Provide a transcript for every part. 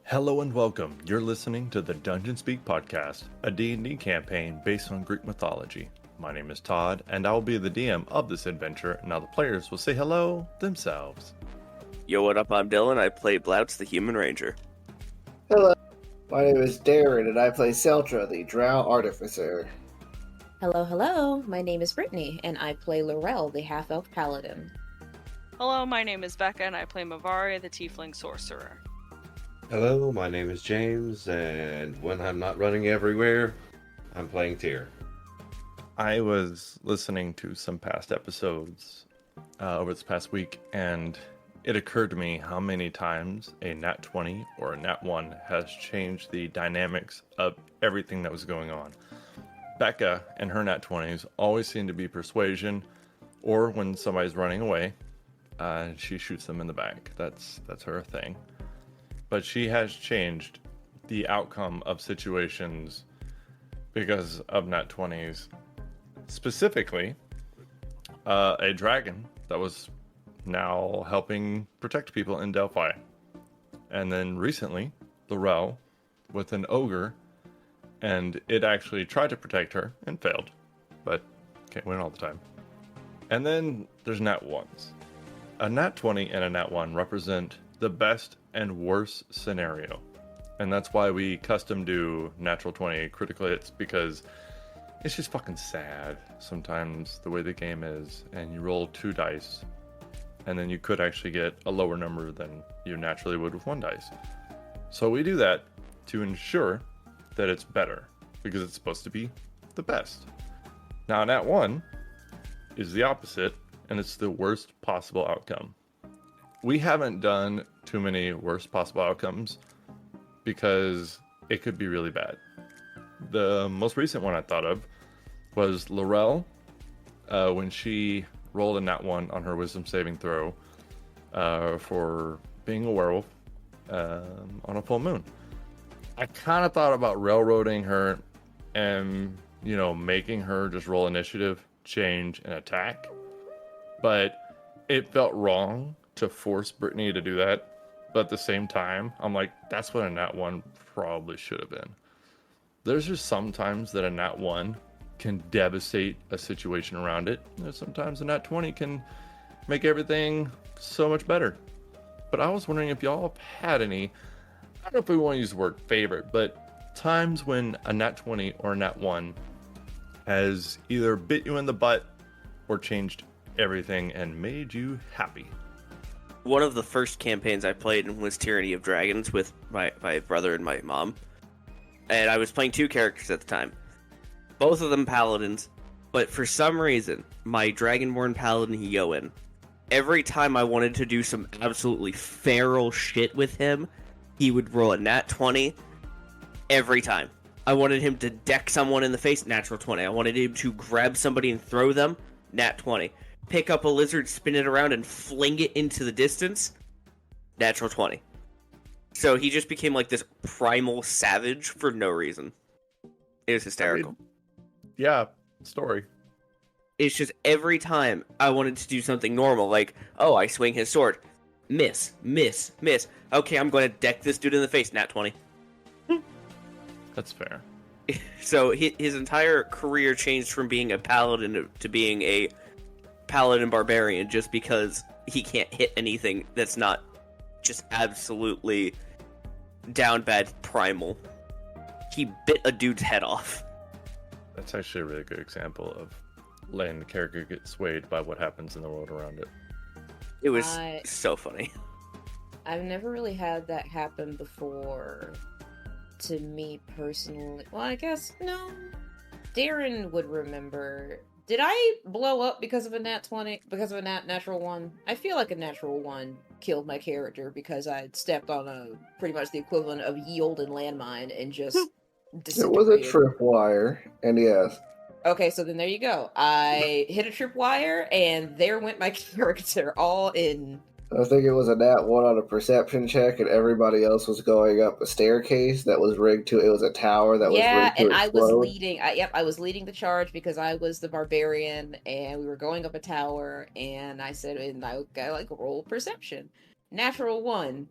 Hello and welcome. You're listening to the Dungeon Speak podcast, a D&D campaign based on Greek mythology. My name is Todd, and I will be the DM of this adventure. Now the players will say hello themselves. Yo, what up? I'm Dylan. I play Blouts, the Human Ranger. Hello, my name is Darren, and I play Seltra, the Drow Artificer. Hello, my name is Brittany, and I play Laurel, the half-elf paladin. Hello, my name is Becca, and I play Mavari, the Tiefling Sorcerer. Hello, my name is James, and when I'm not running everywhere, I'm playing Tyr. I was listening to some past episodes over this past week, and it occurred to me how many times a nat 20 or a nat 1 has changed the dynamics of everything that was going on. Becca and her nat 20s always seem to be persuasion, or when somebody's running away, she shoots them in the back. That's her thing. But she has changed the outcome of situations because of nat 20s. Specifically, a dragon that was now helping protect people in Delphi. And then recently, Laurel with an ogre, and it actually tried to protect her and failed, but can't win all the time. And then there's nat 1s. A nat 20 and a nat 1 represent the best and worst scenario. And that's why we custom do natural 20 critical hits, because it's just fucking sad sometimes the way the game is, and you roll 2 dice and then you could actually get a lower number than you naturally would with 1 dice. So we do that to ensure that it's better, because it's supposed to be the best. Now nat 1 is the opposite, and it's the worst possible outcome. We haven't done too many worst possible outcomes because it could be really bad. The most recent one I thought of was Laurel, when she rolled a nat 1 on her wisdom saving throw for being a werewolf on a full moon. I kind of thought about railroading her and, making her just roll initiative, change, and attack. But it felt wrong to force Brittany to do that. But at the same time, I'm like, that's what a nat 1 probably should have been. There's just sometimes that a nat 1 can devastate a situation around it. And sometimes a nat 20 can make everything so much better. But I was wondering if y'all had any, I don't know if we want to use the word favorite, but times when a nat 20 or a nat 1 has either bit you in the butt or changed everything and made you happy. One of the first campaigns I played was Tyranny of Dragons with my brother and my mom. And I was playing 2 characters at the time. Both of them paladins. But for some reason, my Dragonborn paladin Yoan, every time I wanted to do some absolutely feral shit with him, he would roll a nat 20 every time. I wanted him to deck someone in the face, natural 20. I wanted him to grab somebody and throw them, nat 20. Pick up a lizard, spin it around, and fling it into the distance, natural 20. So he just became like this primal savage for no reason. It was hysterical. Story. It's just every time I wanted to do something normal, like, oh, I swing his sword. Miss. Okay, I'm going to deck this dude in the face, nat 20. That's fair. So his entire career changed from being a paladin to being a paladin barbarian just because he can't hit anything that's not just absolutely down bad primal. He bit a dude's head off. That's actually a really good example of letting the character get swayed by what happens in the world around it. It was so funny. I've never really had that happen before to me personally. Well, I guess, no. Darren would remember. Did I blow up because of a nat 20? Because of a natural 1? I feel like a natural 1 killed my character because I had stepped on pretty much the equivalent of yield and landmine and just It was a tripwire, and yes. Okay, so then there you go. I hit a tripwire, and there went my character, all in. I think it was a nat 1 on a perception check, and everybody else was going up a staircase that was rigged to. It was a tower that was rigged to explode. I was leading. I was leading the charge because I was the barbarian, and we were going up a tower. And I said, and I got roll perception, natural 1.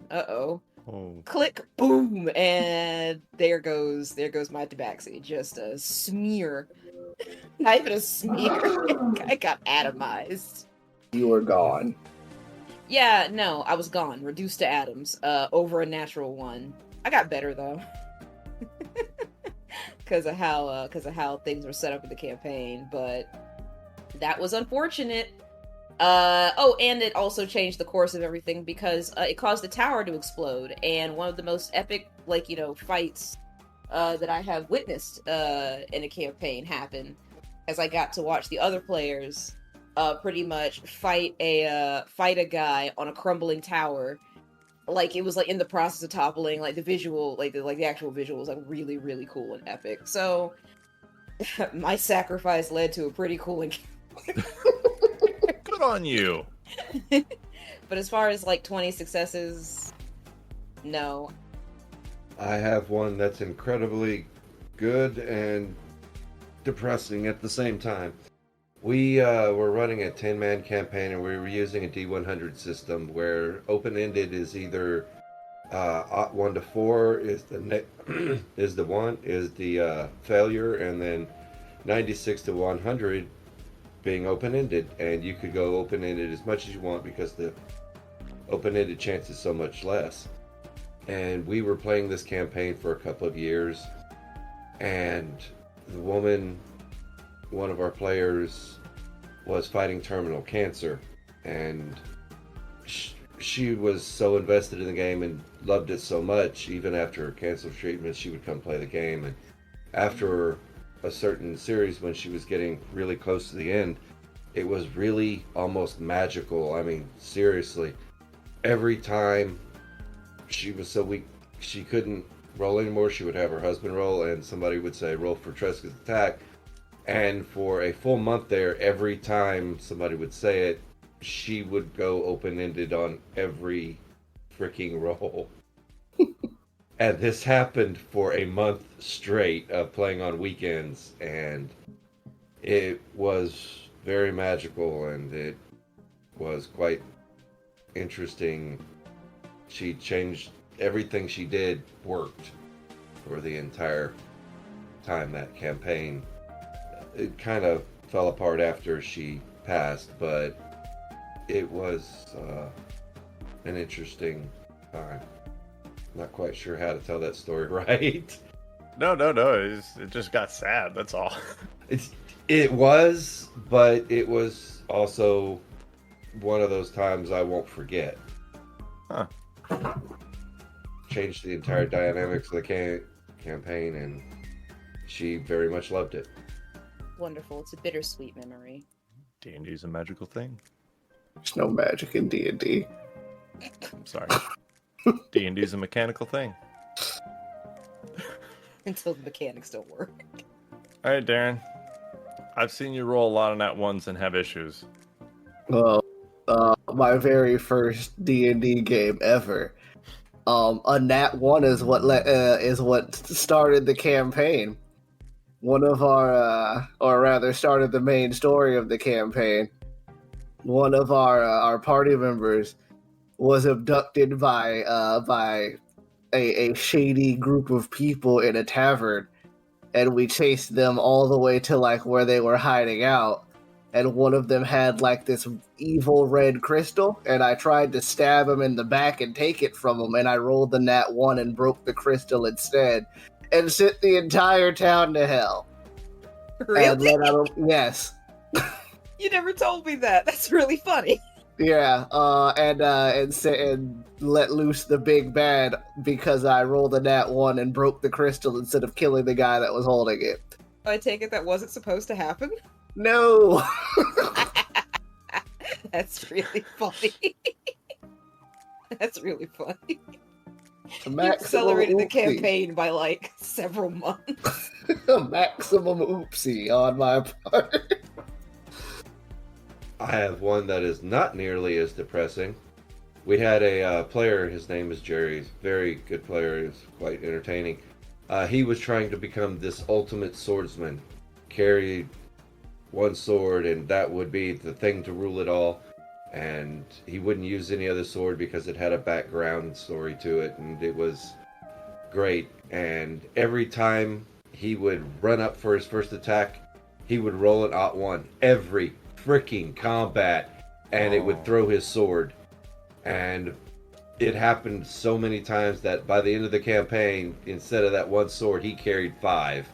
Oh. Click, boom, and there goes my tabaxi. Just a smear. Not even a smear. I got atomized. You were gone. Yeah, no, I was gone, reduced to atoms, over a natural one. I got better though, because of how things were set up in the campaign. But that was unfortunate. Oh, and it also changed the course of everything because it caused the tower to explode, and one of the most epic, fights that I have witnessed in a campaign happen, as I got to watch the other players pretty much fight a guy on a crumbling tower. Like, it was like in the process of toppling. Like, the visual, the actual visual was like really, really cool and epic. So my sacrifice led to a pretty cool encounter. Good on you. But as far as 20 successes, no. I have one that's incredibly good and depressing at the same time. We were running a 10-man campaign, and we were using a D100 system where open-ended is either 1 to 4 is the is the failure, and then 96 to 100 being open-ended, and you could go open-ended as much as you want because the open-ended chance is so much less. And we were playing this campaign for a couple of years, and the woman, one of our players, was fighting terminal cancer, and she was so invested in the game and loved it so much. Even after her cancer treatment, she would come play the game. And after a certain series, when she was getting really close to the end, it was really almost magical. I mean, seriously, every time she was so weak she couldn't roll anymore, she would have her husband roll, and somebody would say, roll for Tresca's attack. And for a full month there, every time somebody would say it, she would go open-ended on every freaking roll. And this happened for a month straight of playing on weekends, and it was very magical, and it was quite interesting. She changed everything she did, worked for the entire time that campaign. It kind of fell apart after she passed, but it was an interesting time. Not quite sure how to tell that story right. No. It just got sad. That's all. It was, but it was also one of those times I won't forget. Huh. Changed the entire dynamics of the campaign, and she very much loved it. Wonderful. It's a bittersweet memory. D&D's a magical thing. There's no magic in D&D. I'm sorry. D&D's a mechanical thing. Until the mechanics don't work. All right, Darren. I've seen you roll a lot of nat ones and have issues. Well, my very first D&D game ever. A nat 1 is what started the campaign. One of our, or rather, started the main story of the campaign. One of our party members was abducted by a shady group of people in a tavern, and we chased them all the way to where they were hiding out. And one of them had this evil red crystal, and I tried to stab him in the back and take it from him, and I rolled the nat 1 and broke the crystal instead, and sent the entire town to hell. Really? Yes. You never told me that. That's really funny. Yeah, and let loose the big bad because I rolled a nat 1 and broke the crystal instead of killing the guy that was holding it. I take it that wasn't supposed to happen? No! That's really funny. That's really funny. You Maximum accelerated the oopsie. campaign by several months. Maximum oopsie on my part. I have one that is not nearly as depressing. We had a player, his name is Jerry, he's a very good player, he's quite entertaining. He was trying to become this ultimate swordsman, carried one sword, and that would be the thing to rule it all. and he wouldn't use any other sword because it had a background story to it, and it was great. And every time he would run up for his first attack, he would roll an Ot 1 every freaking combat, and it would throw his sword. And it happened so many times that by the end of the campaign, instead of that one sword, he carried 5.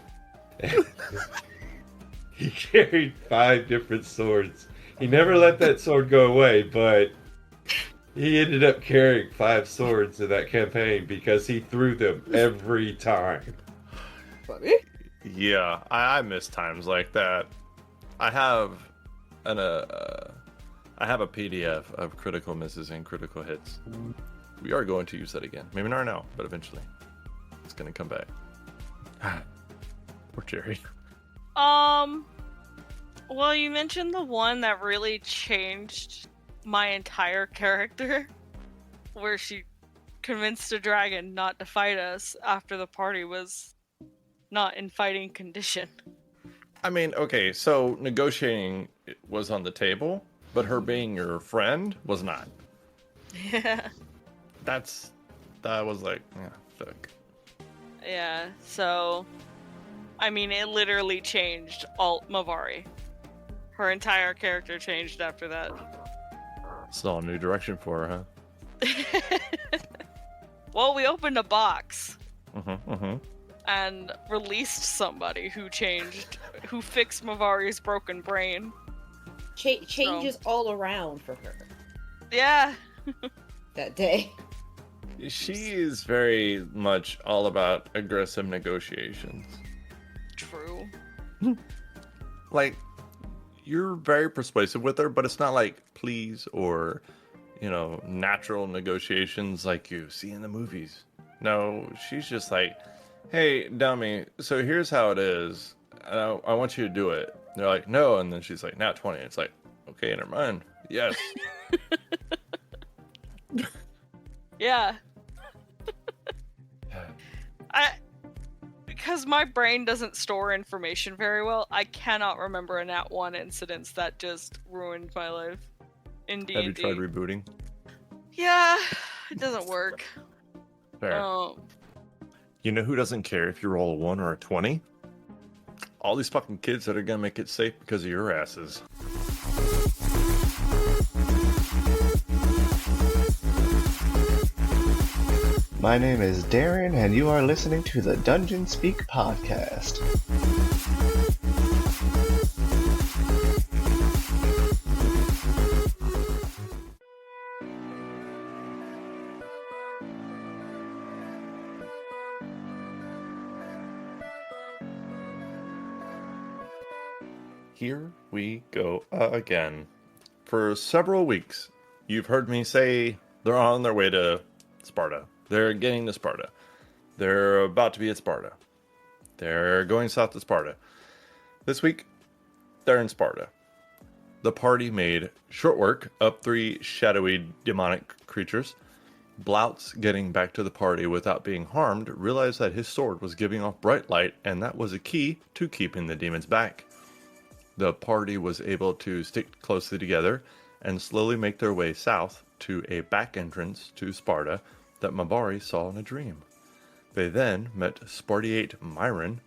He carried 5 different swords. He never let that sword go away, but he ended up carrying 5 swords in that campaign because he threw them every time. Funny. Yeah, I miss times like that. I have I have a PDF of critical misses and critical hits. We are going to use that again. Maybe not now, but eventually. It's going to come back. Poor Jerry. Well, you mentioned the one that really changed my entire character, where she convinced a dragon not to fight us after the party was not in fighting condition. I mean, okay, so negotiating was on the table, but her being your friend was not. Yeah. That was like, yeah, fuck. Yeah, so, I mean, it literally changed Mavari. Her entire character changed after that. It's all a new direction for her, huh? Well, we opened a box Mm-hmm. and released somebody who fixed Mavari's broken brain. Changes all around for her Yeah. that day. She is very much all about aggressive negotiations. True. Like, you're very persuasive with her, but it's not like please or, natural negotiations like you see in the movies. No, she's just like, hey, dummy, so here's how it is. I want you to do it. They're like, no, and then she's like, nat 20. It's like, okay, never mind. Yes. Yeah. Because my brain doesn't store information very well, I cannot remember a Nat 1 incident that just ruined my life in D&D. Have you tried rebooting? Yeah, it doesn't work. Fair. You know who doesn't care if you roll a 1 or a 20? All these fucking kids that are gonna make it safe because of your asses. My name is Darren, and you are listening to the Dungeon Speak podcast. Here we go again. For several weeks, you've heard me say they're on their way to Sparta. They're getting to Sparta. They're about to be at Sparta. They're going south to Sparta. This week, they're in Sparta. The party made short work of 3 shadowy demonic creatures. Blouts, getting back to the party without being harmed, realized that his sword was giving off bright light, and that was a key to keeping the demons back. The party was able to stick closely together and slowly make their way south to a back entrance to Sparta that Mavari saw in a dream. They then met Spartiate Myron,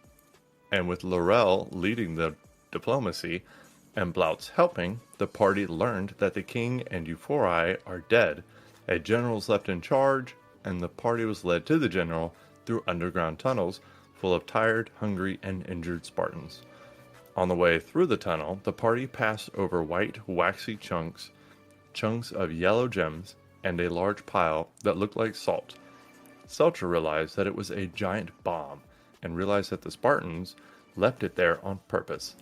and with Laurel leading the diplomacy and Blouts helping, the party learned that the king and Euphori are dead. A general's left in charge, and the party was led to the general through underground tunnels full of tired, hungry, and injured Spartans. On the way through the tunnel, the party passed over white, waxy chunks of yellow gems, and a large pile that looked like salt. Seltra realized that it was a giant bomb, and realized that the Spartans left it there on purpose.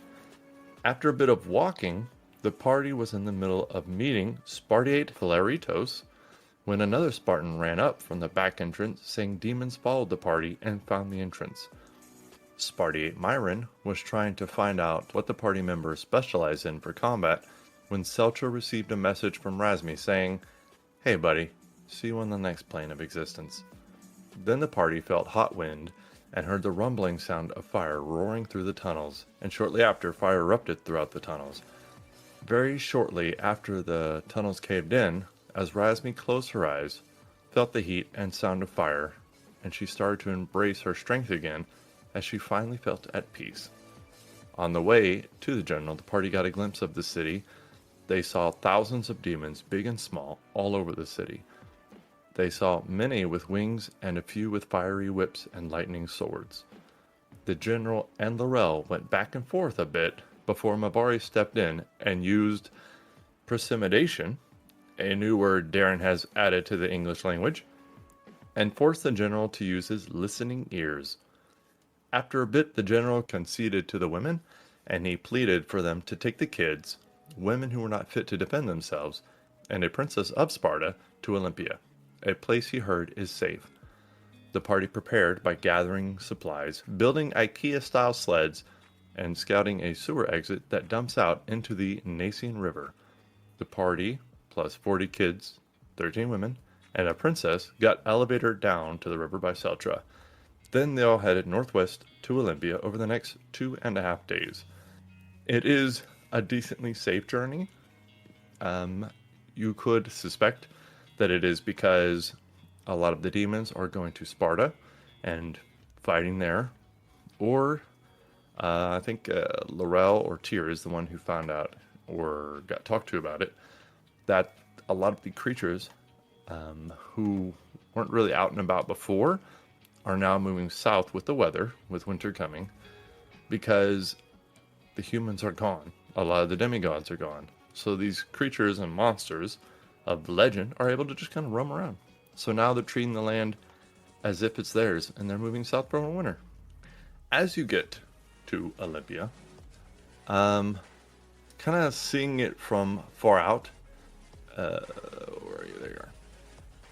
After a bit of walking, the party was in the middle of meeting Spartiate Philaritos, when another Spartan ran up from the back entrance, saying demons followed the party and found the entrance. Spartiate Myron was trying to find out what the party members specialize in for combat when Seltra received a message from Razmi saying, "Hey buddy, see you on the next plane of existence." Then the party felt hot wind and heard the rumbling sound of fire roaring through the tunnels, and shortly after, fire erupted throughout the tunnels. Very shortly after the tunnels caved in, as Razmi closed her eyes, felt the heat and sound of fire, and she started to embrace her strength again as she finally felt at peace. On the way to the general, the party got a glimpse of the city. They saw thousands of demons, big and small, all over the city. They saw many with wings and a few with fiery whips and lightning swords. The general and Laurel went back and forth a bit before Mabari stepped in and used precipitation, a new word Darren has added to the English language, and forced the general to use his listening ears. After a bit, the general conceded to the women, and he pleaded for them to take the kids, women who were not fit to defend themselves, and a princess of Sparta to Olympia, a place he heard is safe. The party prepared by gathering supplies, building IKEA-style sleds, and scouting a sewer exit that dumps out into the Nacian River. The party, plus 40 kids, 13 women, and a princess, got elevator down to the river by Seltra. Then they all headed northwest to Olympia over the next 2.5 days. It is a decently safe journey. You could suspect that it is because a lot of the demons are going to Sparta and fighting there. Or I think Laurel or Tyr is the one who found out or got talked to about it, that a lot of the creatures who weren't really out and about before are now moving south with the weather, with winter coming, because the humans are gone. A lot of the demigods are gone. So these creatures and monsters of the legend are able to just kind of roam around. So now they're treating the land as if it's theirs, and they're moving south for winter. As you get to Olympia, kind of seeing it from far out, where are you? There you are.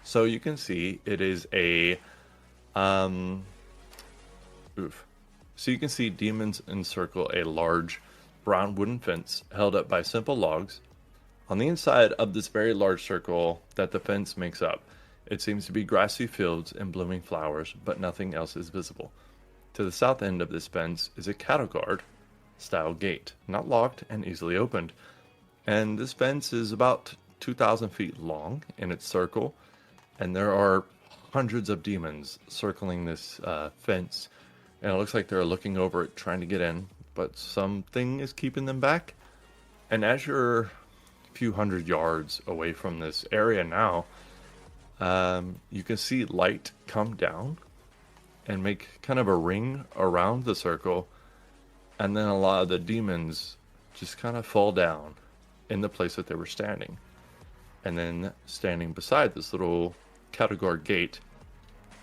So you can see it is a So you can see demons encircle a large brown wooden fence held up by simple logs. On the inside of this very large circle that the fence makes up, it seems to be grassy fields and blooming flowers, but nothing else is visible. To the south end of this fence is a cattle guard style gate, not locked and easily opened. And this fence is about 2,000 feet long in its circle, and there are hundreds of demons circling this fence, and it looks like they're looking over it trying to get in, but something is keeping them back. And as you're a few hundred yards away from this area now, you can see light come down and make kind of a ring around the circle, and then a lot of the demons just kind of fall down in the place that they were standing. And then standing beside this little cattle guard gate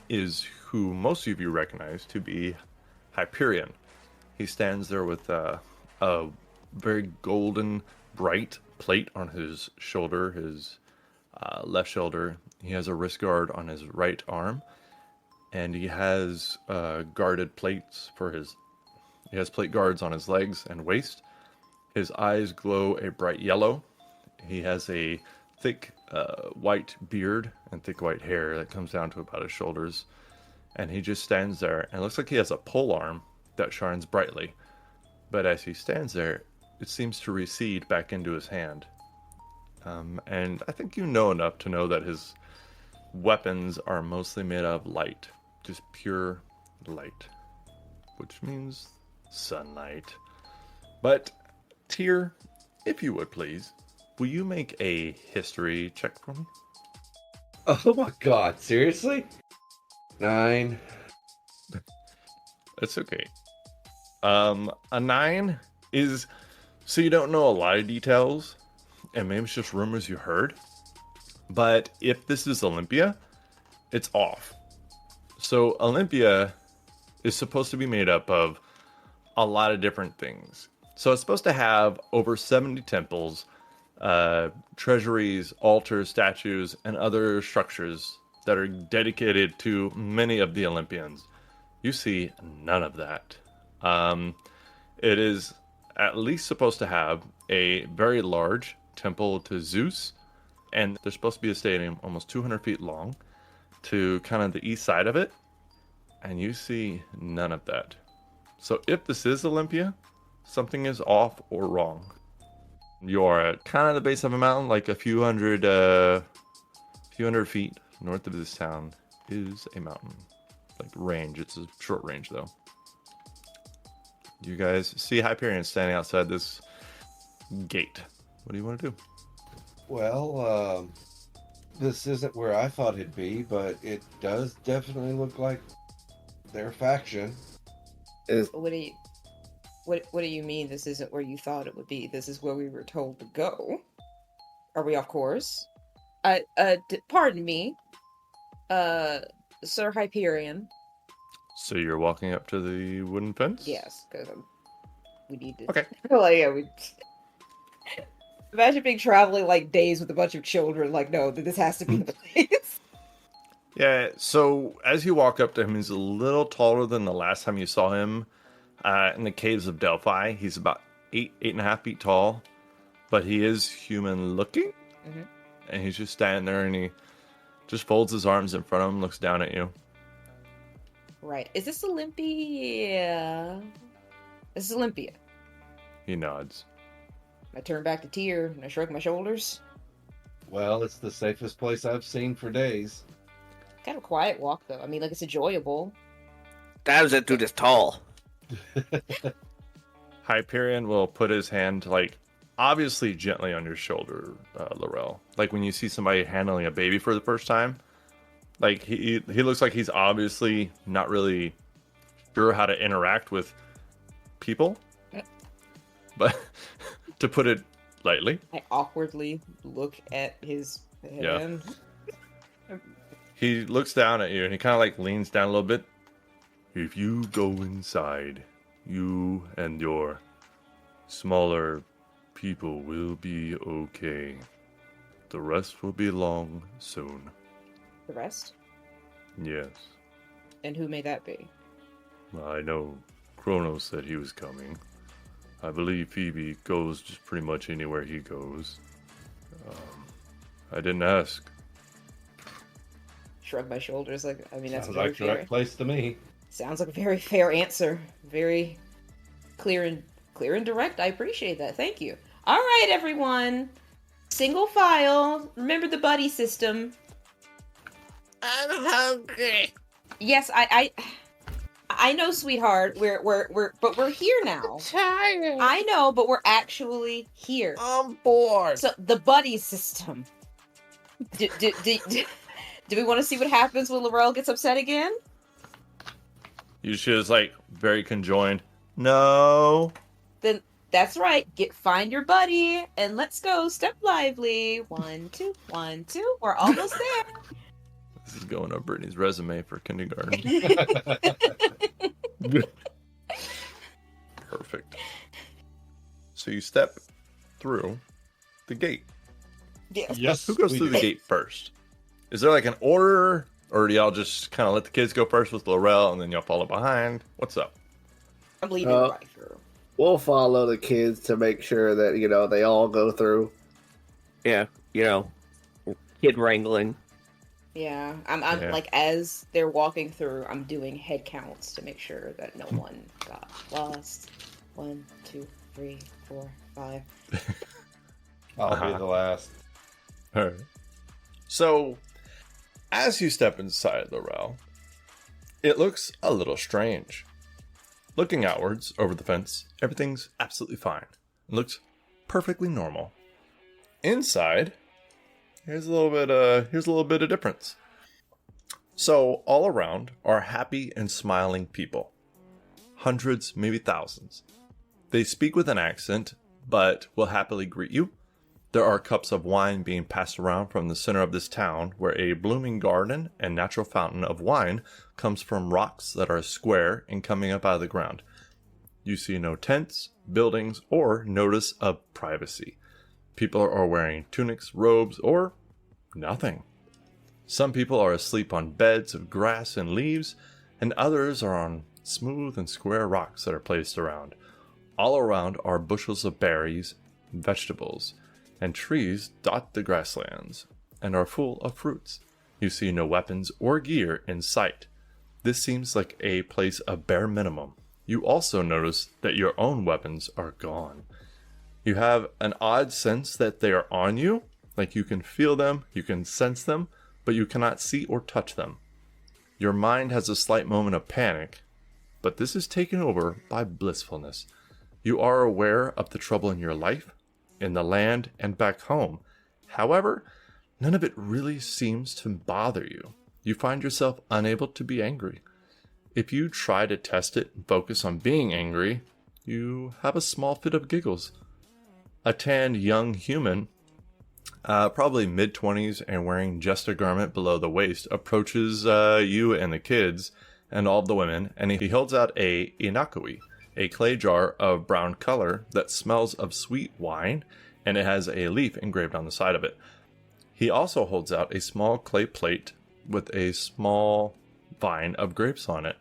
is who most of you recognize to be Hyperion. He stands there with a very golden, bright plate on his shoulder, his left shoulder. He has a wrist guard on his right arm, and he has guarded plates for his. He has plate guards on his legs and waist. His eyes glow a bright yellow. He has a thick white beard and thick white hair that comes down to about his shoulders. And he just stands there, and it looks like he has a pole arm that shines brightly. But as he stands there, it seems to recede back into his hand. And I think you know enough to know that his weapons are mostly made of light. Just pure light. Which means sunlight. But, Tyr, if you would please, will you make a history check for me? Oh my god, seriously? 9. That's okay. A 9 is, so you don't know a lot of details, and maybe it's just rumors you heard. But if this is Olympia, it's off. So Olympia is supposed to be made up of a lot of different things. So it's supposed to have over 70 temples, treasuries, altars, statues, and other structures that are dedicated to many of the Olympians. You see none of that. It is at least supposed to have a very large temple to Zeus, and there's supposed to be a stadium almost 200 feet long to kind of the east side of it, and you see none of that. So if this is Olympia, something is off or wrong. You're at kind of the base of a mountain, like a few hundred feet north of this town is a mountain. Like range, it's a short range though. You guys see Hyperion standing outside this gate. What do you want to do? Well, this isn't where I thought it'd be, but it does definitely look like their faction. What do you mean this isn't where you thought it would be? This is where we were told to go. Are we off course? Pardon me. Sir Hyperion. So you're walking up to the wooden fence? Yes, because we need to. Okay. Like, yeah, we. Imagine being traveling like days with a bunch of children. Like, no, this has to be the place. Yeah, so as you walk up to him, he's a little taller than the last time you saw him in the caves of Delphi. He's about 8.5 feet tall, but he is human looking. Mm-hmm. And he's just standing there and he just folds his arms in front of him, looks down at you. Right. Is this Olympia? This is Olympia. He nods. I turn back to Tyr and I shrug my shoulders. Well, it's the safest place I've seen for days. Kind of a quiet walk, though. I mean, like, it's enjoyable. That dude is tall. Hyperion will put his hand, like, obviously gently on your shoulder, Laurel. Like when you see somebody handling a baby for the first time. Like, he looks like he's obviously not really sure how to interact with people. But, to put it lightly. I awkwardly look at his hand. Yeah. He looks down at you and he kind of like leans down a little bit. If you go inside, you and your smaller people will be okay. The rest will be along soon. The rest? Yes. And who may that be? I know Kronos said he was coming. I believe Phoebe goes just pretty much anywhere he goes. I didn't ask. Shrug my shoulders. Like, I mean, that's Sounds very like the fair. right place to me. Sounds like a very fair answer. Very clear and direct. I appreciate that. Thank you. All right, everyone. Single file. Remember the buddy system. I'm hungry. Yes, I know, sweetheart. But we're here now. Tired. I know, but we're actually here. I'm bored. So the buddy system. Do we want to see what happens when Laurel gets upset again? You just like very conjoined. No. Then that's right. Find your buddy and let's go. Step lively. 1, 2, 1, 2. We're almost there. This is going on Brittany's resume for kindergarten. Perfect. So you step through the gate. Yes. Yes. Who goes we through the do. gate first? Is there like an order, or do y'all just kind of let the kids go first with Laurel and then y'all follow behind? What's up? I'm leaving right through. We'll follow the kids to make sure that, they all go through. Yeah, kid wrangling. Yeah, I'm Yeah. like, as they're walking through, I'm doing head counts to make sure that no one got lost. 1, 2, 3, 4, 5. I'll be the last. All right. So, as you step inside Laurel, it looks a little strange. Looking outwards over the fence, everything's absolutely fine. It looks perfectly normal. Inside, here's a little bit of difference. So, all around are happy and smiling people. Hundreds, maybe thousands. They speak with an accent, but will happily greet you. There are cups of wine being passed around from the center of this town, where a blooming garden and natural fountain of wine comes from rocks that are square and coming up out of the ground. You see no tents, buildings, or notice of privacy. People are wearing tunics, robes, or nothing. Some people are asleep on beds of grass and leaves, and others are on smooth and square rocks that are placed around. All around are bushels of berries, vegetables, and trees dot the grasslands and are full of fruits. You see no weapons or gear in sight. This seems like a place of bare minimum. You also notice that your own weapons are gone. You have an odd sense that they are on you, like you can feel them, you can sense them, but you cannot see or touch them. Your mind has a slight moment of panic, but this is taken over by blissfulness. You are aware of the trouble in your life, in the land, and back home. However, none of it really seems to bother you. You find yourself unable to be angry. If you try to test it and focus on being angry, you have a small fit of giggles. A tanned young human, probably mid-20s and wearing just a garment below the waist, approaches you and the kids and all of the women, and he holds out a inakui, a clay jar of brown color that smells of sweet wine, and it has a leaf engraved on the side of it. He also holds out a small clay plate with a small vine of grapes on it,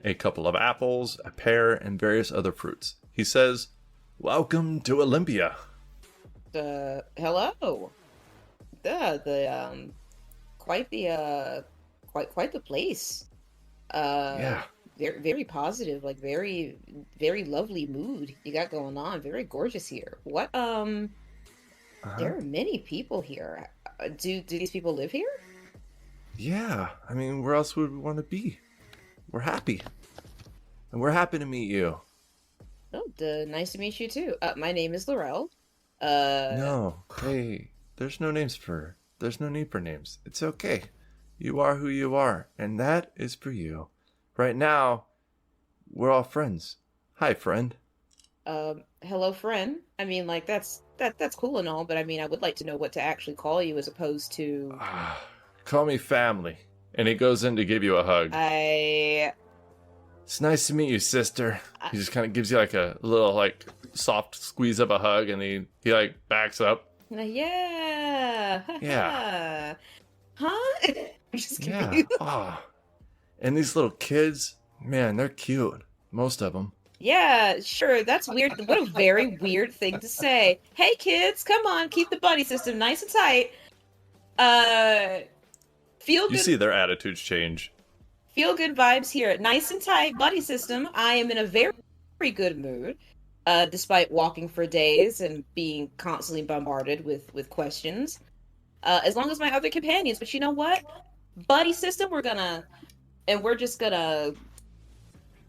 a couple of apples, a pear, and various other fruits. He says, "Welcome to Olympia." Hello. Quite the place. Yeah. Very, very positive, like very, very lovely mood you got going on. Very gorgeous here. What? There are many people here. Do these people live here? Yeah. I mean, where else would we want to be? We're happy. And we're happy to meet you. Oh, nice to meet you too. My name is Laurel. No. Hey, there's no need for names. It's okay. You are who you are, and that is for you. Right now, we're all friends. Hi, friend. Hello, friend. I mean, like that's cool and all, but I mean, I would like to know what to actually call you as opposed to. Call me family. And he goes in to give you a hug. It's nice to meet you, sister. He just kind of gives you like a little like soft squeeze of a hug, and he like backs up. Yeah. Yeah. Huh? I'm just Yeah. confused. Oh. And these little kids, man, they're cute. Most of them. Yeah, sure. That's weird. What a very weird thing to say. Hey, kids, come on, keep the buddy system nice and tight. Feel You good. see their attitudes change. Feel good vibes here. Nice and tight buddy system. I am in a very, very good mood. Despite walking for days and being constantly bombarded with questions. As long as my other companions, but you know what? Buddy system, we're just gonna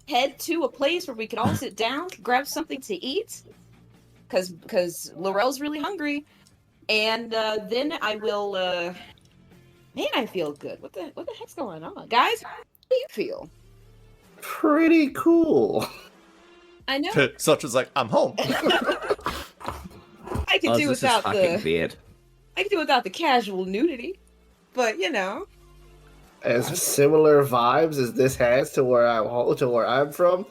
head to a place where we can all sit down, grab something to eat, because Laurel's really hungry, and then I will. Man, I feel good. What the heck's going on, guys? How do you feel? Pretty cool. I know. Such as like, I'm home. I could do without weird. I could do without the casual nudity, but you know. As similar vibes as this has to where I'm from,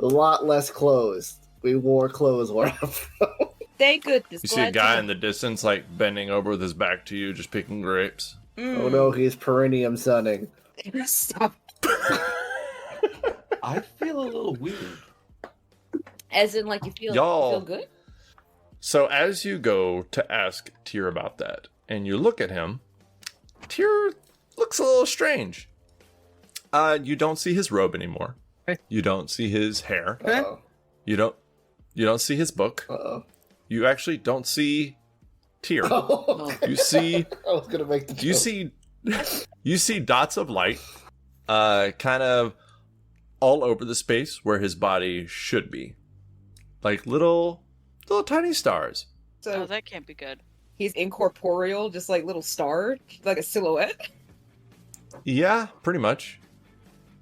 a lot less clothes. We wore clothes where I'm from. Thank goodness. You see a guy in the distance, like bending over with his back to you, just picking grapes. Oh no, he's perineum sunning. Stop. I feel a little weird. As in, like, you feel good? So as you go to ask Tyr about that, and you look at him, Tyr looks a little strange. You don't see his robe anymore. You don't see his hair. Uh-oh. You don't see his book. Uh-oh. You actually don't see Tyr. Oh. You see I was gonna make the joke. you see dots of light kind of all over the space where his body should be. Like little tiny stars. So that can't be good. he's incorporeal, just like little star, like a silhouette. Yeah, pretty much.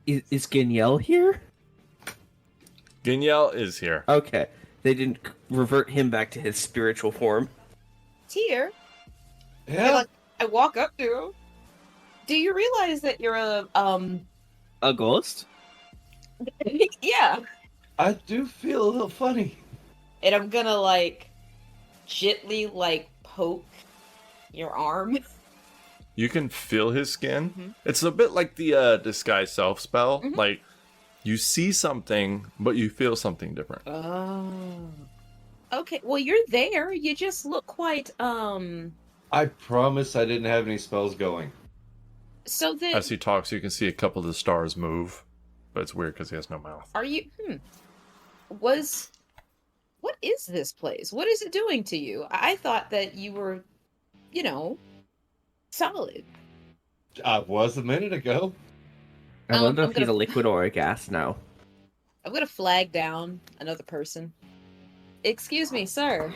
Is Genielle here? Genielle is here. Okay. They didn't revert him back to his spiritual form. Tyr, Yeah. I walk up to him. Do you realize that you're A ghost? yeah. I do feel a little funny. And I'm gonna like gently like poke your arm. You can feel his skin. Mhm. It's a bit like the disguise self spell. Mhm. Like you see something, but you feel something different. Oh. Okay, well you're there. You just look quite I promise I didn't have any spells going. so then As he talks, you can see a couple of the stars move, but it's weird because he has no mouth. are you was what is this place? What is it doing to you? I thought that you were, solid. I was a minute ago. I wonder I'm if he's gonna- a liquid or a gas now. I'm gonna flag down another person. Excuse me, sir.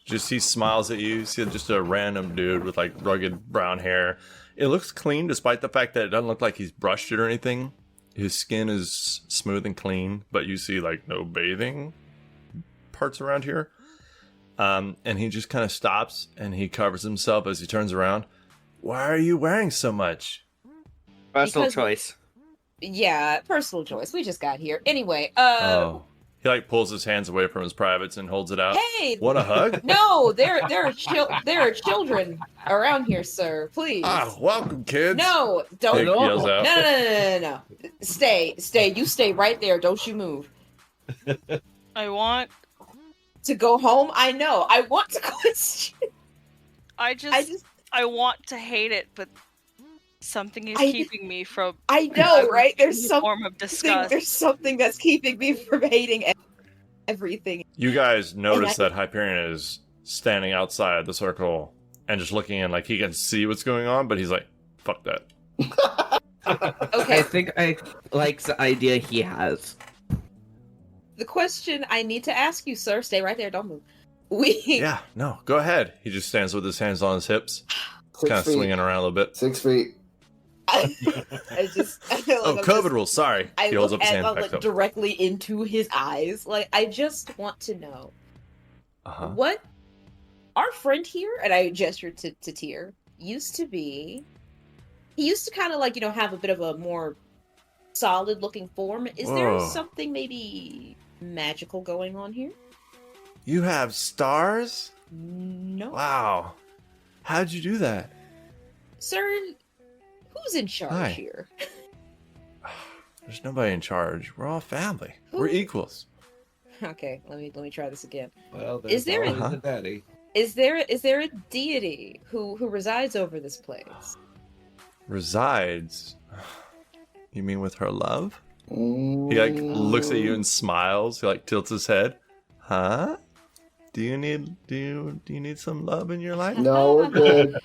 Just he smiles at you. You see just a random dude with like rugged brown hair. It looks clean despite the fact that it doesn't look like he's brushed it or anything. His skin is smooth and clean, but you see like no bathing parts around here. And he just kind of stops and he covers himself as he turns around. Why are you wearing so much? Personal Because- choice. Yeah, personal choice. We just got here. Anyway, He like pulls his hands away from his privates and holds it out. Hey! Want a hug? No, there are children around here, sir. Please. Welcome, kids. No, don't. He yells No, out. no. Stay. You stay right there. Don't you move. I want. To go home? I know. I want to question. I want to hate it, but something is I- keeping me from. I know, right? There's any some form of disgust. There's something that's keeping me from hating everything. You guys notice that Hyperion is standing outside the circle and just looking in like he can see what's going on, but he's like, fuck that. Okay. I think I like the idea he has. The question I need to ask you, sir, stay right there. Don't move. Yeah, no, go ahead. He just stands with his hands on his hips, 6 kind of feet. swinging around a little bit. 6 feet. I feel like Oh, I'm COVID just- rules, sorry. I He holds look up his at hand like back up. directly into his eyes. Like, I just want to know Uh-huh. what our friend here, and I gestured to Tyr, used to be. He used to kind of like, have a bit of a more solid looking form. Is there Whoa. something maybe magical going on here? You have stars? No. Wow. How'd you do that? Sir, who's in charge Hi. here? There's nobody in charge. We're all family. Who- We're equals. Okay, let me try this again. Well, Is there a- always a daddy? Is there a deity who resides over this place? Resides? You mean with her love? Mm. He like looks at you and smiles. He like tilts his head. Huh? Do you need some love in your life? No, we're good.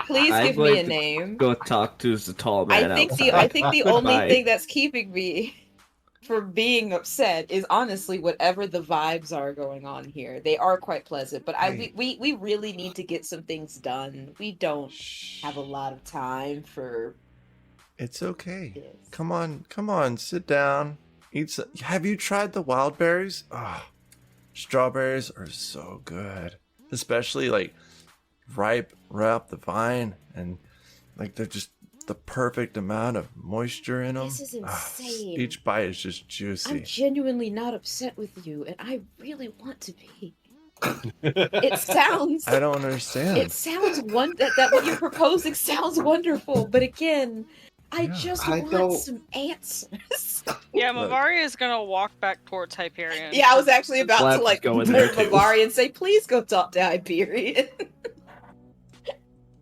Please I'd give me a like to name. Go talk to the tall man. I think outside. the only Bye. thing that's keeping me from being upset is honestly whatever the vibes are going on here. They are quite pleasant, but we really need to get some things done. We don't have a lot of time for It's okay. this. Come on, sit down. Eat some. Have you tried the wild berries? Oh, strawberries are so good. Especially like ripe right up the vine, and like they're just the perfect amount of moisture in them. This is insane. Each bite is just I'm juicy. genuinely not upset with you, and I really want to be. It sounds I don't understand. It sounds that what you're proposing sounds wonderful, but again, I Yeah. just I want don't- some answers. Yeah, Look. Mavari is gonna walk back towards Hyperion. Yeah, I was actually about We'll to have like to go in turn there, too. Mavari and say, "Please go talk to Hyperion."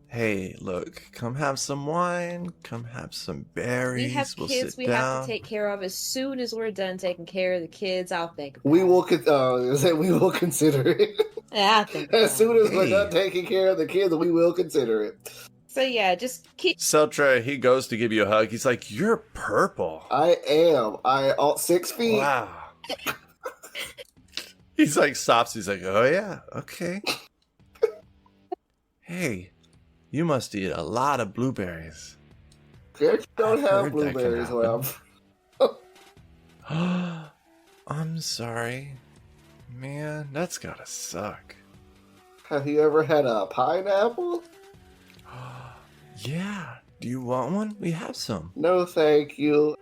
Hey, look, come have some wine. Come have some berries. We have We'll kids sit we down. have to take care of. As soon as we're done taking care of the kids, I'll think. About We will. it. We will consider it Yeah, I'll think. as About soon it. as we're done taking care of the kids. We will consider it. So yeah, just keep. Seltra, he goes to give you a hug. He's like, "You're purple." I am. 6 feet. Wow. He's like stops. He's like, "Oh yeah, okay." Hey, you must eat a lot of blueberries. Church don't I've have heard that can blueberries where I'm. I'm sorry, man. That's gotta suck. Have you ever had a pineapple? Yeah. Do you want one? We have some. No, thank you.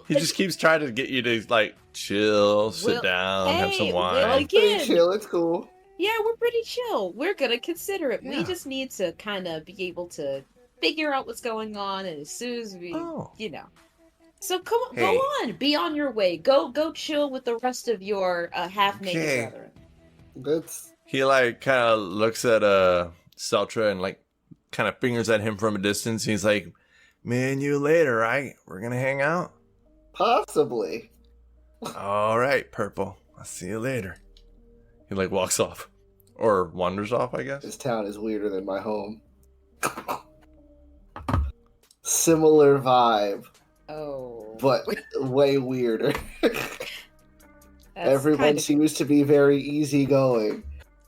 He just keeps trying to get you to like chill, sit Well, down, have hey, some well, wine. like- Pretty Again. chill. It's cool. Yeah, we're pretty chill. We're gonna consider it. We Yeah. just need to kind of be able to figure out what's going on, and as soon as we, Oh. So come on, Hey. go on, be on your way. Go chill with the rest of your half-naked Okay. brethren. That's He like kind of looks at Seltra and like kind of fingers at him from a distance. He's like, "Me and you later, right? We're gonna hang out." possibly. All right, Purple. I'll see you later. He like walks off, or wanders off, I guess. This town is weirder than my home. Similar vibe, Oh. but way weirder. That's Everyone kind of- seems to be very easygoing,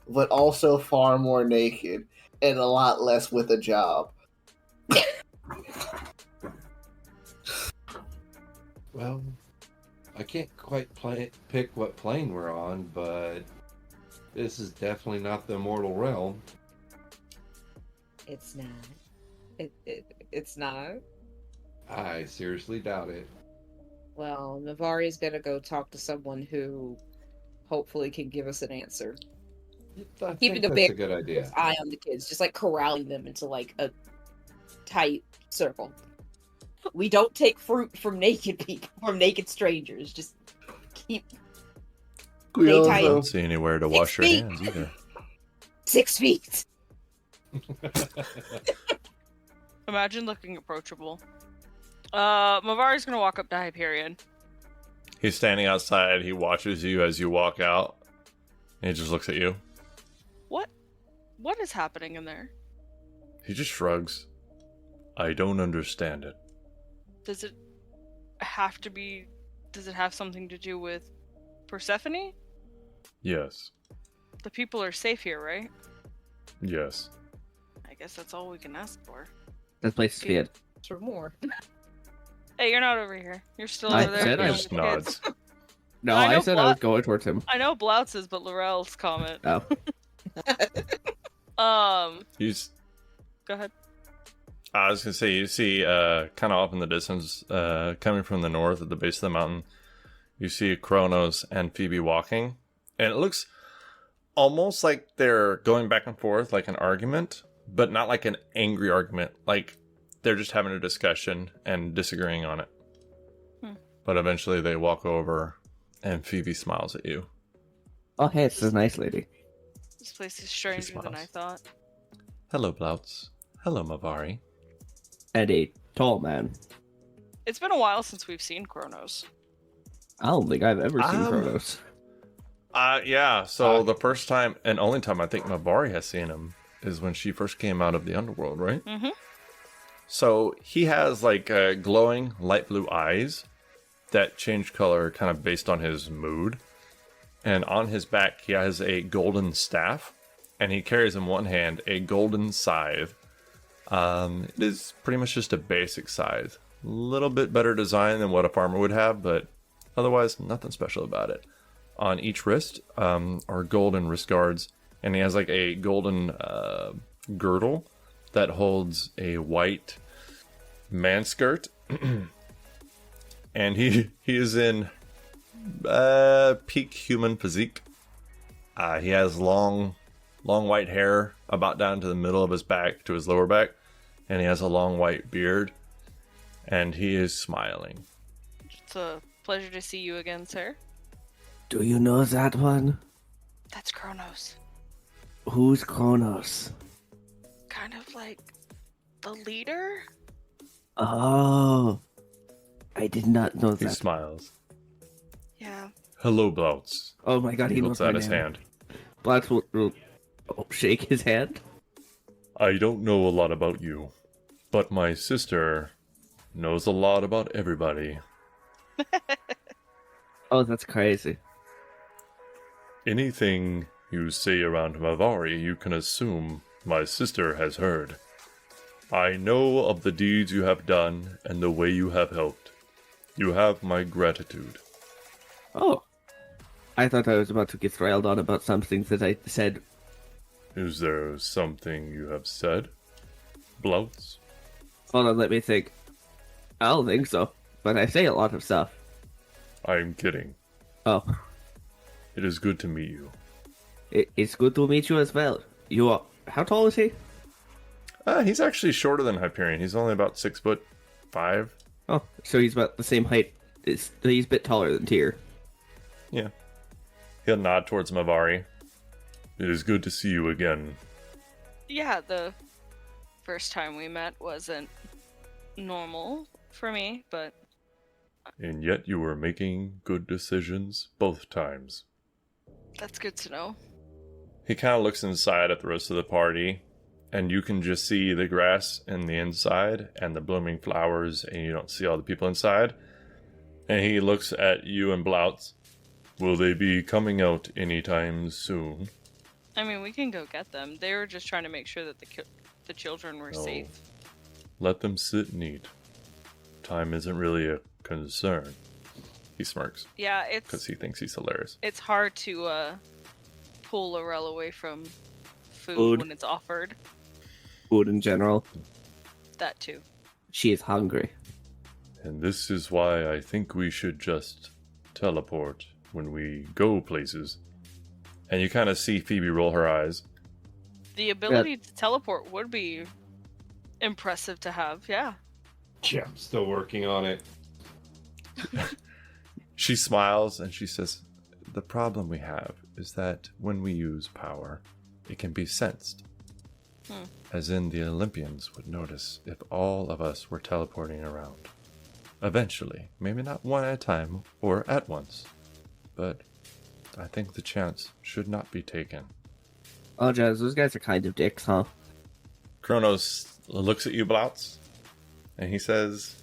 but also far more naked and a lot less with a job. Well, I can't quite pick what plane we're on, but this is definitely not the immortal realm. It's not. It's not. I seriously doubt it. Well, Navari's gonna go talk to someone who hopefully can give us an answer. I Keeping think a that's big a good idea. eye on the kids, just like corralling them into like a tight circle. We don't take fruit from naked people, from naked strangers. Just keep We They also- tie- I don't see anywhere to wash your 6 feet. hands either. 6 feet. Imagine looking approachable. Mavari's gonna walk up to Hyperion. He's standing outside. He watches you as you walk out. And he just looks at you. What is happening in there? He just shrugs. I don't understand it. Does it have to be? Does it have something to do with Persephone? Yes. The people are safe here, right? Yes. I guess that's all we can ask for. That place is good. For more. Hey, you're not over here. You're still I over there. said playing I He with just the nods. kids. No, I I, know said I was Bla- going towards him. I know Bloutz's, but Laurel's comment. Oh. He's. Go ahead. I was gonna say, you see, kind of off in the distance, coming from the north at the base of the mountain, you see Kronos and Phoebe walking, and it looks almost like they're going back and forth like an argument, but not like an angry argument. Like they're just having a discussion and disagreeing on it. But eventually they walk over, and Phoebe smiles at you. Oh, hey, it's a nice lady. This place is stranger than I smiles. thought. Hello, Bloutz. Hello, Mavari. And a tall man. It's been a while since we've seen Kronos. I don't think I've ever seen Um, Kronos. Yeah, so the first time and only time I think Mavari has seen him is when she first came out of the underworld, right? Mm-hmm. So he has like glowing light blue eyes that change color kind of based on his mood. And on his back, he has a golden staff, and he carries in one hand a golden scythe. It is pretty much just a basic scythe. A little bit better design than what a farmer would have, but otherwise nothing special about it. On each wrist are golden wrist guards, and he has like a golden girdle that holds a white man skirt. And he is in peak human physique. He has long white hair about down to the middle of his back to his lower back, and he has a long white beard, and he is smiling. It's a pleasure to see you again, sir. Do you know that one? That's Kronos. Who's Kronos? Kind of like the leader? Oh, I did not know He that. smiles. Yeah. Hello, Bloutz. Oh my god, he He knows looks my at his name. hand. Blacks will shake his hand. I don't know a lot about you, but my sister knows a lot about everybody. Oh, that's crazy. Anything you say around Mavari, you can assume my sister has heard. I know of the deeds you have done and the way you have helped. You have my gratitude. Oh, I thought I was about to get railed on about some things that I said. Is there something you have said, Bloutz? Hold on, let me think. I don't think so, but I say a lot of stuff. I'm kidding. Oh, It is good to meet you. it's good to meet you as well. You are. How tall is he? He's actually shorter than Hyperion. He's only about 6'5". Oh, so he's about the same height. He's a bit taller than Tyr. Yeah. He'll nod towards Mavari. It is good to see you again. Yeah, the first time we met wasn't normal for me, but And yet you were making good decisions both times. That's good to know. He kind of looks inside at the rest of the party, and you can just see the grass in the inside and the blooming flowers, and you don't see all the people inside. And he looks at you and Bloutz. Will they be coming out anytime soon? I mean, we can go get them. They were just trying to make sure that the children were No. safe. Let them sit and eat. Time isn't really a concern. He smirks Yeah, because he thinks he's hilarious. it's hard to pull Laurel away from food Food. when it's offered. Food in general. That too. She is hungry. And this is why I think we should just teleport when we go places. And you kind of see Phoebe roll her eyes. The ability to teleport would be impressive to have, yeah. Yeah, I'm still working on it. She smiles and she says, the problem we have is that when we use power, it can be sensed. As in the Olympians would notice if all of us were teleporting around. Eventually, maybe not one at a time or at once, but I think the chance should not be taken. Oh, Jazz, those guys are kind of dicks, huh? Kronos looks at you, Bloutz, and he says,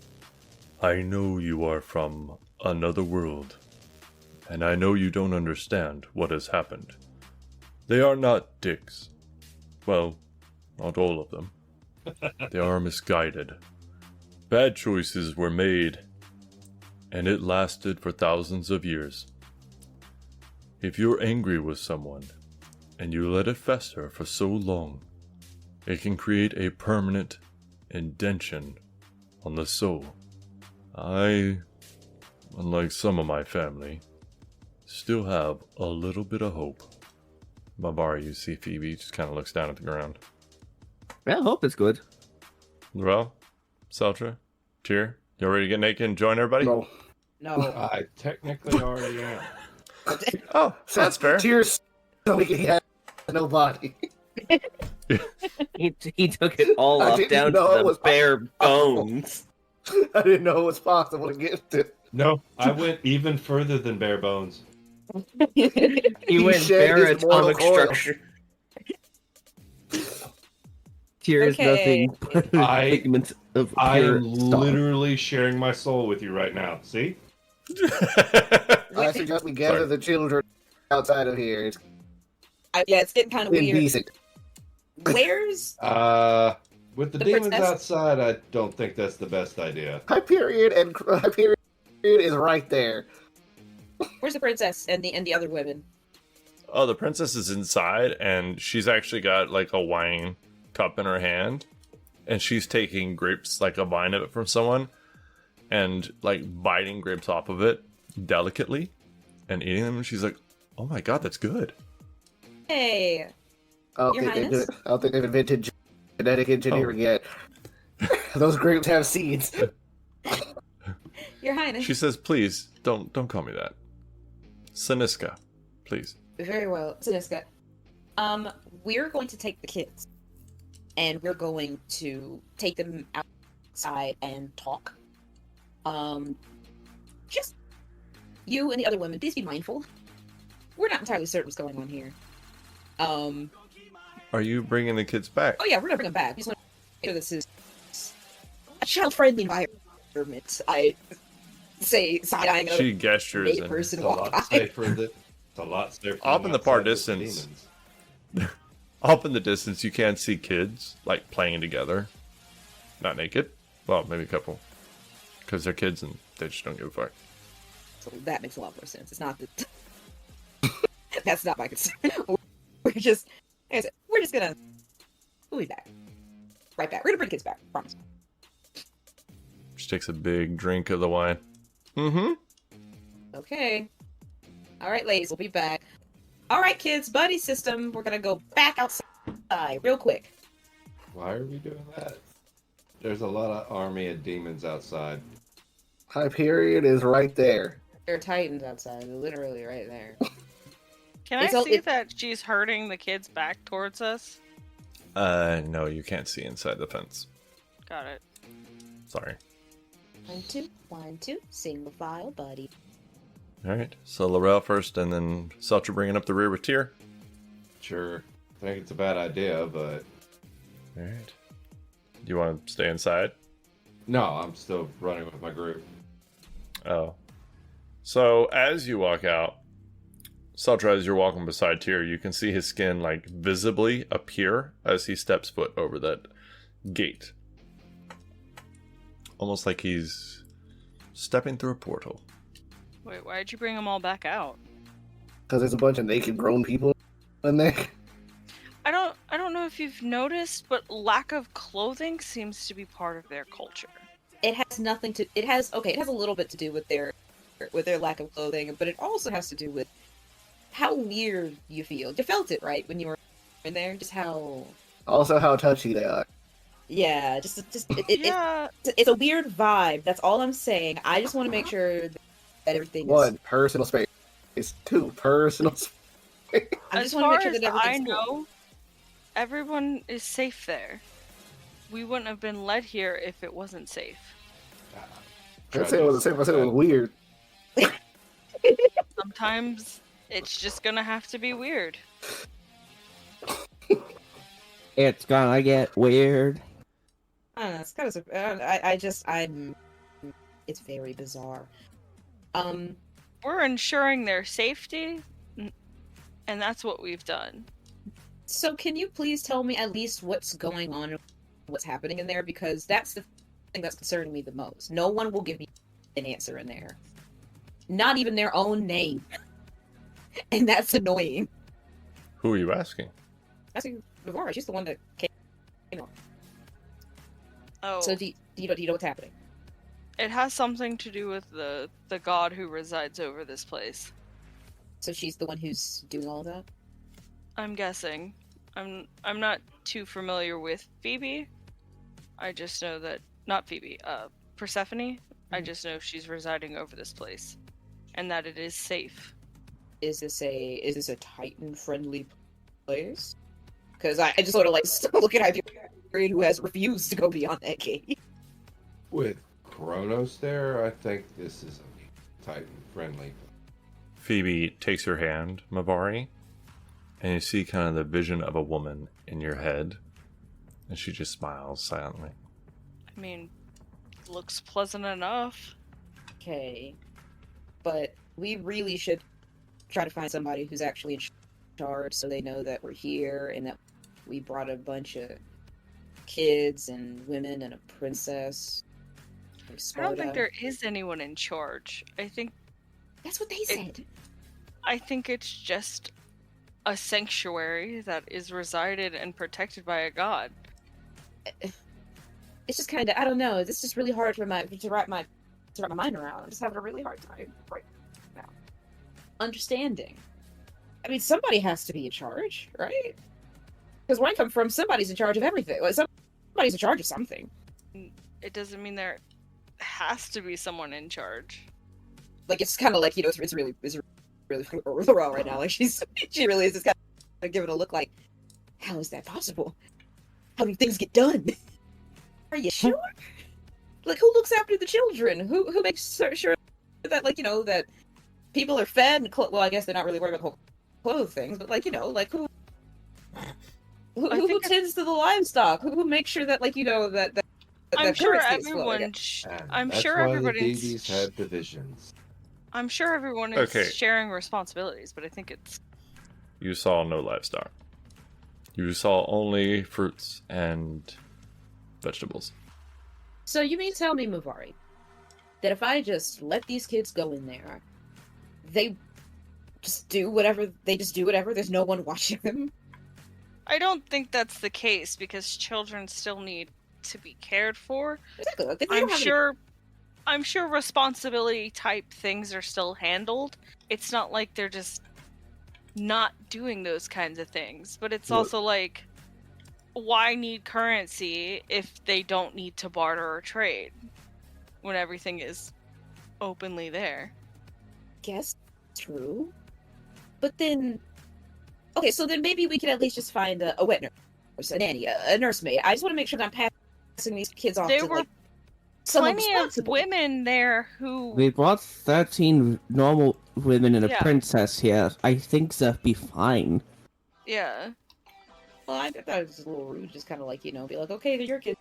I know you are from another world, and I know you don't understand what has happened. They are not dicks. Well, not all of them. They are misguided. Bad choices were made, and it lasted for thousands of years. If you're angry with someone, and you let it fester for so long, it can create a permanent indention on the soul. I, unlike some of my family, still have a little bit of hope. Barbara, you see Phoebe just kind of looks down at the ground. Well, hope is good. Lorel, Seltra, Tyr, you ready to get naked and join everybody? No. No. I technically already am. Oh, that's fair. Tears so he had no body. He took it all I up didn't down know to it the was bare possible. bones. I didn't know it was possible to get to. No, I went even further than bare bones. He went shed bare his mortal atomic coil. structure. Tear is Okay. nothing but a I- figment of I pure am stone. literally sharing my soul with you right now. See? I suggest we gather Sorry. the children outside of here. It's Yeah, it's getting kind of weird. indecent. Where's With the The demons princess? outside, I don't think that's the best idea. Hyperion and Hyperion is right there. where's the princess and the other women? Oh, the princess is inside, and she's actually got like a wine cup in her hand, and she's taking grapes, like a vine of it from someone, and like biting grapes off of it delicately and eating them. And she's like, "Oh my god, that's good." Hey, I don't, Your think Highness? I don't think they've invented genetic engineering yet. Those grapes have seeds. Your Highness. She says, "Please don't call me that, Siniska, please." Very well, Siniska. We're going to take the kids, and we're going to take them outside and talk. Just you and the other women, please be mindful. We're not entirely certain what's going on here. Are you bringing the kids back? Oh yeah, we're gonna bring them back. We just want to make sure this is a child-friendly environment. I say side-eyeing She a gestures gay and person It's a walk lot by. safer. It's a lot safer. Off than in the far outside with the distance. demons. Up in the distance, you can see kids like playing together, not naked. Well, maybe a couple, because they're kids and they just don't give a fuck. So that makes a lot more sense. It's not that. That's not my concern. We're just, like I said, we're just gonna. We'll be back. Right back. We're gonna bring the kids back. Promise. She takes a big drink of the wine. Mm-hmm. Okay. All right, ladies, we'll be back. All right, kids, buddy system. We're gonna go back outside real quick. Why are we doing that? There's a lot of army of demons outside. Hyperion is right there. There are titans outside. They're literally right there. Can It's I all- see it- that she's herding the kids back towards us? No, you can't see inside the fence. Got it. Sorry. 1, 2, single file, buddy. All right. So Laurel first, and then Seltzer bringing up the rear with Tyr. Sure. I think it's a bad idea, but All right. Do you want to stay inside? no, I'm still running with my group. Oh. So as you walk out, Seltzer, as you're walking beside Tyr, you can see his skin like visibly appear as he steps foot over that gate. Almost like he's stepping through a portal. Wait, why'd you bring them all back out? Because there's a bunch of naked grown people in there. I don't know if you've noticed, but lack of clothing seems to be part of their culture. It has nothing to. It has a little bit to do with their lack of clothing, but it also has to do with how weird you feel. You felt it, right, when you were in there? Just how... Also, how touchy they are. Yeah, Yeah. it's a weird vibe. That's all I'm saying. I just want to make sure that everything is... 1, personal space. 2, personal space. I As just want to far make sure as that I everything's cool. know, everyone is safe there. We wouldn't have been led here if it wasn't safe. I didn't say it wasn't safe, I said it was weird. Sometimes it's just gonna have to be weird. It's gonna get weird. I don't know, it's kind of... It's very bizarre. We're ensuring their safety, and that's what we've done. So can you please tell me at least what's going on and what's happening in there? Because that's the thing that's concerning me the most. No one will give me an answer in there. Not even their own name. And that's annoying. Who are you asking? That's Navara. She's the one that came on. Oh, So do you know what's happening? it has something to do with the god who resides over this place. So she's the one who's doing all of that? I'm guessing. I'm not too familiar with Phoebe. I just know that not Phoebe, Persephone. I just know she's residing over this place, and that it is safe. Is this a Titan friendly place? Because I just sort of like look at Hyperion, who has refused to go beyond that gate. With Kronos there, I think this is Titan friendly. Phoebe takes your hand, Mavari, and you see kind of the vision of a woman in your head, and she just smiles silently. I mean, looks pleasant enough. Okay, but we really should try to find somebody who's actually in charge, so they know that we're here and that we brought a bunch of kids and women and a princess from I Sparta. don't think there is anyone in charge. I think That's what they said. it's just a sanctuary that is resided and protected by a god. It's just kind of, I don't know. This is really hard to wrap my mind around. I'm just having a really hard time right now understanding. I mean, somebody has to be in charge, right? Because where I come from, somebody's in charge of everything. Like, somebody's in charge of something. It doesn't mean there has to be someone in charge. Like, it's kind of like, it's really raw right now. Like, she really is just kind of giving a look like, how is that possible? How do things get done? Are you sure? Like, who looks after the children? Who makes sure that, like, that people are fed and well, I guess they're not really worried about the whole clothes things, but, like, like, who tends to the livestock? Who makes sure that, like, that I'm sure currency is flowing? everyone. And I'm that's sure why everybody's. the Deities have divisions. I'm sure everyone is Okay. sharing responsibilities, but I think it's. You saw no livestock. You saw only fruits and vegetables. So you mean to tell me, Mavari, that if I just let these kids go in there, they just do whatever? There's no one watching them? I don't think that's the case because children still need to be cared for. Exactly. Like, they don't have any- I'm sure responsibility type things are still handled. It's not like they're just not doing those kinds of things, but it's also like, why need currency if they don't need to barter or trade when everything is openly there? Guess true. But then, okay, so then maybe we could at least just find a wet nurse, a nanny, a nursemaid. I just want to make sure that I'm passing these kids off They to were like Someone plenty of responsible. women there who. We brought 13 normal women and a Yeah. princess here. I think they'll be fine. Yeah. Well, I thought it was just a little rude, just kind of like, be like, okay, they're your kids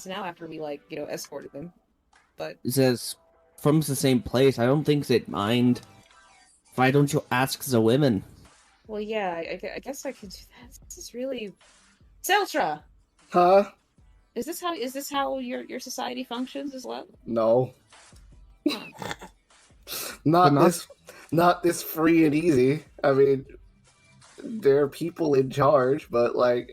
now after we, like, escorted them. But There's from the same place. I don't think they'd mind. Why don't you ask the women? well, yeah, I guess I could do that. This is really Seltra. Huh? Is this how your society functions as well? No. Huh. Not this free and easy. I mean, there are people in charge, but like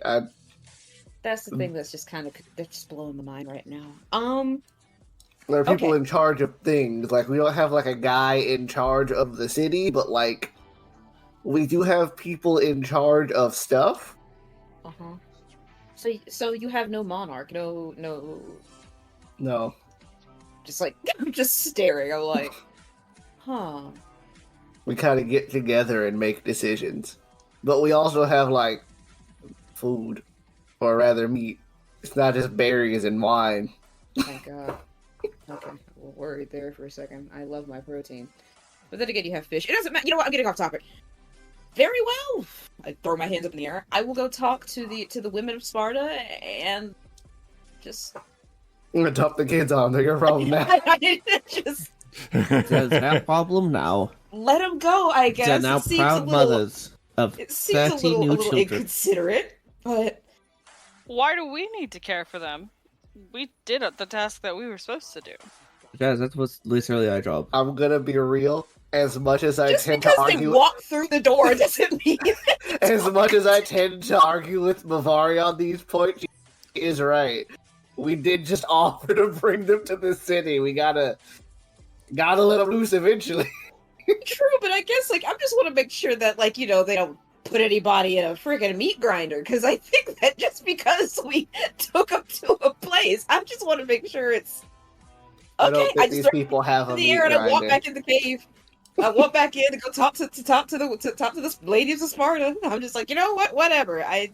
That's the thing that's just that's just blowing my mind right now. there are people Okay. in charge of things. Like, we don't have like a guy in charge of the city, but like we do have people in charge of stuff. Uh-huh. So you have no monarch, no, No. just like, I'm just staring, I'm like, huh. We kind of get together and make decisions. But we also have like food, or rather meat. It's not just berries and wine. Oh my god. Okay, well, worried there for a second. I love my protein. But then again, you have fish. It doesn't matter. You know what? I'm getting off topic. Very well. I throw my hands up in the air. I will go talk to the women of Sparta and just I'm gonna dump the kids on. They're your problem now. just There's that problem now. let them go. I guess. They're now It seems proud a little, mothers of It seems 30 a new little children. inconsiderate, but Why do we need to care for them? We did the task that we were supposed to do. Guys, that's what's literally our job. I'm gonna be real. As much as I just tend to because they argue, walk through the door doesn't mean. as much as I tend to argue with Mavari on these points, she is right. We did just offer to bring them to the city. We gotta let them loose eventually. True, but I guess I just want to make sure that they don't put anybody in a friggin' meat grinder, because I think that just because we took them to a place, I just want to make sure it's I don't okay. think I these just people have a in the meat air and I walk grinder. back in the cave. I walk back in to go talk to the ladies of Sparta. I'm just like, you know what? Whatever. I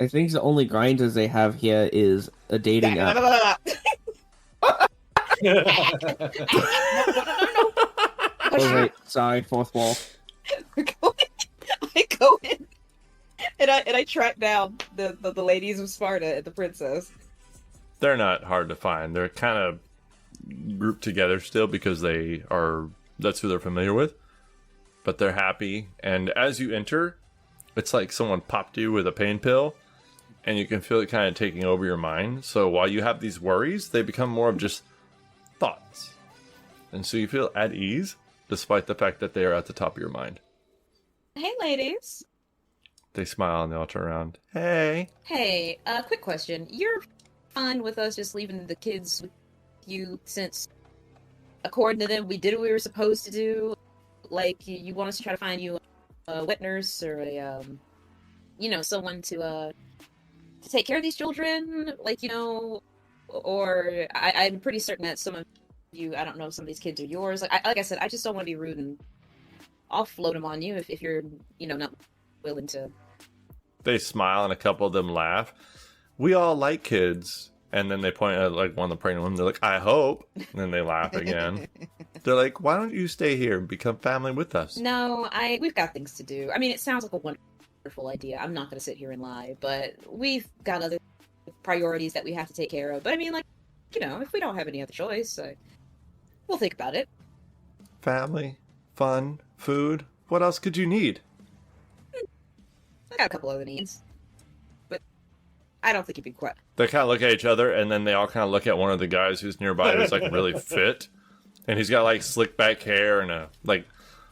think the only grinders they have here is a dating app. Oh wait, sorry, fourth wall. I go in and I track down the ladies of Sparta and the princess. They're not hard to find. They're kind of grouped together still because that's who they're familiar with. But they're happy. And as you enter, it's like someone popped you with a pain pill, and you can feel it kind of taking over your mind. So while you have these worries, they become more of just thoughts. And so you feel at ease, despite the fact that they are at the top of your mind. Hey, ladies. They smile and they'll turn around. Hey. Hey, quick question. You're fine with us just leaving the kids with you since, according to them, we did what we were supposed to do? Like, you want us to try to find you a wet nurse or a, someone to take care of these children? Or I'm pretty certain that some of you, I don't know if some of these kids are yours. Like I said, I just don't want to be rude and offload them on you if you're, not willing to. They smile and a couple of them laugh. We all like kids. And then they point at one of the pregnant women. They're like, I hope. And then they laugh again. They're like, why don't you stay here and become family with us? No, we've got things to do. I mean, it sounds like a wonderful idea. I'm not going to sit here and lie, but we've got other priorities that we have to take care of. But I mean, if we don't have any other choice, we'll think about it. Family, fun, food. What else could you need? I got a couple other needs, but I don't think you'd be quite. They kind of look at each other, and then they all kind of look at one of the guys who's nearby who's really fit. And he's got slick back hair and a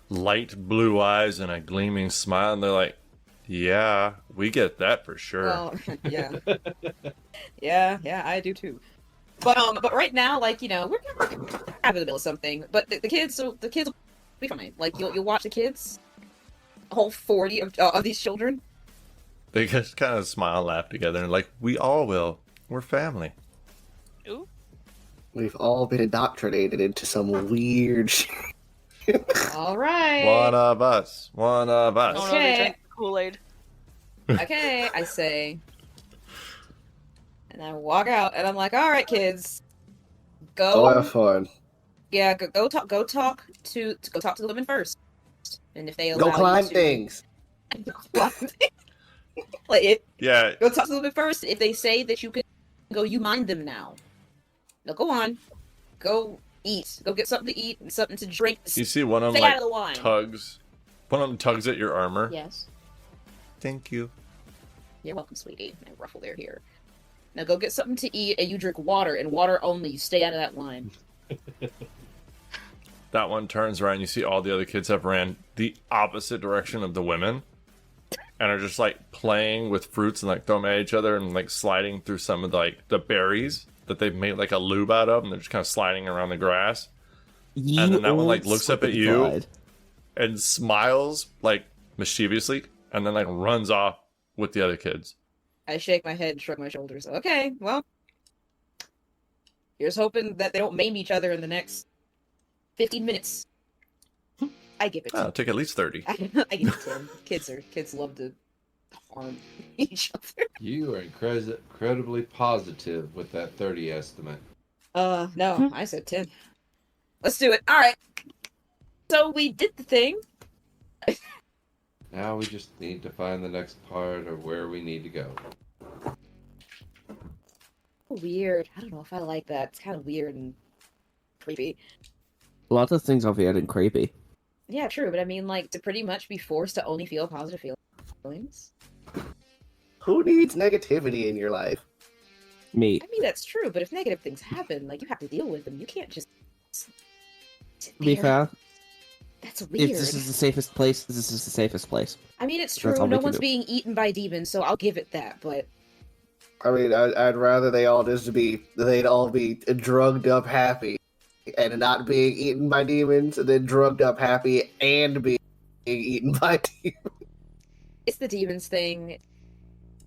light blue eyes and a gleaming smile. And they're like, yeah, we get that for sure. Well, yeah. yeah, I do too. But right now, we're in the middle of something. But the kids will be fine. You'll watch the kids, a whole 40 of these children. They just kind of smile and laugh together and we all will. We're family. Ooh. We've all been indoctrinated into some weird shit. All right. One of us. One of us. Oh no, they Okay. drank Kool-Aid. Okay, I say. And I walk out, and I'm like, all right, kids. Go have fun. Yeah, go talk to the women first, and if they allow Go climb you to, things. like it. Yeah, Go talk to the women first. If they say that you can go, you mind them now. Now go on, go eat. Go get something to eat and something to drink. you see one of them Stay out like of the wine. tugs. One of them tugs at your armor. Yes. Thank you. You're welcome, sweetie. I ruffle their hair. Now go get something to eat, and you drink water, and water only. You stay out of that line. That one turns around. You see all the other kids have ran the opposite direction of the women, and are just like playing with fruits and like throwing them at each other and like sliding through some of the berries that they've made like a lube out of, and they're just kind of sliding around the grass. And then that one like looks up at you and smiles like mischievously, and then like runs off with the other kids. I shake my head and shrug my shoulders. Okay, well, here's hoping that they don't maim each other in the next 15 minutes. I give it. I'll take at least 30. I give it 10. Kids love to harm each other. You are incredibly positive with that 30 estimate. No, I said 10. Let's do it. All right. So we did the thing. Now we just need to find the next part of where we need to go. Weird. I don't know if I like that. It's kind of weird and creepy. Lots of things are weird and creepy. Yeah, true. But I mean, like, to pretty much be forced to only feel positive feelings. Who needs negativity in your life? Me. I mean, that's true. But if negative things happen, like, you have to deal with them. You can't just sit To be there. fair, That's weird. if this is the safest place, this is the safest place. I mean, it's That's true. all we No can one's do. being eaten by demons, so I'll give it that. But I mean, I'd rather they'd all be drugged up happy and not being eaten by demons, than drugged up happy and being eaten by demons. it's the demons thing.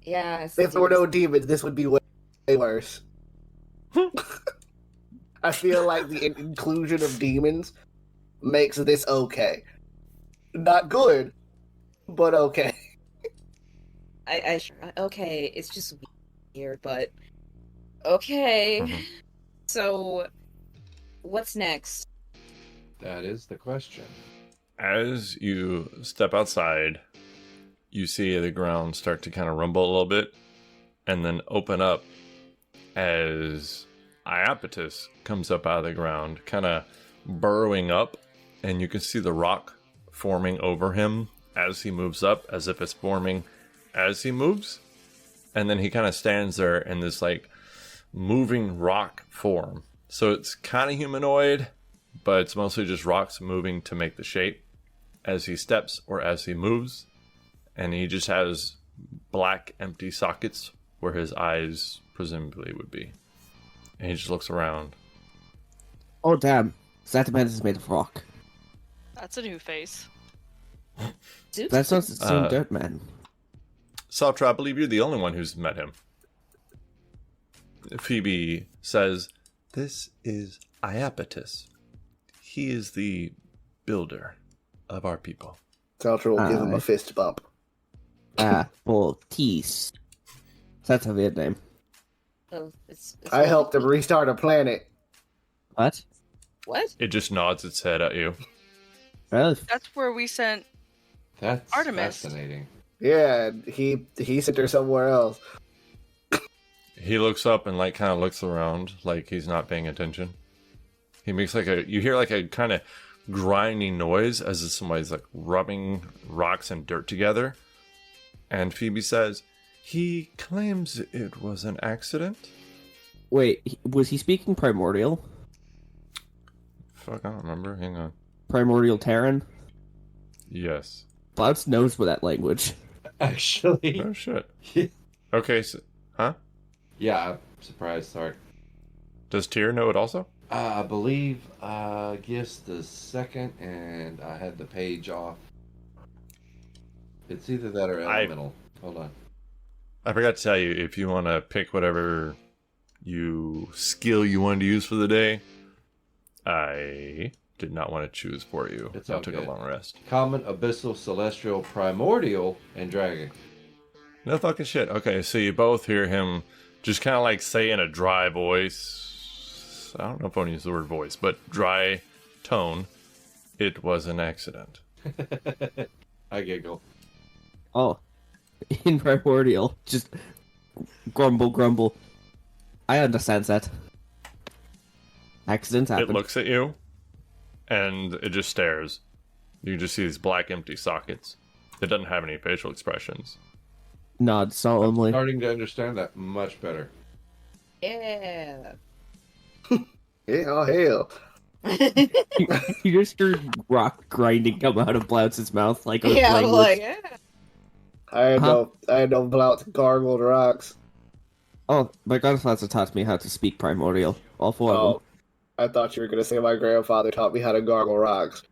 Yeah. It's If the there were no demons. demons, this would be way worse. I feel like the inclusion of demons makes this okay. Not good, but okay. Okay, it's just weird, but okay. Mhm. So, what's next? That is the question. As you step outside, you see the ground start to kind of rumble a little bit and then open up as Iapetus comes up out of the ground, kind of burrowing up, and you can see the rock forming over him as he moves up, as if it's forming as he moves. And then he kind of stands there in this like moving rock form. So it's kind of humanoid, but it's mostly just rocks moving to make the shape as he steps or as he moves. And he just has black empty sockets where his eyes presumably would be. And he just looks around. Oh damn, Zataman is made of rock. That's a new face. Zeus? That's not the same Uh, dirt man. Saltra, I believe you're the only one who's met him. Phoebe says, "This is Iapetus. He is the builder of our people." Saltra will give him a Alright. fist bump. Baptiste. That's a weird name. Oh, it's I helped him restart a planet. What? What? It just nods its head at you. Well, That's where we sent. That's Artemis. fascinating. Yeah, he sent her somewhere else. He looks up and like kind of looks around like he's not paying attention. He makes like you hear like a kind of grinding noise as if somebody's like rubbing rocks and dirt together. And Phoebe says, "He claims it was an accident." wait, was he speaking primordial? Fuck, I don't remember. Hang on. Primordial Terran? Yes. Blouts knows with that language. Actually, Oh shit. Okay, so, huh? yeah, I'm surprised. Sorry. Does Tyr know it also? I believe guess the second, and I had the page off. It's either that or elemental. Hold on. I forgot to tell you, if you want to pick whatever skill you wanted to use for the day, I did not want to choose for you. It's I all took good. a long rest. Common, abyssal, celestial, primordial, and dragon. No fucking shit. Okay, so you both hear him just kind of like say in a dry voice, voice. I don't know if I want to use the word voice, but dry tone. It was an accident. I giggle. Oh, in primordial, just grumble. I understand that. Accidents happen. It looks at you, and it just stares. You just see these black empty sockets. It doesn't have any facial expressions. Nod solemnly. Starting to understand that much better. Yeah. Yeah, oh hell. You just heard rock grinding come out of Blount's mouth like a Yeah, I'm language. like, yeah. I had no Blount gargled rocks. Oh, my grandfather taught me how to speak primordial. All four of them. Oh, I thought you were gonna say my grandfather taught me how to gargle rocks.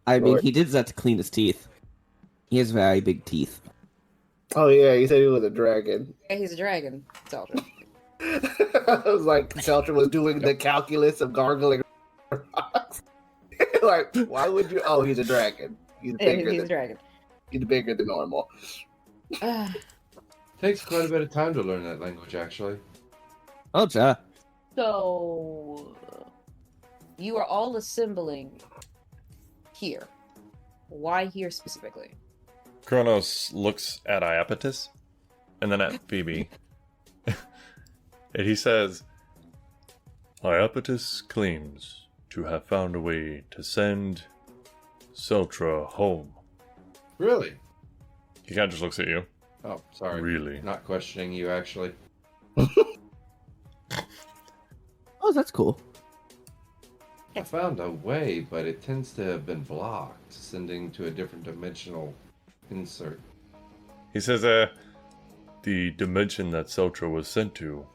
I mean, Right. he did that to clean his teeth. He has very big teeth. Oh yeah, he said he was a dragon. Yeah, he's a dragon. Soldier. I was like, Shelter was doing the calculus of gargling rocks. Like, why would you? Oh, he's a dragon. He's bigger He's a than dragon. he's bigger than normal. Takes quite a bit of time to learn that language, actually. Oh, ja. So, you are all assembling here. Why here specifically? Kronos looks at Iapetus and then at Phoebe. And he says, Iapetus claims to have found a way to send Seltra home. Really? He kind of just looks at you. Oh, sorry. Really? Not questioning you, actually. Oh, that's cool. I found a way, but it tends to have been blocked, sending to a different dimensional insert. He says, the dimension that Seltra was sent to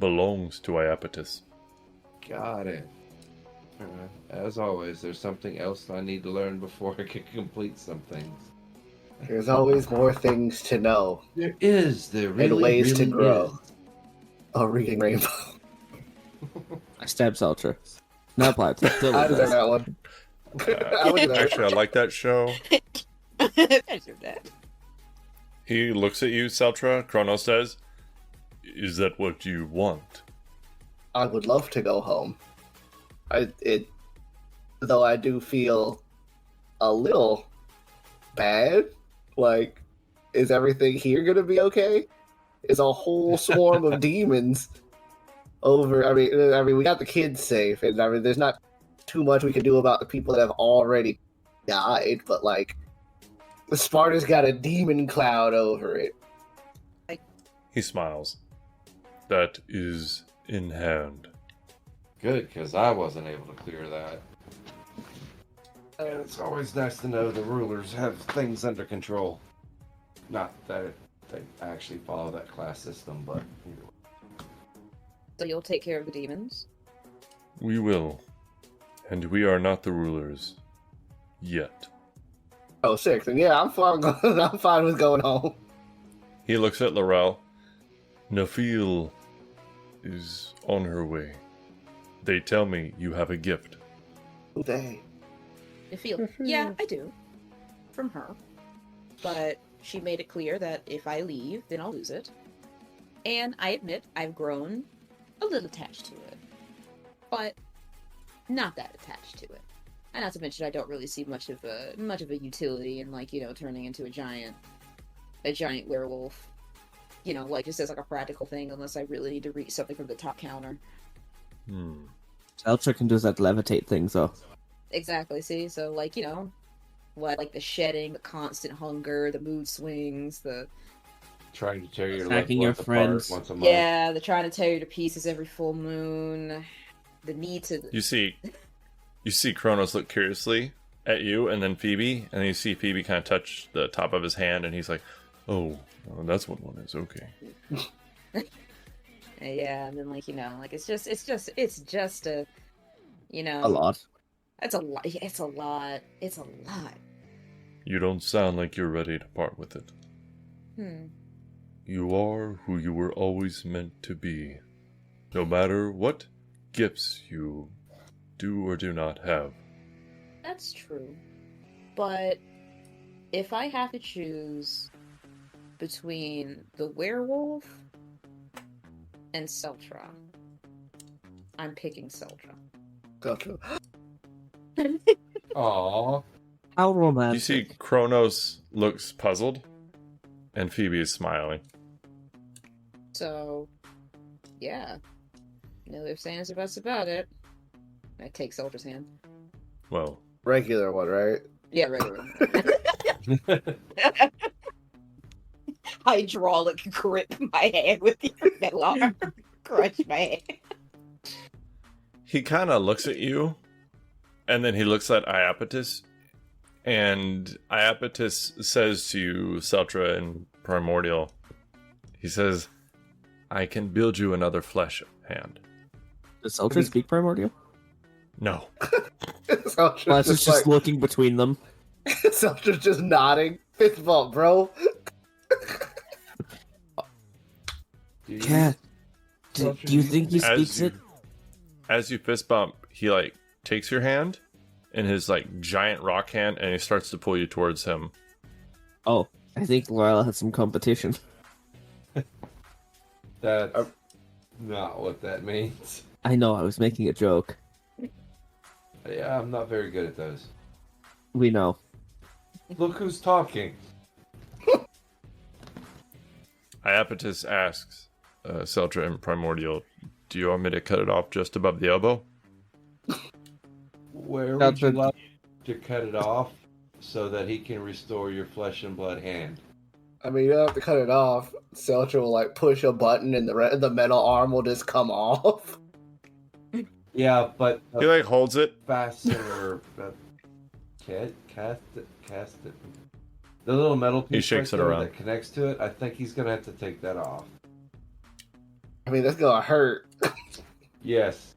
belongs to Iapetus. Got it. As always, there's something else I need to learn before I can complete some things. There's always more things to know There is. There really, and ways to really grow. is. Oh, reading Rainbow. I stabbed Seltra. Not Blount. Still I with deserve us. that one. I would do that. Actually, I like that show. That's your dad. He looks at you, Seltra. Kronos says, is that what you want? I would love to go home. Though I do feel a little bad. Like, is everything here gonna be okay? Is a whole swarm of demons over? I mean, we got the kids safe, and I mean, there's not too much we can do about the people that have already died. But like, Sparta's got a demon cloud over it. He smiles. That is in hand. Good, because I wasn't able to clear that. And it's always nice to know the rulers have things under control. Not that they actually follow that class system, but So you'll take care of the demons? We will. And we are not the rulers. Yet. Oh, sick. Then yeah, I'm fine. I'm fine with going home. He looks at Laurel. Nafil is on her way. They tell me you have a gift. Dang. I feel. Yeah, I do. From her. But she made it clear that if I leave, then I'll lose it. And I admit I've grown a little attached to it. But not that attached to it. And not to mention I don't really see much of a utility in, like, turning into a giant werewolf. Like just as like a practical thing, unless I really need to reach something from the top counter. Seltra can do that levitate thing, though. Exactly, see? So, like, like the shedding, the constant hunger, the mood swings, the... trying to tear your Attacking loved your ones apart friends. once a month. Yeah, the trying to tear you to pieces every full moon, the need to... You see Kronos look curiously at you and then Phoebe, and then you see Phoebe kind of touch the top of his hand, and he's like, oh, that's what one is, okay. Yeah, and then, like, it's just a, A lot. It's a lot. It's a lot. It's a lot. You don't sound like you're ready to part with it. You are who you were always meant to be. No matter what gifts you do or do not have. That's true. But if I have to choose between the werewolf and Seltra, I'm picking Soldier. Gotcha. Aw. How You romantic. see Kronos looks puzzled, and Phoebe is smiling. So, yeah. No ifs, ands, or buts about it. I take Soldier's hand. Well, Regular one, right? Yeah, regular. Hydraulic grip my hand with your metal arm. Crush my hand. he kind of looks at you, and then he looks at Iapetus, and Iapetus says to Celtra and Primordial, he says, I can build you another flesh hand. Does Ultra speak primordial? No. Seltra's Well, just like, looking between them. Seltra's just nodding. Fist bump, bro. Cat, do you think he speaks it? As you fist bump, he like takes your hand in his like giant rock hand, and he starts to pull you towards him. Oh, I think Lorella has some competition. That's not what that means. I know, I was making a joke. Yeah, I'm not very good at those. We know. Look who's talking. Iapetus asks Celtra and Primordial, do you want me to cut it off just above the elbow? Where That's would you a- like to cut it off so that he can restore your flesh and blood hand? I mean, you don't have to cut it off. Seltra will like push a button, and the metal arm will just come off. Yeah, but He like holds it. fastener, cast it. The little metal piece shakes right it there around. that connects to it. I think he's gonna have to take that off. I mean, that's gonna hurt. Yes,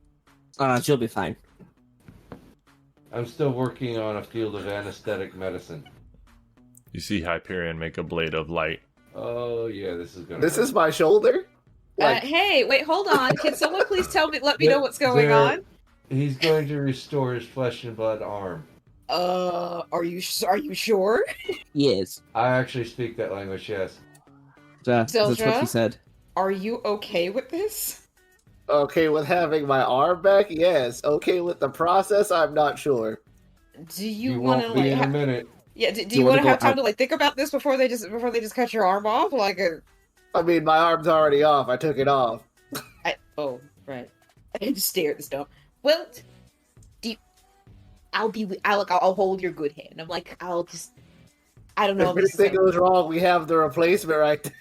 She'll be fine. I'm still working on a field of anesthetic medicine. You see Hyperion make a blade of light. Oh yeah, this is gonna. This hurt. is my shoulder. Like, Hey, wait, hold on. Can someone please let me know what's going on? He's going to restore his flesh and blood arm. Are you sure? Yes. I actually speak that language. Yes. That's what Zelda? she said. Are you okay with this? okay with having my arm back? Yes. Okay with the process? I'm not sure. Do You you want to won't be like? in a minute. Yeah. Do you you wanna want to go have time out- to like think about this before they just cut your arm off? Like I mean, my arm's already off. I took it off. oh right. I just stare at the stone. Well, I'll hold your good hand. I'm like I don't know. If anything goes wrong, we have the replacement right there.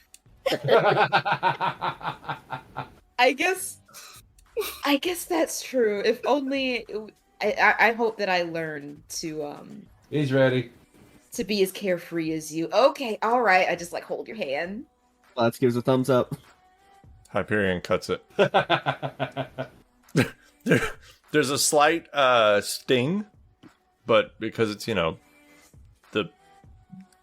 I guess that's true. If only I hope that I learn He's ready. to be as carefree as you. Okay, all right. I just like hold your hand. Let's give us a thumbs up. Hyperion cuts it. There's a slight sting, but because it's, the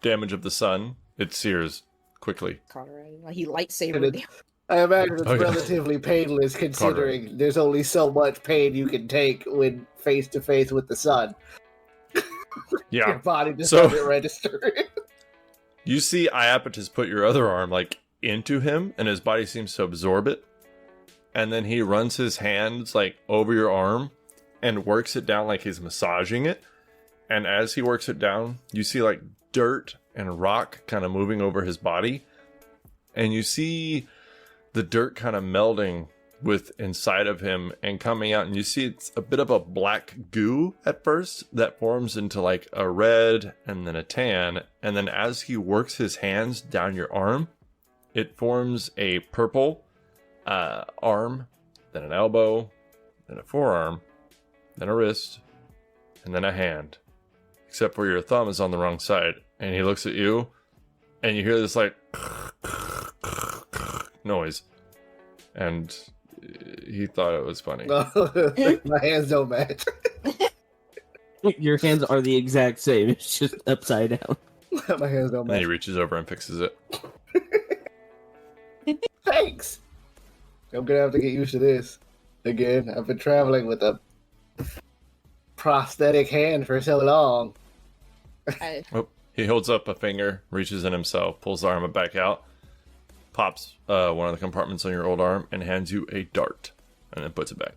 damage of the sun, it sears quickly. Conrad, like he lightsaber. And I imagine it's Oh, yeah. relatively painless considering there's only so much pain you can take when face to face with the sun. Your Yeah. body just So- doesn't register it. You see Iapetus put your other arm, like, into him, and his body seems to absorb it. And then he runs his hands, like, over your arm and works it down like he's massaging it. And as he works it down, you see, like, dirt and rock kind of moving over his body. And you see the dirt kind of melding with inside of him and coming out. And you see it's a bit of a black goo at first that forms into, like, a red and then a tan. And then as he works his hands down your arm, it forms a purple arm, then an elbow, then a forearm, then a wrist, and then a hand. Except for your thumb is on the wrong side. And he looks at you, and you hear this like noise. And he thought it was funny. My hands don't match. Your hands are the exact same. It's just upside down. My hands don't And then he match. reaches over and fixes it. Thanks. I'm gonna have to get used to this. Again, I've been traveling with a prosthetic hand for so long. Oh, he holds up a finger, reaches in himself, pulls the arm back out, pops one of the compartments on your old arm, and hands you a dart. and then puts it back.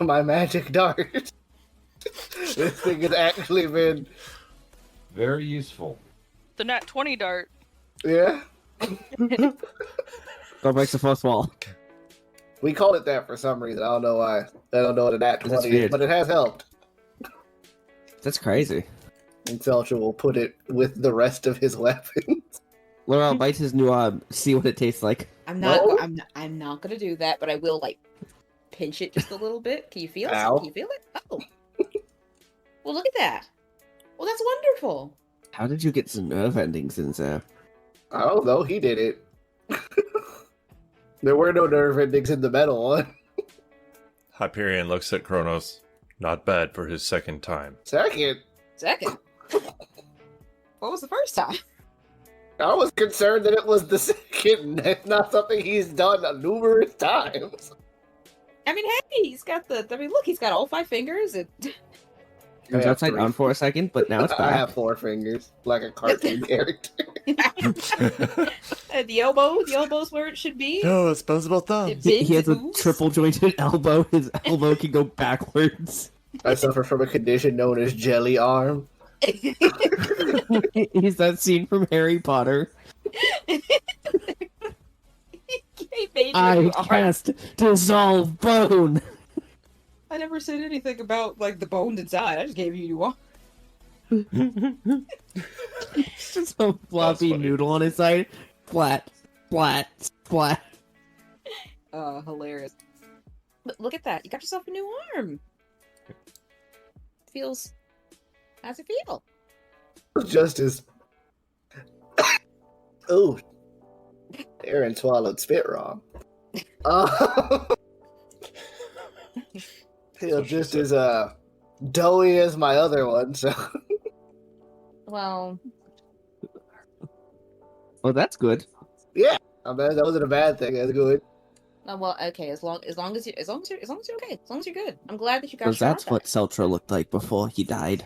My magic dart. This thing has actually been, Very useful. The nat 20 dart. yeah. Go breaks the fourth wall. We called it that for some reason. I don't know why. I don't know what a nat That's 20 is, weird. but it has helped. That's crazy. And Seltra will put it with the rest of his weapons. Laurel bites his new arm. See what it tastes like. I'm not. No? I'm not gonna do that, but I will like pinch it just a little bit. Can you feel it? Ow. Can you feel it? Oh. Well, look at that. Well, that's wonderful. How did you get some nerve endings in there? I don't know. He did it. There were no nerve endings in the metal one. Hyperion looks at Kronos. Not bad for his second time. Second, Second. What was the first time? I was concerned that it was the second. That's not something he's done numerous times. I mean, hey, he's got the. I mean, look, he's got all 5 fingers. And It was I have upside 3. down for a second, but now it's I have back. 4 fingers, like a cartoon character. and the elbow's where it should be. No, disposable thumb. It He bends, has it a moves. triple jointed elbow. His elbow can go backwards. I suffer from a condition known as jelly arm. He's that scene from Harry Potter. He made you I arm. cast dissolve bone. I never said anything about like the bone inside. I just gave you one. It's just a floppy funny. noodle on his side. Flat, flat, flat. Hilarious. But look at that. You got yourself a new arm. Feels. How's it feel? Just as. Ooh. Aaron swallowed spit wrong. Feel just as doughy as my other one, so. Well, Well, that's good. I mean, that wasn't a bad thing. That's good. well, okay. As long as you're okay. As long as you're good. I'm glad that you got. Because your that's arm what back. Seltra looked like before he died.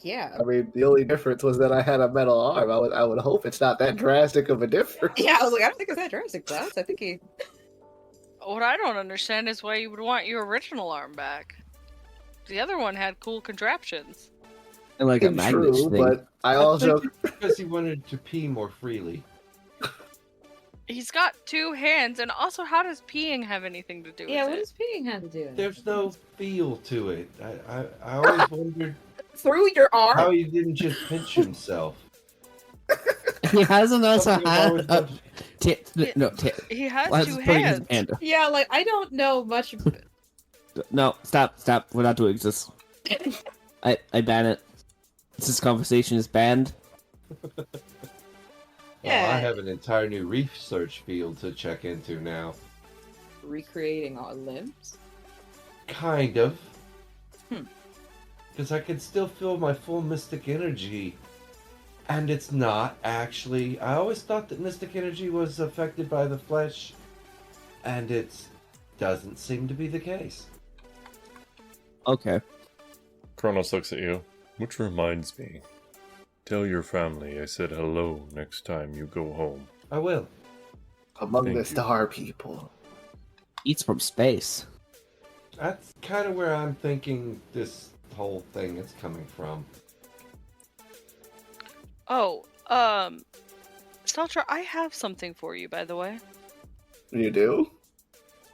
Yeah. I mean, the only difference was that I had a metal arm. I would hope it's not that drastic of a difference. Yeah. I was like, I don't think it's that drastic, Klaus. I think he. What I don't understand is why you would want your original arm back. The other one had cool contraptions. And like a magnet True, thing. but I also Because he wanted to pee more freely. He's got 2 hands, and also, how does peeing have anything to do Yeah. with What it? does peeing have to do? with it? There's no feel to it. I always wondered Through your arm. how he didn't just pinch himself. He hasn't also Something I've always had. wondered. He has Let's 2 put his hands. hand. Yeah. Like I don't know much. No, stop. We're not doing this. I ban it. This conversation is banned. Yeah. Well, I have an entire new research field to check into now. Recreating our limbs. Kind of. Hmm. Because I can still feel my full mystic energy. And it's not actually. I always thought that mystic energy was affected by the flesh. And it doesn't seem to be the case. Okay. Kronos looks at you. Which reminds me. Tell your family I said hello next time you go home. I will. among Thank the you. star people. Eats from space. That's kind of where I'm thinking this whole thing is coming from. Oh, Steltra, I have something for you, by the way. You do?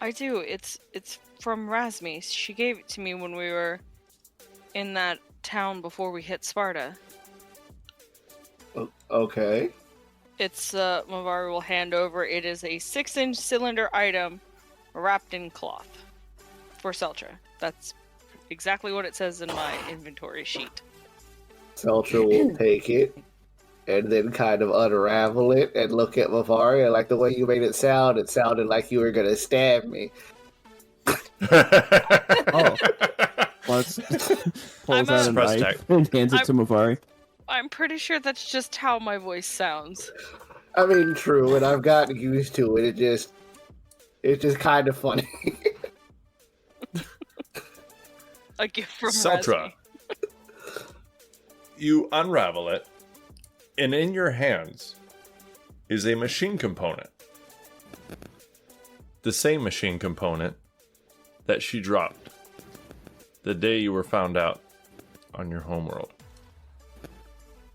I do. It's from Razmi. She gave it to me when we were in that town before we hit Sparta. Okay. It's Mavari will hand over. It is a 6-inch cylinder item wrapped in cloth for Seltra. That's exactly what it says in my inventory sheet. Seltra will take it and then kind of unravel it and look at Mavari. And like the way you made it sounded like you were going to stab me. Oh. Pulls I'm out a Press knife and hands it to Mavari. I'm pretty sure that's just how my voice sounds. I mean, true, and I've gotten used to it. It's just kind of funny. A gift from Seltra. Razmi. You unravel it, and in your hands is a machine component. the same machine component that she dropped the day you were found out on your homeworld.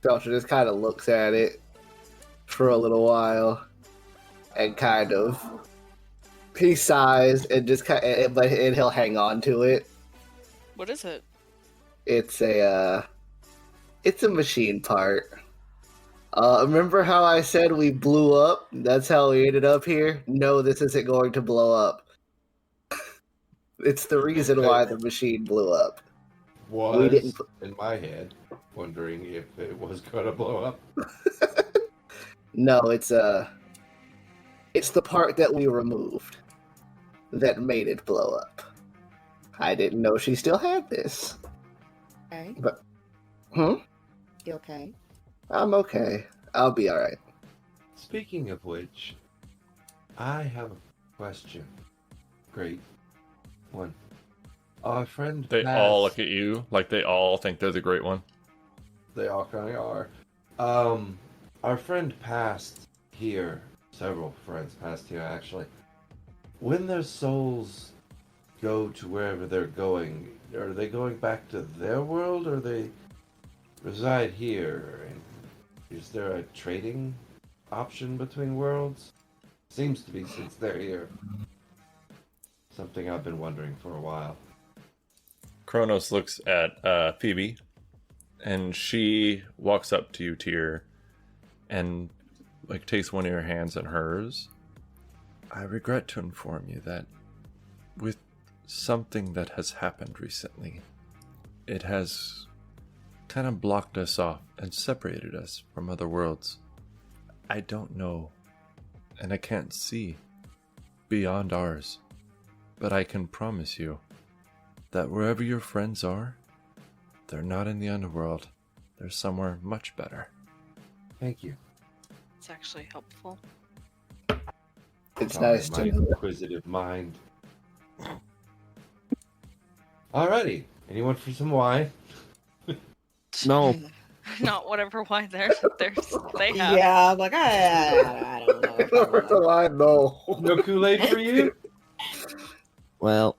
Felcher just kind of looks at it for a little while and kind of he sighs and just but he'll hang on to it. What is it? It's a machine part. Remember how I said we blew up? That's how we ended up here? No, this isn't going to blow up. It's the reason why the machine blew up. Was We didn't in my head wondering if it was gonna blow up. No, it's the part that we removed that made it blow up. I didn't know she still had this. Okay. But You okay? I'm okay. I'll be alright. Speaking of which, I have a question. Great one. Our friend They passed- all look at you like they all think they're the great one. They all kind of are. Our friend passed here. Several friends passed here, actually. When their souls go to wherever they're going, are they going back to their world, or they reside here? And is there a trading option between worlds? Seems to be, since they're here. Something I've been wondering for a while. Kronos looks at Phoebe, and she walks up to you, Tyr, and like takes one of your hands in hers. I regret to inform you that with something that has happened recently, it has kind of blocked us off and separated us from other worlds. I don't know, and I can't see beyond ours, but I can promise you that wherever your friends are, they're not in the underworld. They're somewhere much better. Thank you. It's actually helpful. It's Sorry, nice my to know. inquisitive mind. Alrighty. Anyone for some wine? No. Not whatever wine they have. Yeah, I'm like, I don't know. if I Where's the wanna- line? No. No Kool-Aid for you? Well,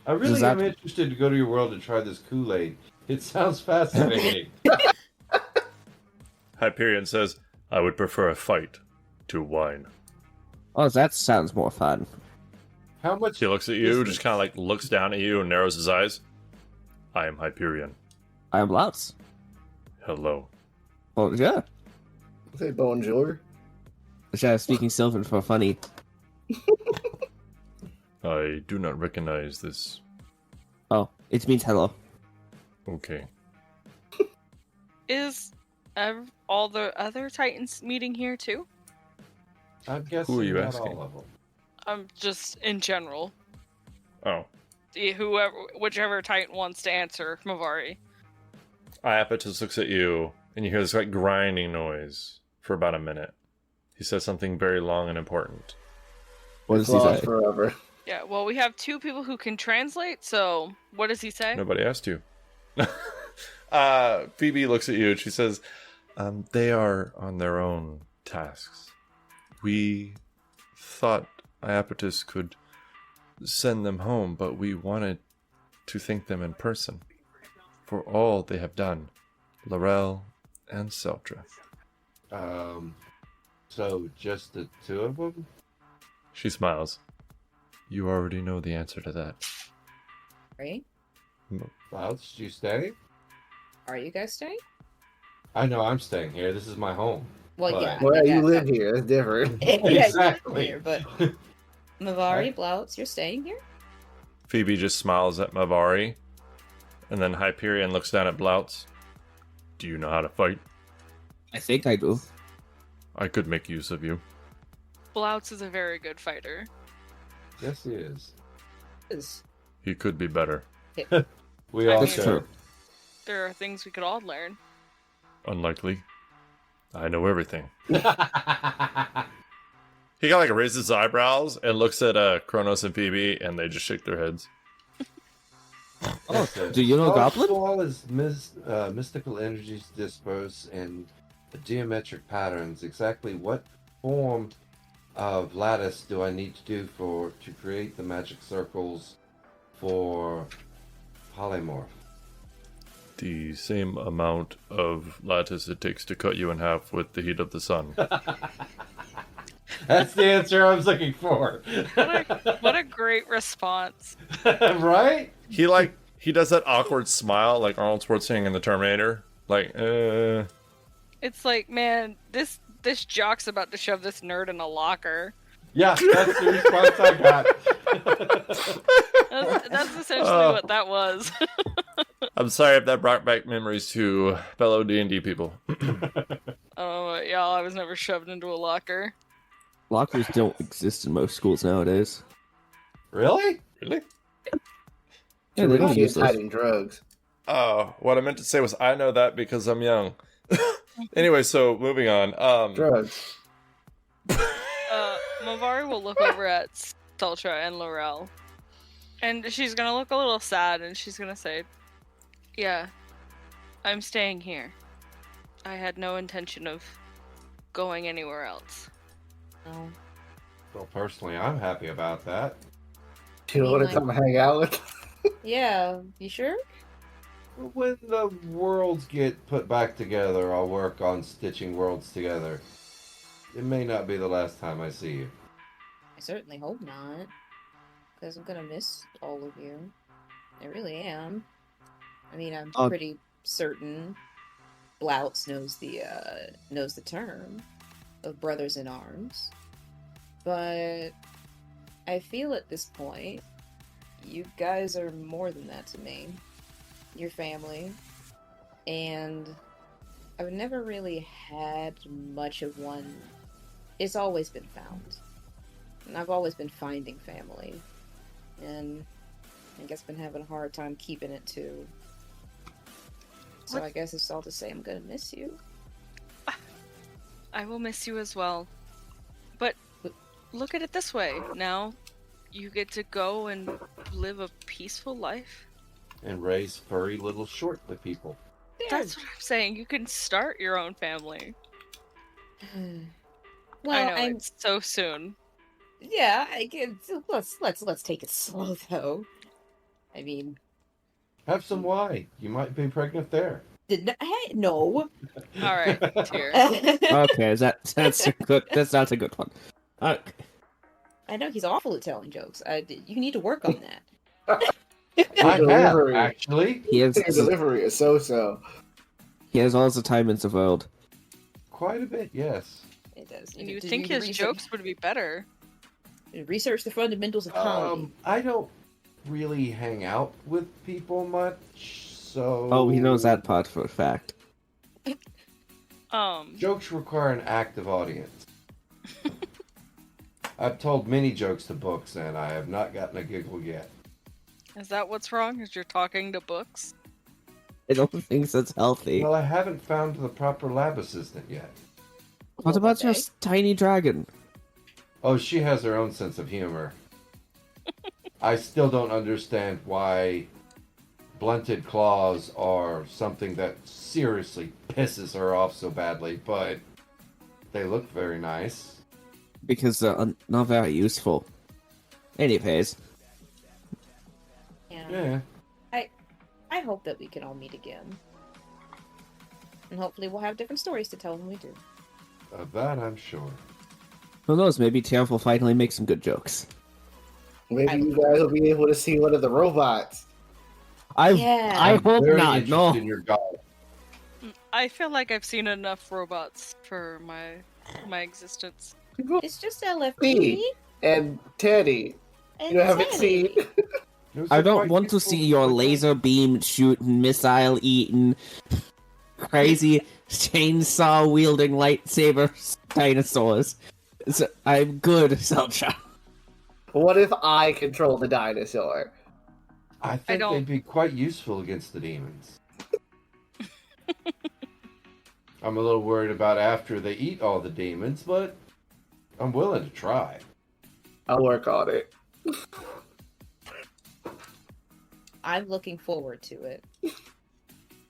I really Does am that- interested to go to your world and try this Kool-Aid. It sounds fascinating. Hyperion says, I would prefer a fight to wine. oh, that sounds more fun. How much? He looks at you, just kind of like looks down at you and narrows his eyes. I am Hyperion. I am Lutz. Hello. Well, yeah. Say bonjour. Speaking Sylvan for funny. I do not recognize this. Oh, it means hello. Okay. Is all the other Titans meeting here too? I'm guessing Who are you not asking? all of them. Just in general. Oh. Whichever Titan wants to answer, Mavari. Iapetus looks at you, and you hear this like grinding noise for about a minute. He says something very long and important. What does he Lost say? forever. Yeah, well, we have two people who can translate, so what does he say? Nobody asked you. Phoebe looks at you and she says, they are on their own tasks. We thought Iapetus could send them home, but we wanted to thank them in person for all they have done, Laurel and Seltra. So just the two of them? She smiles. You already know the answer to that. Right? Clouds, you stay? Are you guys staying? I know I'm staying here. This is my home. Well, But- yeah. Well, yeah, you live here. It's different. Yeah, you live Exactly. here, but Mavari, Blouts, you're staying here? Phoebe just smiles at Mavari, and then Hyperion looks down at Blouts. Do you know how to fight? I think I do. I could make use of you. Blouts is a very good fighter. Yes, he is. Is- He could be better. We all That's could. true. There are things we could all learn. Unlikely. I know everything. He got like raises his eyebrows and looks at Kronos and Phoebe, and they just shake their heads. Oh, do you know Goblin? All is mystical energies disperse in geometric patterns. Exactly what form of lattice do I need to do to create the magic circles for polymorph? The same amount of lattice it takes to cut you in half with the heat of the sun. That's the answer I was looking for. What a great response. Right? He does that awkward smile like Arnold Schwarzenegger in the Terminator. Like, It's like, man, this jock's about to shove this nerd in a locker. Yeah, that's the response I got. That's essentially what that was. I'm sorry if that brought back memories to fellow D&D people. Oh, y'all, I was never shoved into a locker. Lockers don't exist in most schools nowadays. Really? Really? Yeah, they don't Kids use those. hiding drugs. Oh, what I meant to say was I know that because I'm young. Anyway, so moving on. Drugs. Mavari will look over at Sultra and Laurel. And she's gonna look a little sad and she's gonna say, "Yeah, I'm staying here. I had no intention of going anywhere else." No. Well, personally, I'm happy about that. You mean, want to like- come hang out with? Yeah, you sure? When the worlds get put back together, I'll work on stitching worlds together. It may not be the last time I see you. I certainly hope not. Because I'm gonna miss all of you. I really am. I mean, I'm pretty certain Blouts knows the term of brothers in arms. But I feel at this point, you guys are more than that to me. Your family. And I've never really had much of one. It's always been found. And I've always been finding family. And I guess been having a hard time keeping it too. So I guess it's all to say I'm gonna miss you. I will miss you as well. But look at it this way. Now, you get to go and live a peaceful life. And raise furry little shortly people. That's what I'm saying. You can start your own family. Well, I know, I'm it's so soon. yeah. I get let's take it slow though. I mean, Have some wine. You might be pregnant there. hey, no. Alright, Tyr. Okay, that's a good one. Okay. I know he's awful at telling jokes. You need to work on that. I have, delivery. actually. Your delivery is so. He has all the time in the world. Quite a bit, yes. It does. And you Did think do his research- jokes would be better. Research the fundamentals of comedy. I don't really hang out with people much, so... Oh, he knows that part for a fact. Jokes require an active audience. I've told many jokes to books, and I have not gotten a giggle yet. Is that what's wrong? Is you're talking to books? I don't think that's healthy. Well, I haven't found the proper lab assistant yet. What about your tiny dragon? Oh, she has her own sense of humor. I still don't understand why blunted claws are something that seriously pisses her off so badly, but they look very nice. Because they're not very useful. Anyways. Yeah. I hope that we can all meet again. And hopefully we'll have different stories to tell when we do. Of that, I'm sure. Who knows, maybe Tiamat will finally make some good jokes. Maybe you guys will be able to see one of the robots. I I'm hope very not, interested no. in your god. I feel like I've seen enough robots for my existence. It's just LFP. And Teddy. And You haven't Teddy. seen. I don't want to see your laser beam shooting, missile eating, crazy chainsaw wielding lightsaber dinosaurs. So, I'm good, Selcha. What if I control the dinosaur? I think don't- they'd be quite useful against the demons. I'm a little worried about after they eat all the demons, but I'm willing to try. I'll work on it. I'm looking forward to it.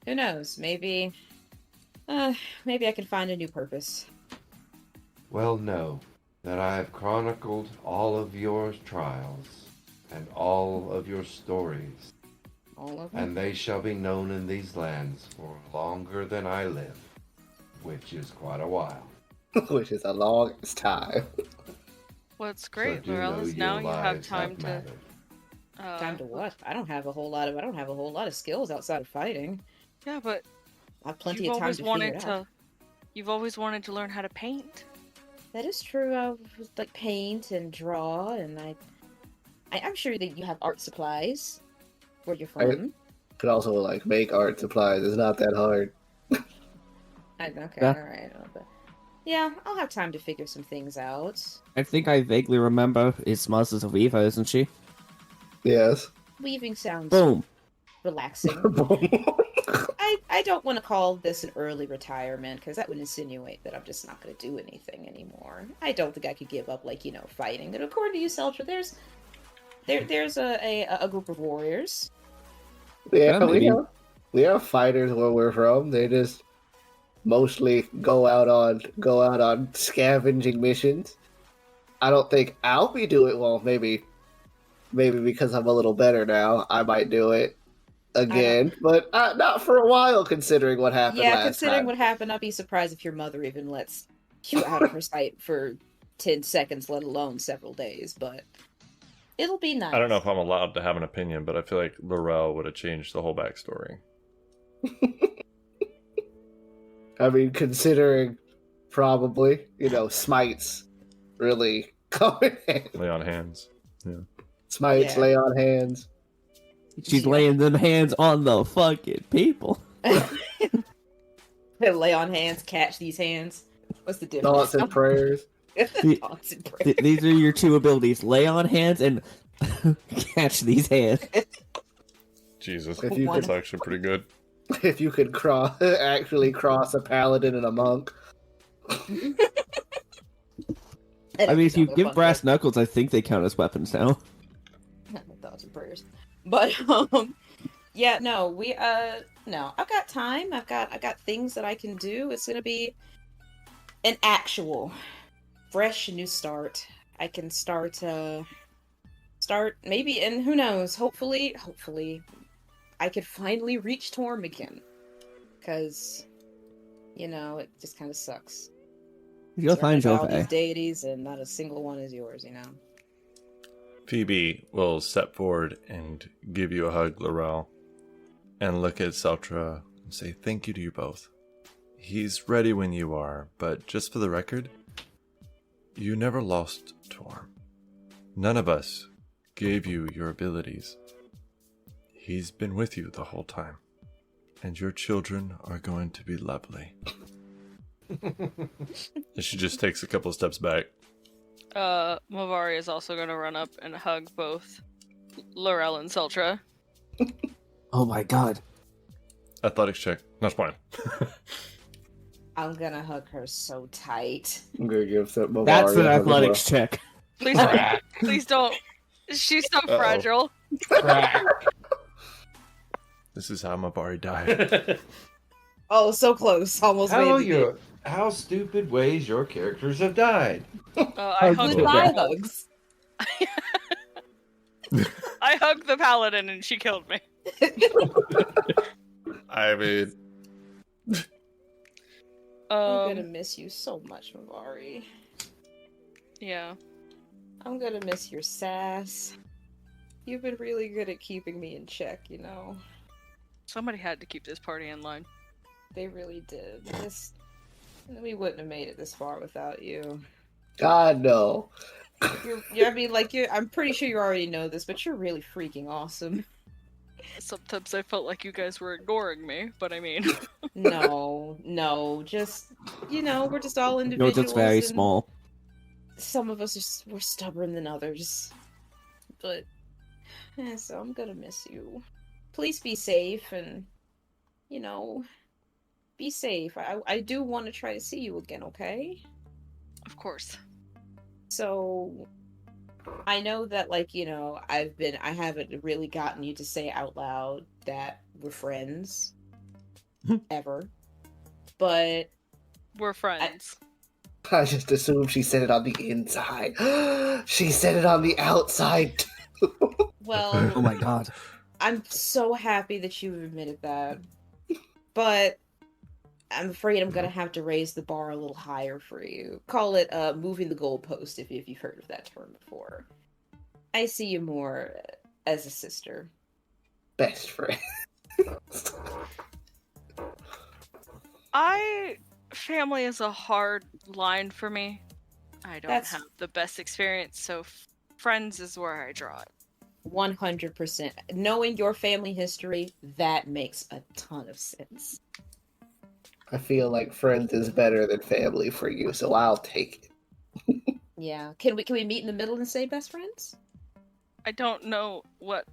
Who knows? Maybe I can find a new purpose. Well, no. that I have chronicled all of your trials and all of your stories, All of them. and they shall be known in these lands for longer than I live, which is quite a while. Which is a long time. What's great, so do Laurel, know is your now you have lives time to. mattered. Time to what? I don't have a whole lot of skills outside of fighting. Yeah, but I have plenty you've of time always to figure wanted it to. out. You've always wanted to learn how to paint. That is true. I was like paint and draw, and I'm sure that you have art supplies where you're from. Could also like make art supplies. It's not that hard. Okay, Yeah. all right. But yeah, I'll have time to figure some things out. I think I vaguely remember it's Masters of Eva, isn't she? Yes. Weaving sounds Boom. relaxing. I don't want to call this an early retirement because that would insinuate that I'm just not going to do anything anymore. I don't think I could give up, like, fighting. And according to you, Seltra, there's a group of warriors. Yeah, maybe. we have fighters where we're from. They just mostly go out on scavenging missions. I don't think I'll be doing well. Maybe because I'm a little better now, I might do it again, but not for a while. Considering what happened Yeah, last considering time. what happened, I'd be surprised if your mother even lets you out of her sight for 10 seconds, let alone several days. But it'll be nice. I don't know if I'm allowed to have an opinion, but I feel like Laurel would have changed the whole backstory. I mean, considering probably smites really coming in. Lay on hands. Yeah. Smites Yeah. lay on hands. She's Yeah. laying them hands on the fucking people. Lay on hands, catch these hands. What's the difference? Thoughts and prayers. Thoughts and prayers. These are your two abilities: lay on hands and catch these hands. Jesus. If you That's could- actually pretty good. If you could actually cross a paladin and a monk. I mean, if you give brass knuckles, I think they count as weapons now. Thoughts and prayers. But yeah, no, no, I've got time. I've got things that I can do. It's gonna be an actual fresh new start. I can start maybe, and who knows, hopefully I could finally reach Torm again. Cause it just kind of sucks. You'll find Surrounded by all Jove. these deities and not a single one is yours, Phoebe will step forward and give you a hug, Laurel, and look at Seltra and say thank you to you both. He's ready when you are, but just for the record, you never lost Torm. None of us gave you your abilities. He's been with you the whole time, and your children are going to be lovely. And she just takes a couple of steps back. Mavari is also gonna run up and hug both Laurel and Seltra. Oh my god. Athletics check. That's fine. I'm gonna hug her so tight. I'm gonna give Mavari That's an a hug as well. athletics check. Please, please don't. She's so Uh-oh. fragile. This is how Mabari died. Oh, so close. Almost made it. How stupid ways your characters have died. I hugged With my the hugs. I hugged the paladin and she killed me. I mean, I'm gonna miss you so much, Mavari. Yeah. I'm gonna miss your sass. You've been really good at keeping me in check, Somebody had to keep this party in line. They really did. We wouldn't have made it this far without you. God no. I'm pretty sure you already know this, but you're really freaking awesome. Sometimes I felt like you guys were ignoring me, but I mean, No, just we're just all You're individuals. just very and small. Some of us we're stubborn than others, but so I'm gonna miss you. Please be safe and be safe. I do want to try to see you again, okay? of course. So I know that I haven't really gotten you to say out loud that we're friends ever. But We're friends. I just assumed she said it on the inside. She said it on the outside. Well, Oh my god. I'm so happy that you admitted that. But I'm afraid I'm gonna have to raise the bar a little higher for you. Call it moving the goalpost if you've heard of that term before. I see you more as a sister. Best friend. Family is a hard line for me. I don't That's- have the best experience, so friends is where I draw it. 100%. Knowing your family history, that makes a ton of sense. I feel like friends is better than family for you, so I'll take it. Yeah. Can we meet in the middle and say best friends? I don't know what.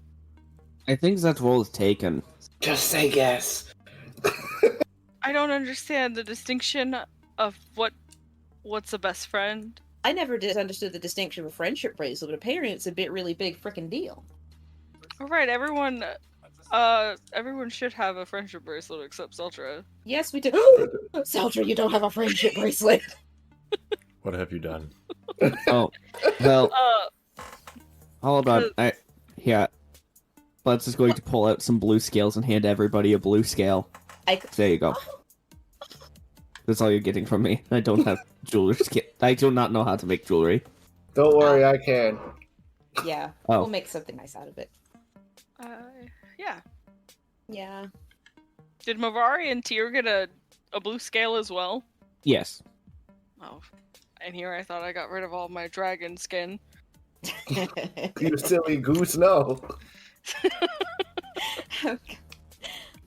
I think that role is taken. Just say yes. I don't understand the distinction of what's a best friend. I never understood the distinction of a friendship bracelet, but apparently it's a really big freaking deal. All right, everyone should have a friendship bracelet except Sultra. Yes, we do. Saltra, you don't have a friendship bracelet. What have you done? Oh, well, Uh, hold on. Let's just going to pull out some blue scales and hand everybody a blue scale. There you go. That's all you're getting from me. I don't have jewelry. I do not know how to make jewelry. Don't worry, I can. Yeah, Oh. we'll make something nice out of it. yeah. Yeah. Did Mavari and Tyr get a blue scale as well? Yes. Oh, and here I thought I got rid of all my dragon skin. You silly goose, no. Okay.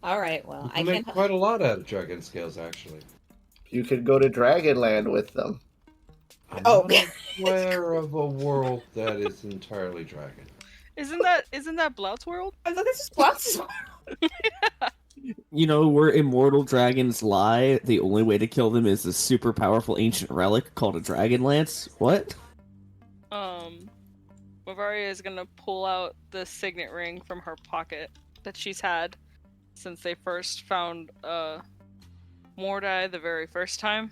All right. Well, You I can can. make quite a lot out of dragon scales, actually. You could go to Dragonland with them. I'm Oh. not aware of a world that is entirely dragon. Isn't that Blout's world? I was like, this is Blots. You know where immortal dragons lie? The only way to kill them is a super powerful ancient relic called a dragon lance. What? Bavaria is gonna pull out the signet ring from her pocket that she's had since they first found Mordai the very first time.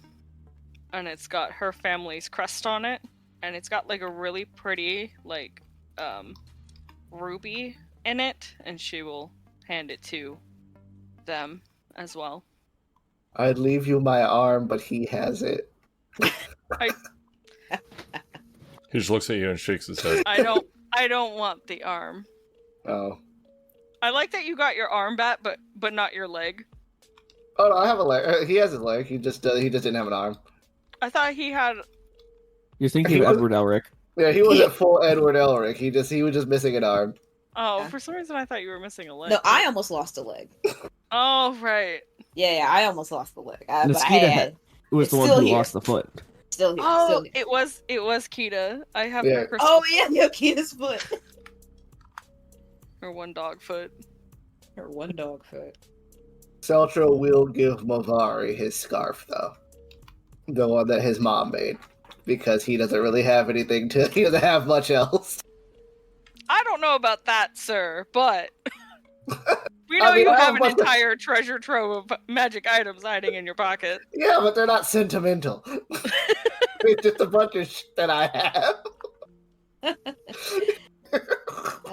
And it's got her family's crest on it. And it's got like a really pretty ruby in it, and she will hand it to them as well. I'd leave you my arm, but he has it. He just looks at you and shakes his head. I don't want the arm. Oh. I like that you got your arm back, but not your leg. Oh no, I have a leg. He has a leg. He just didn't have an arm. I thought he had. You're thinking of Edward Elric. Yeah, he wasn't full Edward Elric. He was just missing an arm. Oh, Yeah. for some reason I thought you were missing a leg. No, I almost lost a leg. Oh, right. Yeah, I almost lost the leg. But Mosquito I Head was it's the one still who here. lost the foot. Still here. Oh, Still here. it was Kita. I have Yeah. her crystal Oh yeah, Yokita's foot. or one dog foot. Her one dog foot. Celtro will give Mavari his scarf though, the one that his mom made, because he doesn't really have anything to. He doesn't have much else. I don't know about that, sir, but we I know mean, you I have have an a bunch of- entire treasure trove of magic items hiding in your pocket. Yeah, but they're not sentimental. It's just a bunch of shit that I have.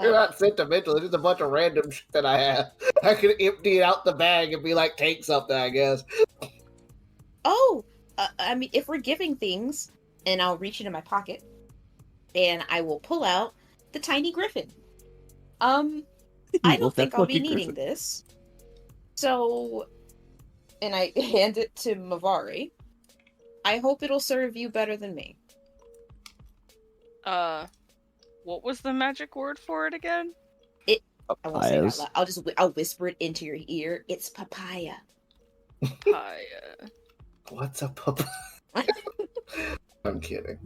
They're not sentimental. It's just a bunch of random shit that I have. I could empty it out the bag and be like, take something, I guess. Oh, I mean, if we're giving things, and I'll reach into my pocket, and I will pull out the tiny griffin. I Well, don't think that's I'll be lucky needing griffin. this. So, and I hand it to Mavari. I hope it'll serve you better than me. What was the magic word for it again? I won't say it out Papayas. loud. I'll whisper it into your ear. It's papaya. Papaya. What's a pup? I'm kidding.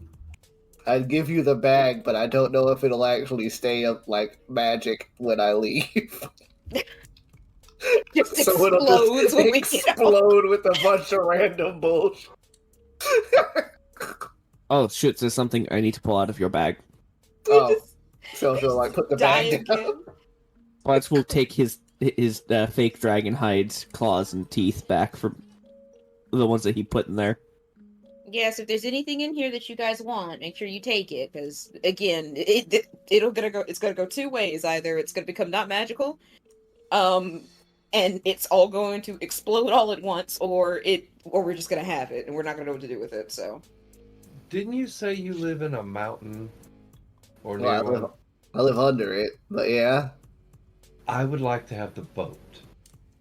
I'd give you the bag, but I don't know if it'll actually stay up like magic when I leave. Just So it'll explodes when we get out. explode with a bunch of random bullshit. Oh shit! There's something I need to pull out of your bag. Oh, so she'll like put the Die bag down. again. Let's will take his fake dragon hides, claws, and teeth back from the ones that he put in there. Yes, if there's anything in here that you guys want, make sure you take it, because again, it's gonna go two ways. Either it's gonna become not magical, and it's all going to explode all at once, or we're just gonna have it and we're not gonna know what to do with it. So Didn't you say you live in a mountain or Well, near one? I live under it, but yeah. I would like to have the boat.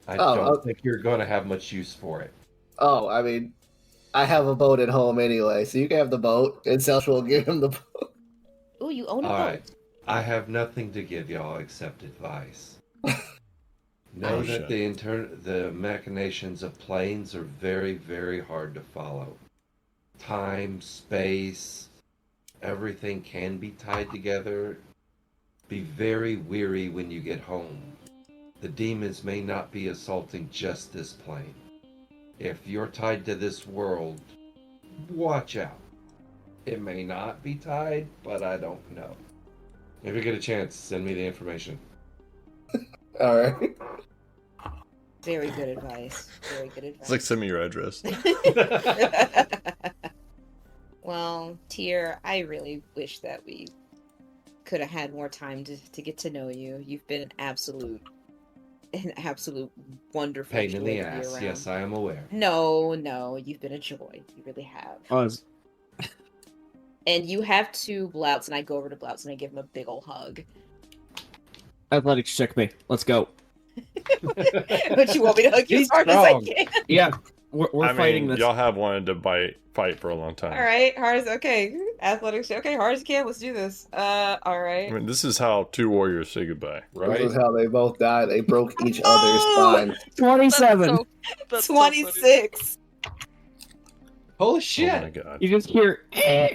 I Oh, don't think you're going to have much use for it. Oh, I mean, I have a boat at home anyway, so you can have the boat, and Selch will give him the boat. oh, you own a All boat. right. I have nothing to give y'all except advice. Know Oh, that shit. the machinations of planes are very, very hard to follow. Time, space, everything can be tied together. Be very weary when you get home. The demons may not be assaulting just this plane. If you're tied to this world, watch out. It may not be tied, but I don't know. If you get a chance, send me the information. All right. Very good advice. Very good advice. It's like, send me your address. Well, Tyr, I really wish that we could have had more time to get to know you. You've been an absolute wonderful Pain joy in the to be ass. around. Yes, I am aware. No, you've been a joy. You really have. And you have two Blouts, and I go over to Blouts and I give him a big ol' hug. Athletics check me. Let's go. But you want me to hug you as He's hard as I strong. can? Yeah, we're I fighting mean, this. y'all have wanted to fight for a long time. All right, hard as okay. Athletics, okay, hard as you can. Let's do this. All right. I mean, this is how two warriors say goodbye. This is Right? how they both died. They broke each other's Oh! spines. 27. That's so funny. 26. Holy Oh my shit! god. You just hear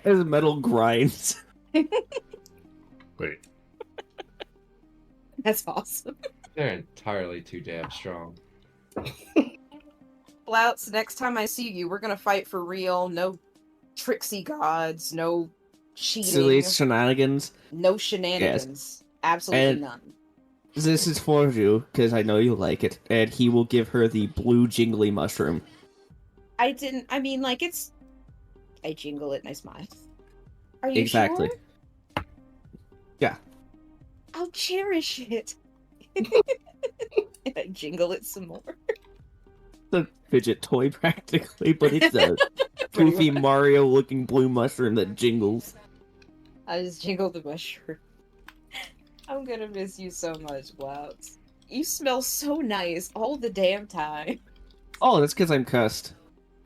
as metal grinds. Wait. That's awesome. They're entirely too damn strong. Blouts, next time I see you, we're gonna fight for real. No tricksy gods, no cheating, Silly shenanigans. no shenanigans. Absolutely And- none. This is for you, because I know you like it. And he will give her the blue jingly mushroom. I jingle it and I smile. Are you Exactly. sure? Yeah. I'll cherish it. And I jingle it some more. It's a fidget toy, practically, but it's a Pretty goofy much. Mario-looking blue mushroom that jingles. I just jingled the mushroom. I'm gonna miss you so much, Blouts. You smell so nice all the damn time. Oh, that's because I'm cussed.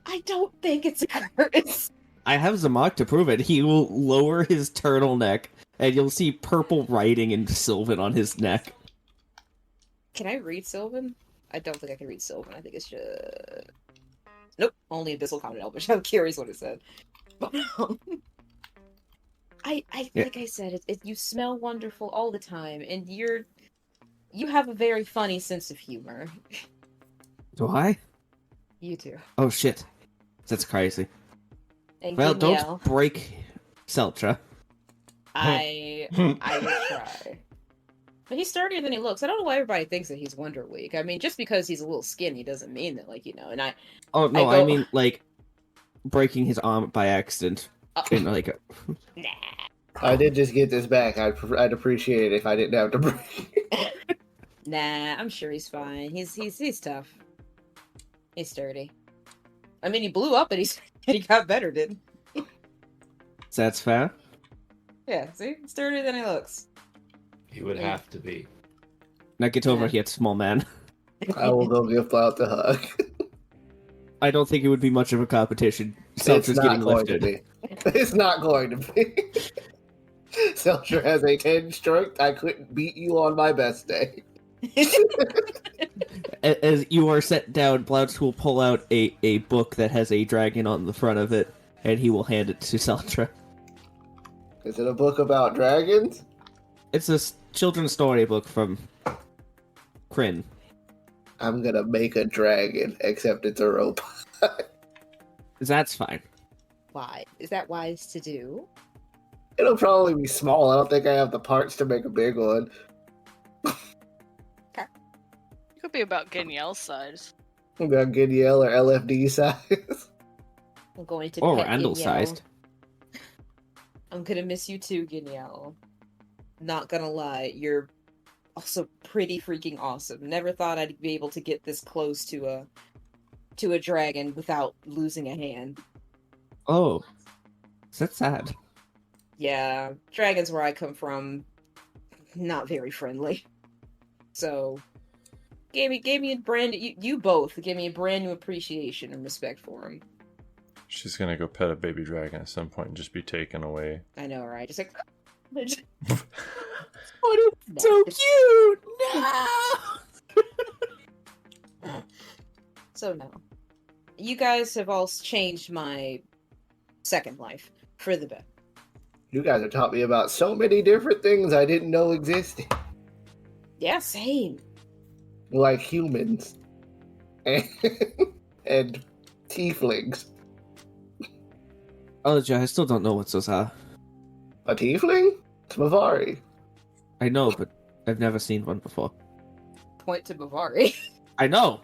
I don't think it's a curse. I have Zamak to prove it. He will lower his turtleneck, and you'll see purple writing in Sylvan on his neck. Can I read Sylvan? I don't think I can read Sylvan. I think it's just... Nope, only Abyssal Common Elvish. I'm curious what it said. But, I Yeah. like I said, you smell wonderful all the time, and you have a very funny sense of humor. Do I? You too. Oh shit. That's crazy. And Well, Danielle, don't break Seltra. I will try. But he's sturdier than he looks. I don't know why everybody thinks that he's Wonder Weak. I mean, just because he's a little skinny doesn't mean that, like, and I... Oh, no, I I go- mean, like, breaking his arm by accident. In, like, Nah. I did just get this back. I'd appreciate it if I didn't have to break. Nah, I'm sure he's fine. He's tough. He's sturdy. I mean, he blew up and he got better, didn't he? that's fair. Yeah, see? Sturdier than he looks. He would have to be. Now get over Yeah. here, small man. I will go give Cloud the hug. I don't think it would be much of a competition. It's Seltra's not getting going lifted. to be. It's not going to be. Selcher has a 10 strength. I couldn't beat you on my best day. As you are set down, Blouch will pull out a book that has a dragon on the front of it, and he will hand it to Seltra. Is it a book about dragons? It's a children's storybook from Kryn. I'm gonna make a dragon, except it's a robot. That's fine. Why? Is that wise to do? It'll probably be small. I don't think I have the parts to make a big one. It could be about Danielle's size. About Gideon or LFD size. I'm going to Or pet Randall Giniel. sized. I'm gonna miss you too, Giniel. Not gonna lie, you're also pretty freaking awesome. Never thought I'd be able to get this close to a dragon without losing a hand. Oh. That's sad. Yeah, dragons where I come from, not very friendly. So, gave me a brand. You both gave me a brand new appreciation and respect for him. She's gonna go pet a baby dragon at some point and just be taken away. I know, right? Just like. Oh, it's so cute! No! So no, you guys have all changed my second life for the better. You guys have taught me about so many different things I didn't know existed. Yeah, same. Like humans. And tieflings. Oh, Joe, I still don't know what those are. A tiefling? It's Mavari. I know, but I've never seen one before. Point to Bavari. I know!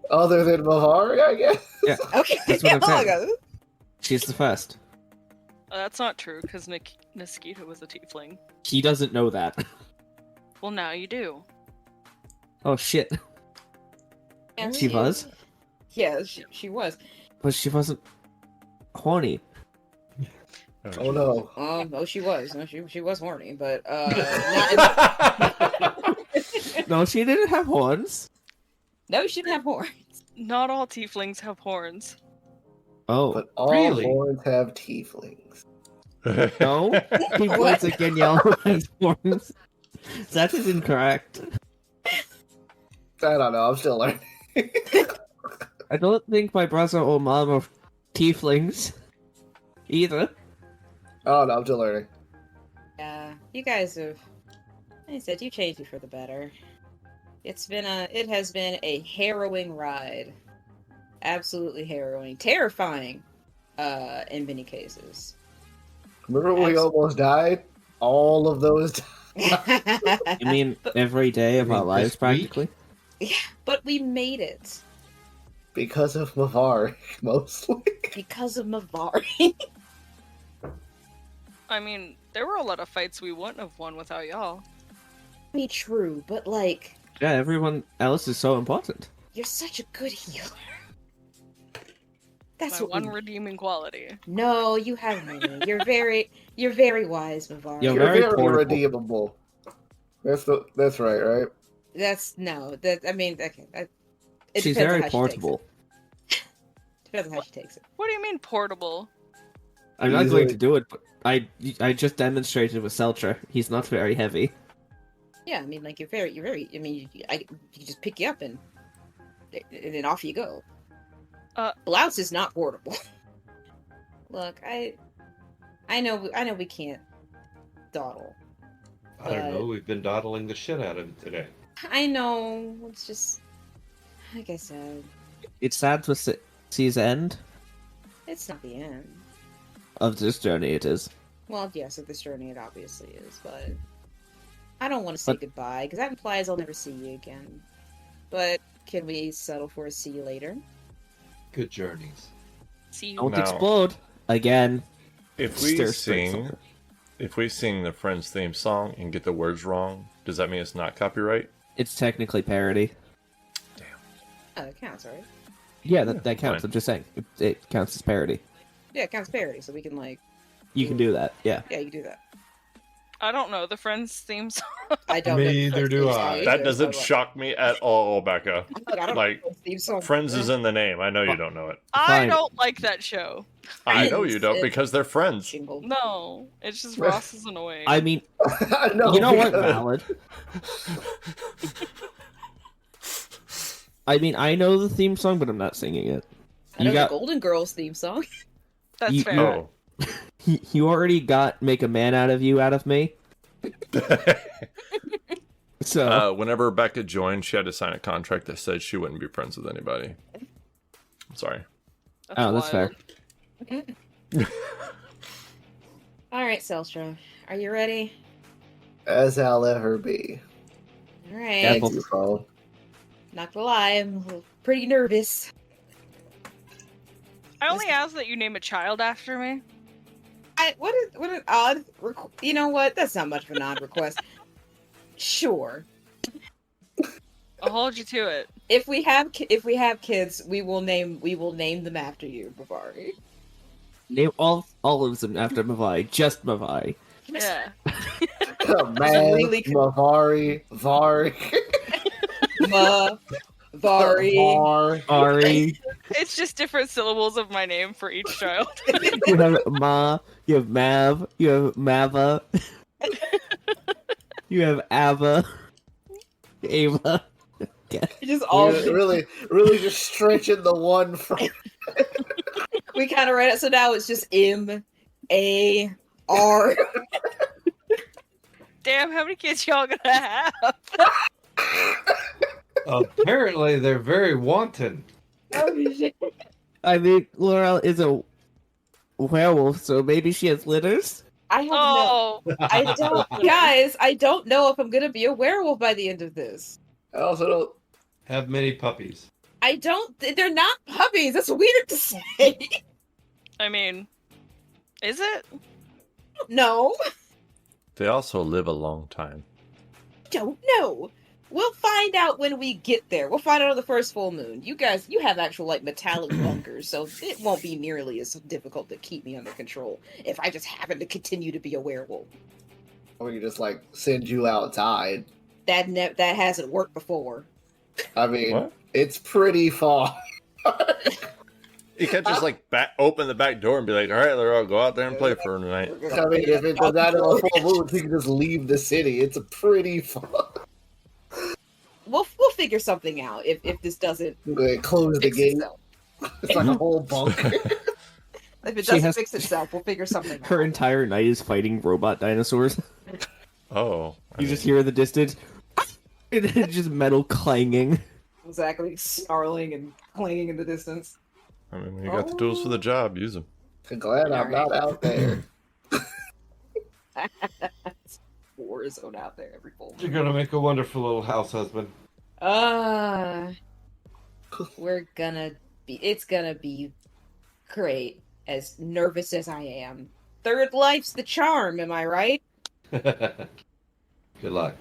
Other than Mavari, I guess? Yeah, Okay. That's what I'm oh my saying. God. she's the first. That's not true, because Niskita was a tiefling. He doesn't know that. Well, now you do. Oh shit. And She was? Yeah, she was. But she wasn't horny. Oh no. Oh, she was. No, she was horny, but No, she didn't have horns. no, she didn't have horns. Not all tieflings have horns. Oh. But all Really? horns have tieflings. No? He What? points at Danielle has horns. That is incorrect. I don't know, I'm still learning. I don't think my brother or mom are tieflings. Either. Oh no, I'm still learning. Yeah, you guys have. Like I said, you changed me for the better. It has been a harrowing ride. Absolutely harrowing, terrifying, in many cases. Remember when we almost died? All of those You mean every day of You our mean lives, this week? practically? But we made it because of Mavari, mostly. because of Mavari. I mean, there were a lot of fights we wouldn't have won without y'all. I mean, true, but like, Yeah, everyone else is so important. you're such a good healer. That's My what one we... redeeming quality. No, you have many. You're very wise, Mavari. You're You're very very portable. redeemable. That's right? That's no. That I mean, okay. It She's depends on very how portable. She takes it. Depends on how she takes it. What do you mean portable? I'm not Easily. going to do it, but I just demonstrated with Seltra. He's not very heavy. Yeah, I mean, like you're very. I mean, I you just pick you up and then off you go. Blouse is not portable. Look, I know we can't dawdle. I don't know. We've been dawdling the shit out of him today. I know. It's just like I said. It's sad to see the end It's not the end. of this journey, it is. Well, yes, of this journey it obviously is, but I don't want to say But- goodbye because that implies I'll never see you again. But can we settle for a see you later? Good journeys. See you. Don't No. explode again. If we Stir straight sing, over. if we sing the Friends theme song and get the words wrong, does that mean it's not copyright? It's technically parody. Oh, it counts, right? Yeah, that counts. fine. I'm just saying. It counts as parody. Yeah, it counts parody, so we can like, You can do that, yeah. yeah, you can do that. I don't know the Friends theme song. I don't know the Neither Friends do theme I. song either, That doesn't so, like, shock me at all, Becca. I don't know like, the Friends theme song. Friends is in the name. I know you don't know it. I Fine. don't like that show. I know you don't Friends. because they're friends. Jingle. No, it's just Ross is annoying. I mean, No, you know what, because- Valid? I mean, I know the theme song, but I'm not singing it. I know You got, the Golden Girls theme song. That's you- fair. Oh. you already got "Make a Man Out of You" out of me. So Whenever Becca joined, she had to sign a contract that said she wouldn't be friends with anybody. I'm sorry. that's fair. wild. All right, Selstra, are you ready? As I'll ever be. All right. Yeah. Thank you, phone. Not gonna lie, I'm pretty nervous. I only ask that you name a child after me. What an odd you know what? That's not much of an odd request. Sure. I'll hold you to it. If we have kids, we will name them after you, Bavari. Name all of them after Mavai. Just Mavai. Yeah. Man, really Mavari, Vari, Vari. Ari. It's just different syllables of my name for each child. You have Ma. You have Mav. You have Mava. You have Ava. Ava. Just all really just stretching the one from. we kind of read it, so now it's just M-A-R. Damn, how many kids y'all gonna have? Apparently, they're very wanton. Oh, shit. I mean, Laurel is a werewolf, so maybe she has litters? I have Oh, I don't, guys. I don't know if I'm gonna be a werewolf by the end of this. I also don't. Have many puppies. I don't. They're not puppies. That's weird to say. I mean, is it? No, They also live a long time. don't know. We'll find out when we get there. We'll find out on the first full moon. You guys, you have actual like metallic bunkers, so it won't be nearly as difficult to keep me under control if I just happen to continue to be a werewolf. Or we can just like send you outside. That hasn't worked before. I mean, What? it's pretty far. You can't just like open the back door and be like, "All right, Laurel, go out there and play for tonight." I mean, if it's not on a full moon, you can just leave the city. It's pretty far. We'll figure something out if this doesn't Close the fix gate. itself. It's like a whole bunker. If it She doesn't has- fix itself, we'll figure something out. Her entire night is fighting robot dinosaurs. Oh, You just hear in the distance, and then just metal clanging. Exactly, snarling and clanging in the distance. I mean, when you got the tools for the job, use them. Glad I'm not out there. War zone out there every full You're gonna make a wonderful little house husband. We're gonna be. It's gonna be great. As nervous as I am, third life's the charm. Am I right? Good luck.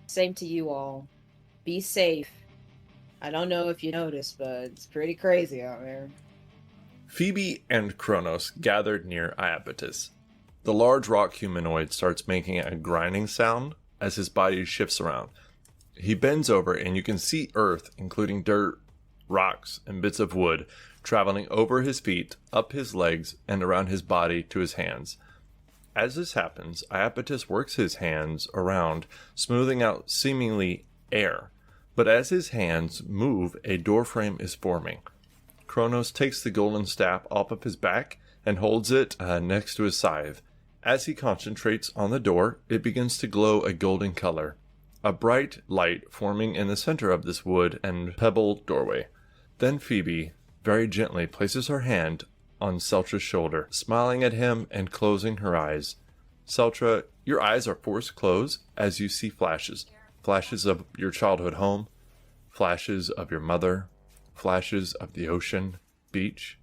Same to you all. Be safe. I don't know if you noticed, but it's pretty crazy out there. Phoebe and Kronos gathered near Iapetus. The large rock humanoid starts making a grinding sound as his body shifts around. He bends over and you can see earth, including dirt, rocks, and bits of wood, traveling over his feet, up his legs, and around his body to his hands. As this happens, Iapetus works his hands around, smoothing out seemingly air. But as his hands move, a doorframe is forming. Kronos takes the golden staff off of his back and holds it next to his scythe. As he concentrates on the door, it begins to glow a golden color. A bright light forming in the center of this wood and pebble doorway. Then Phoebe very gently places her hand on Seltra's shoulder, smiling at him and closing her eyes. Seltra, your eyes are forced closed as you see flashes. Flashes of your childhood home, flashes of your mother, flashes of the ocean, beach,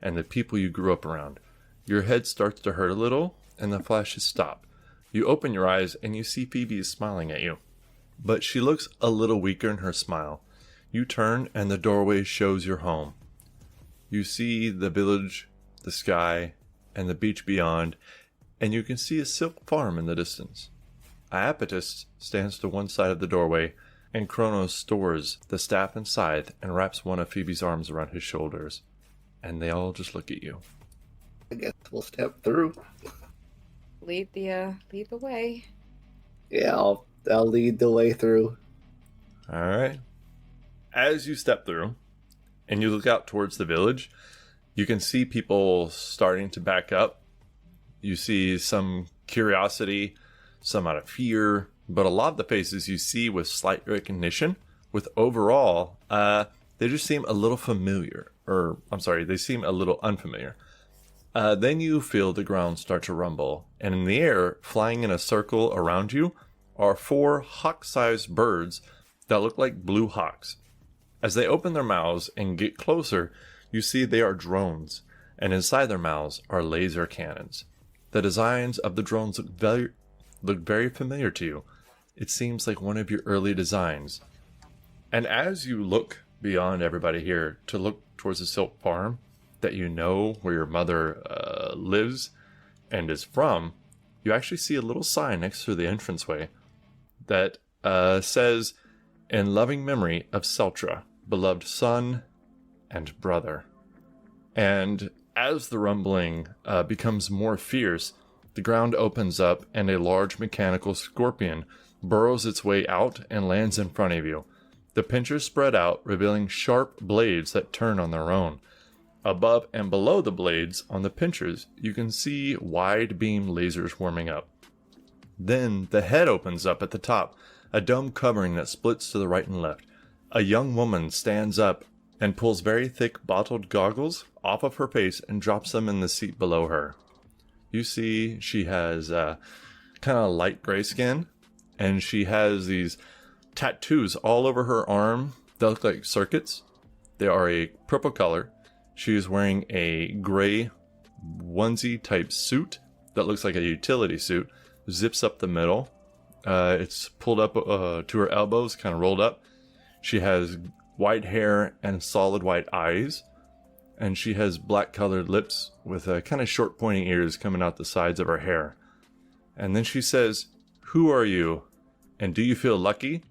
and the people you grew up around. Your head starts to hurt a little, and the flashes stop. You open your eyes and you see Phoebe is smiling at you. But she looks a little weaker in her smile. You turn and the doorway shows your home. You see the village, the sky, and the beach beyond, and you can see a silk farm in the distance. Iapetus stands to one side of the doorway, and Kronos stores the staff and scythe and wraps one of Phoebe's arms around his shoulders. And they all just look at you. I guess we'll step through. Lead the way. Yeah, I'll lead the way through. Alright. As you step through, and you look out towards the village, you can see people starting to back up. You see some curiosity, some out of fear, but a lot of the faces you see with slight recognition, with overall, they just seem a little familiar. They seem a little unfamiliar. Then you feel the ground start to rumble, and in the air, flying in a circle around you, are 4 hawk-sized birds that look like blue hawks. As they open their mouths and get closer, You see they are drones, and inside their mouths are laser cannons. The designs of the drones look very familiar to you. It seems like one of your early designs. And as you look beyond everybody here to look towards the Silk Farm that you know where your mother lives and is from, you actually see a little sign next to the entranceway that says, "In loving memory of Seltra, beloved son and brother." And as the rumbling becomes more fierce, the ground opens up and a large mechanical scorpion burrows its way out and lands in front of you. The pinchers spread out, revealing sharp blades that turn on their own. Above and below the blades on the pinchers, you can see wide beam lasers warming up. Then the head opens up at the top, a dome covering that splits to the right and left. A young woman stands up and pulls very thick bottled goggles off of her face and drops them in the seat below her. You see she has kind of light gray skin, and she has these tattoos all over her arm that look like circuits. They are a purple color. She is wearing a gray onesie type suit that looks like a utility suit, zips up the middle. It's pulled up to her elbows, kind of rolled up. She has white hair and solid white eyes, and she has black colored lips with kind of short pointy ears coming out the sides of her hair. And then she says, "Who are you? And do you feel lucky?"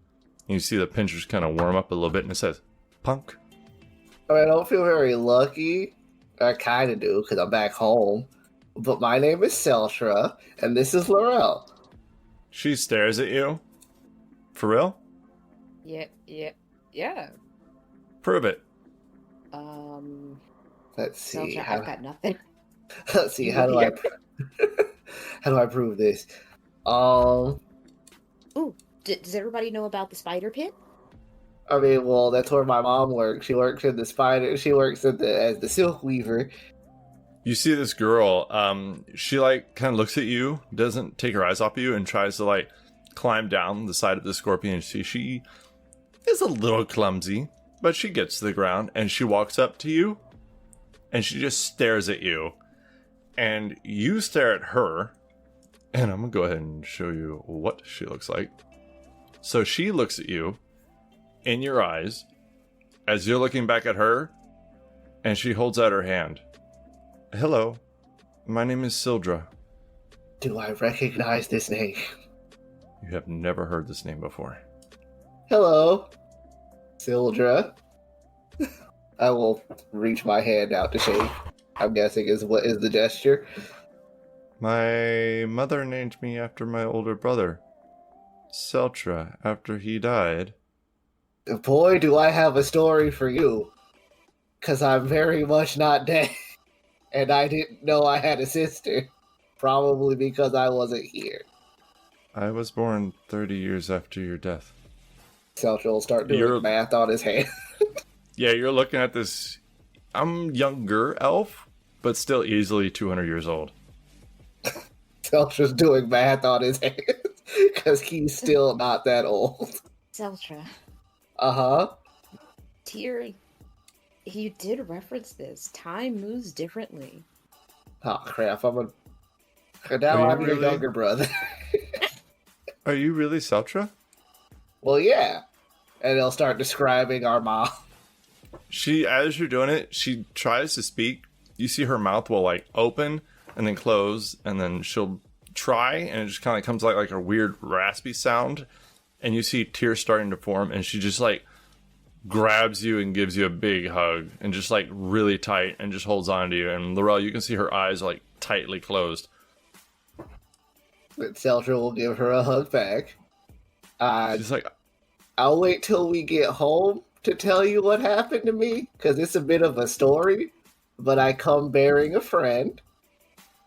And you see the pinchers kind of warm up a little bit, and it says, "Punk." I don't feel very lucky. I kind of do, because I'm back home. But my name is Seltra, and this is Laurel. She stares at you. For real? Yeah. Prove it. Let's see. Seltra, I've got nothing. Let's see. How do I prove this? Ooh, does everybody know about the spider pit? I mean, well, that's where my mom works. She works in the spider. She works as the silk weaver. You see this girl, she like kind of looks at you, doesn't take her eyes off you, and tries to like climb down the side of the scorpion. She is a little clumsy, but she gets to the ground, and she walks up to you, and she just stares at you. And you stare at her, and I'm gonna go ahead and show you what she looks like. So she looks at you in your eyes as you're looking back at her, and she holds out her hand. "Hello, my name is Sildra." Do I recognize this name? You have never heard this name before. Hello, Sildra. I will reach my hand out to shake. I'm guessing is what is the gesture. My mother named me after my older brother, Seltra, after he died. Boy, do I have a story for you. Because I'm very much not dead. And I didn't know I had a sister. Probably because I wasn't here. I was born 30 years after your death. Seltra will start doing math on his hand. Yeah, you're looking at this. I'm younger elf, but still easily 200 years old. Seltra's doing math on his hand. Because he's still not that old. Seltra. Uh-huh. Tyr, you did reference this. Time moves differently. Oh, crap. I'm your younger brother. Are you really Seltra? Well, yeah. And they'll start describing our mom. As you're doing it, she tries to speak. You see her mouth will like open and then close, and then she'll try, and it just kind of comes like a weird raspy sound. And you see tears starting to form, and she just like grabs you and gives you a big hug, and just like really tight, and just holds on to you. And Laurel, you can see her eyes like tightly closed. But Seltra will give her a hug back. She's like, I'll wait till we get home to tell you what happened to me, because it's a bit of a story. But I come bearing a friend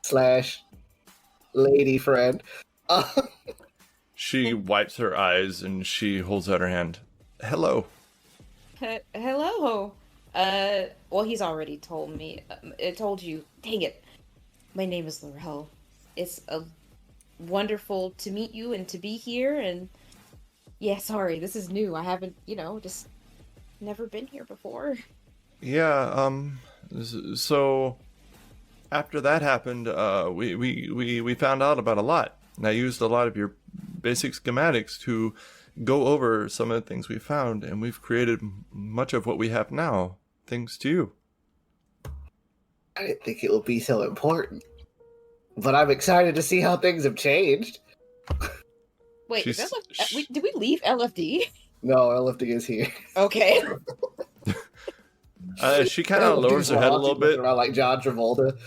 / lady friend. She wipes her eyes and she holds out her hand. Hello. Hello. Well, he's already told me. It told you. Dang it. My name is Laurel. It's wonderful to meet you and to be here. And yeah, sorry, this is new. I haven't, just never been here before. Yeah. So after that happened, we found out about a lot, and I used a lot of your basic schematics to go over some of the things we found, and we've created much of what we have now, thanks to you. I didn't think it would be so important. But I'm excited to see how things have changed. Wait, is She's- did we leave LFD? No, LFD is here. Okay. She kind of lowers her head a little bit. Around like John Travolta.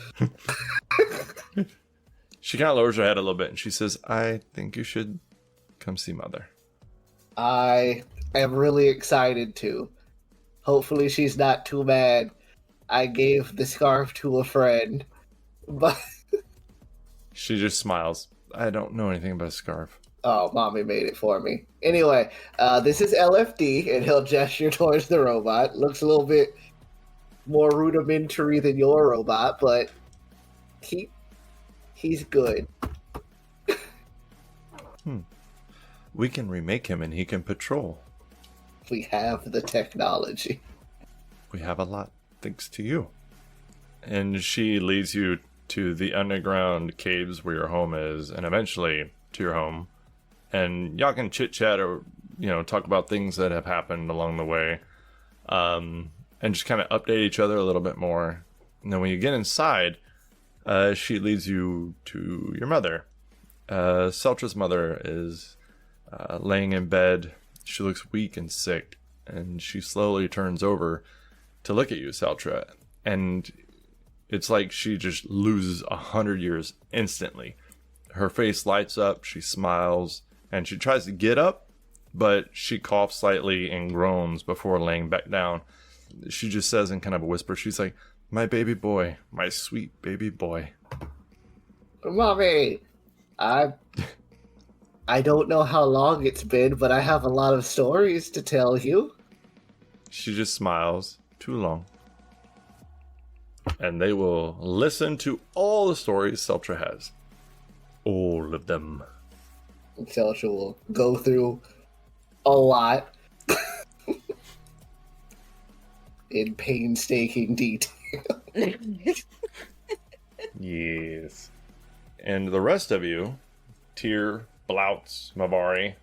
She kind of lowers her head a little bit, and she says, "I think you should come see Mother." I am really excited to. Hopefully she's not too mad. I gave the scarf to a friend. But She just smiles. I don't know anything about a scarf. oh, mommy made it for me. Anyway, this is LFD, and he'll gesture towards the robot. Looks a little bit more rudimentary than your robot, but he's good. We can remake him, and he can patrol. We have the technology. We have a lot, thanks to you. And she leads you to the underground caves where your home is, and eventually to your home. And y'all can chit-chat or, talk about things that have happened along the way. And just kind of update each other a little bit more. And then when you get inside, she leads you to your mother. Seltra's mother is laying in bed. She looks weak and sick, and she slowly turns over to look at you, Seltra. And it's like she just loses 100 years instantly. Her face lights up, she smiles, and she tries to get up, but she coughs slightly and groans before laying back down. She just says in kind of a whisper, she's like, "My baby boy, my sweet baby boy." Mommy, I don't know how long it's been, but I have a lot of stories to tell you. She just smiles. Too long. And they will listen to all the stories Seltra has. All of them. Celtia will go through a lot in painstaking detail. Yes. And the rest of you, Tyr, Blouts, Mavari,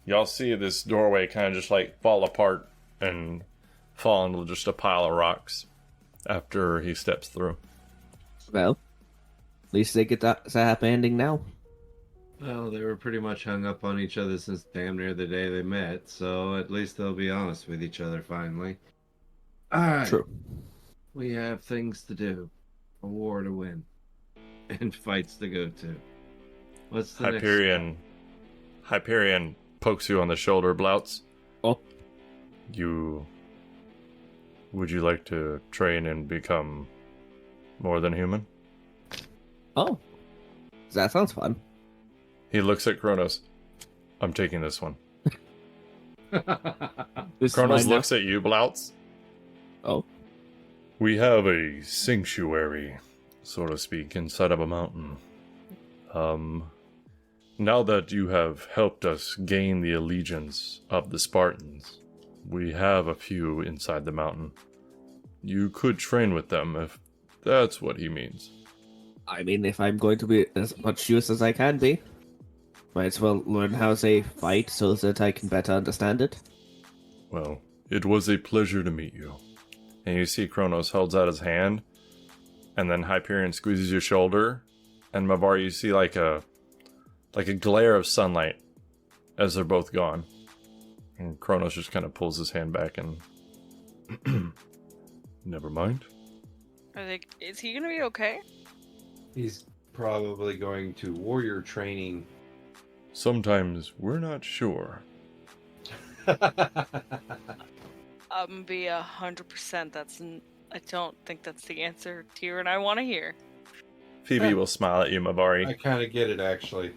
y'all see this doorway kind of just like fall apart and fall into just a pile of rocks after he steps through. Well, at least they get that happy ending now. Well, they were pretty much hung up on each other since damn near the day they met, so at least they'll be honest with each other finally. Alright. True. We have things to do, a war to win, and fights to go to. What's the Hyperion pokes you on the shoulder, Blouts. Oh. Would you like to train and become more than human? Oh. That sounds fun. He looks at Kronos. I'm taking this one. This is Kronos mine now. looks at you, Blouts. Oh. We have a sanctuary, so to speak, inside of a mountain. Now that you have helped us gain the allegiance of the Spartans, we have a few inside the mountain. You could train with them if that's what he means. I mean, if I'm going to be as much use as I can be, might as well learn how they fight so that I can better understand it. Well, it was a pleasure to meet you. And you see Kronos holds out his hand, and then Hyperion squeezes your shoulder, and Mavar, you see like a glare of sunlight as they're both gone. And Kronos just kind of pulls his hand back and... Never mind. Is he gonna be okay? He's probably going to warrior training. Sometimes we're not sure. I'm gonna be 100%. I don't think that's the answer Tyr and I want to hear. Phoebe will smile at you, Mavari. I kind of get it, actually.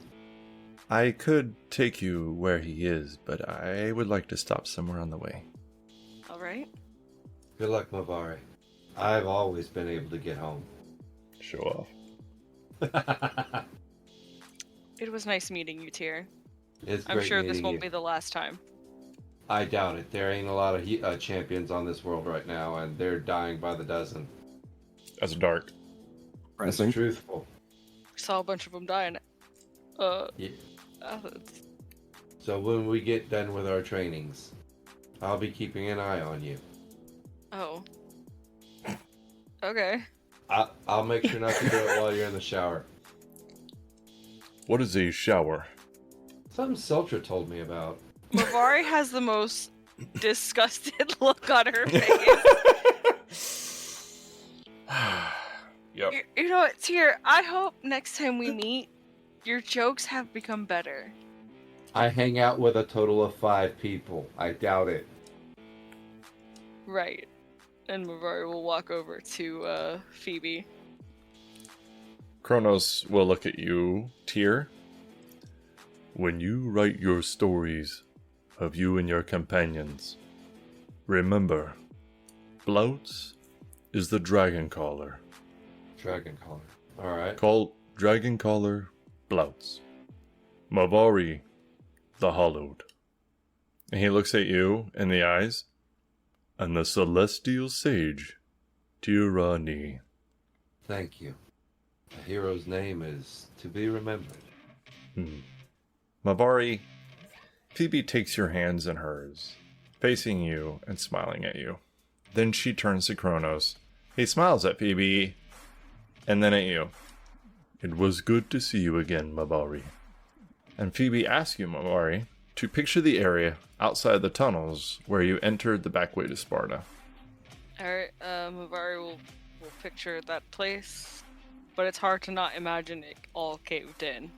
I could take you where he is, but I would like to stop somewhere on the way. All right. Good luck, Mavari. I've always been able to get home. Show off. It was nice meeting you, Tyr. It's I'm great sure this meeting won't you. be the last time. I doubt it. There ain't a lot of champions on this world right now, and they're dying by the dozen. That's dark. That's Pressing. truthful. Saw a bunch of them dying. Yeah. Athens. So when we get done with our trainings, I'll be keeping an eye on you. Oh. Okay. I'll make sure not to do it while you're in the shower. What is a shower? Something Seltra told me about. Mavari has the most disgusted look on her face. Yep. You know what, Tyr? I hope next time we meet, your jokes have become better. I hang out with a total of 5 people. I doubt it. Right. And Mavari will walk over to Phoebe. Kronos will look at you, Tyr. When you write your stories of you and your companions, remember, Blouts is the dragon caller. Dragon Caller. Alright. Call Dragon Caller Blouts. Mavari, the Hollowed. And he looks at you in the eyes. And the Celestial Sage, Tirani. Thank you. A hero's name is to be remembered. Mavari, Phoebe takes your hands in hers, facing you and smiling at you. Then she turns to Kronos. He smiles at Phoebe, and then at you. It was good to see you again, Mavari. And Phoebe asks you, Mavari, to picture the area outside the tunnels where you entered the back way to Sparta. Alright, Mavari will picture that place, but it's hard to not imagine it all caved in.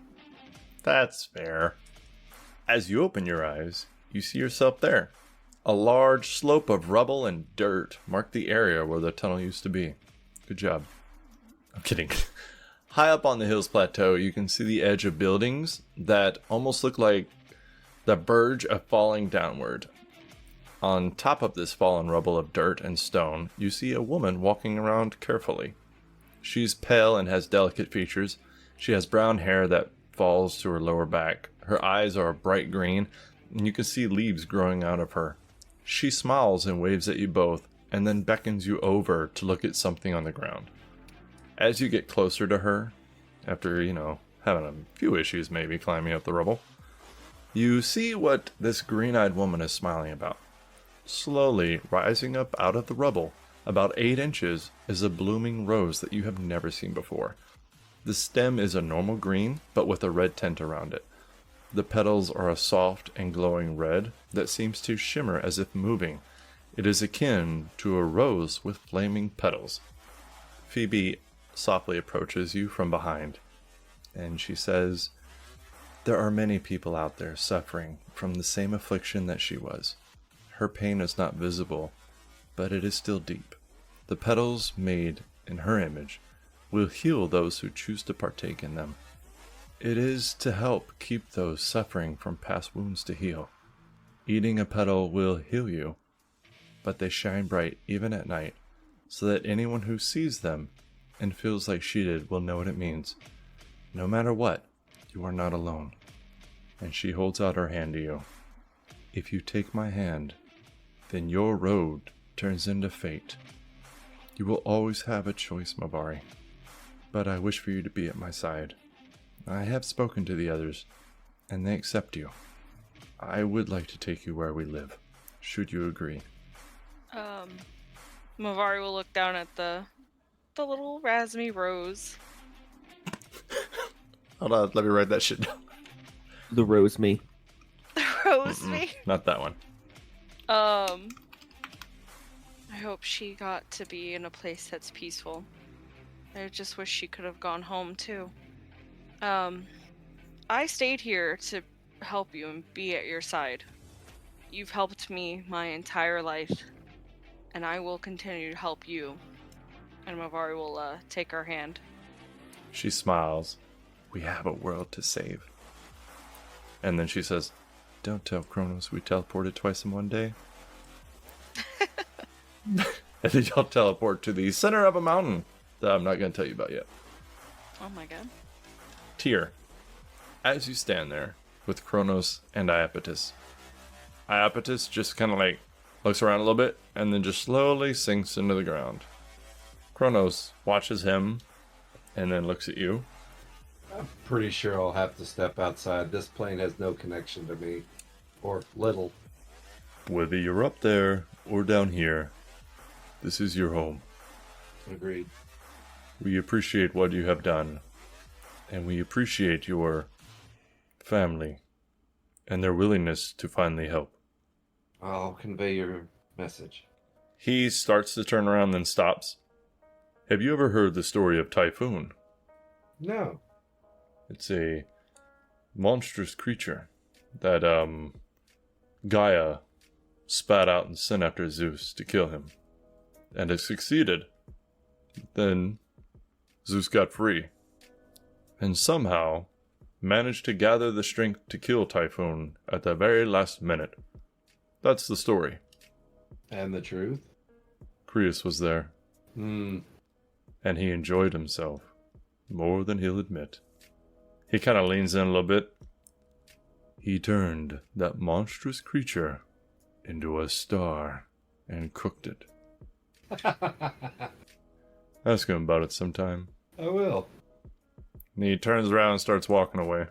That's fair. As you open your eyes, you see yourself there. A large slope of rubble and dirt marked the area where the tunnel used to be. Good job. I'm kidding. High up on the hill's plateau, you can see the edge of buildings that almost look like the verge of falling downward. On top of this fallen rubble of dirt and stone, you see a woman walking around carefully. She's pale and has delicate features. She has brown hair that falls to her lower back. Her eyes are bright green, and you can see leaves growing out of her. She smiles and waves at you both, and then beckons you over to look at something on the ground. As you get closer to her, after, having a few issues maybe climbing up the rubble, you see what this green-eyed woman is smiling about. Slowly rising up out of the rubble, about 8 inches, is a blooming rose that you have never seen before. The stem is a normal green, but with a red tint around it. The petals are a soft and glowing red that seems to shimmer as if moving. It is akin to a rose with flaming petals. Phoebe softly approaches you from behind, and she says, "There are many people out there suffering from the same affliction that she was. Her pain is not visible, but it is still deep. The petals made in her image will heal those who choose to partake in them. It is to help keep those suffering from past wounds to heal. Eating a petal will heal you, but they shine bright even at night, so that anyone who sees them and feels like she did will know what it means. No matter what, you are not alone." And she holds out her hand to you. "If you take my hand, then your road turns into fate. You will always have a choice, Mavari, but I wish for you to be at my side. I have spoken to the others, and they accept you. I would like to take you where we live, should you agree." Mavari will look down at the little Razmi rose. Hold on, let me write that shit down. The rose me. Rose me? Not that one. I hope she got to be in a place that's peaceful. I just wish she could have gone home too. I stayed here to help you and be at your side. You've helped me my entire life, and I will continue to help you. And Mavari will take her hand. She smiles. "We have a world to save." And then she says, "Don't tell Kronos we teleported twice in one day." And then y'all teleport to the center of a mountain that I'm not going to tell you about yet. Oh my god. Tyr, as you stand there with Kronos and Iapetus, Iapetus just kind of like looks around a little bit and then just slowly sinks into the ground. Kronos watches him and then looks at you. I'm pretty sure I'll have to step outside. This plane has no connection to me. Or little. Whether you're up there or down here, this is your home. Agreed. We appreciate what you have done, and we appreciate your family and their willingness to finally help. I'll convey your message. He starts to turn around, then stops. Have you ever heard the story of Typhoon? No. It's a monstrous creature that Gaia spat out and sent after Zeus to kill him. And it succeeded. Then Zeus got free. And somehow managed to gather the strength to kill Typhoon at the very last minute. That's the story. And the truth? Creus was there. And he enjoyed himself more than he'll admit. He kind of leans in a little bit. He turned that monstrous creature into a star and cooked it. Ask him about it sometime. I will. And he turns around and starts walking away.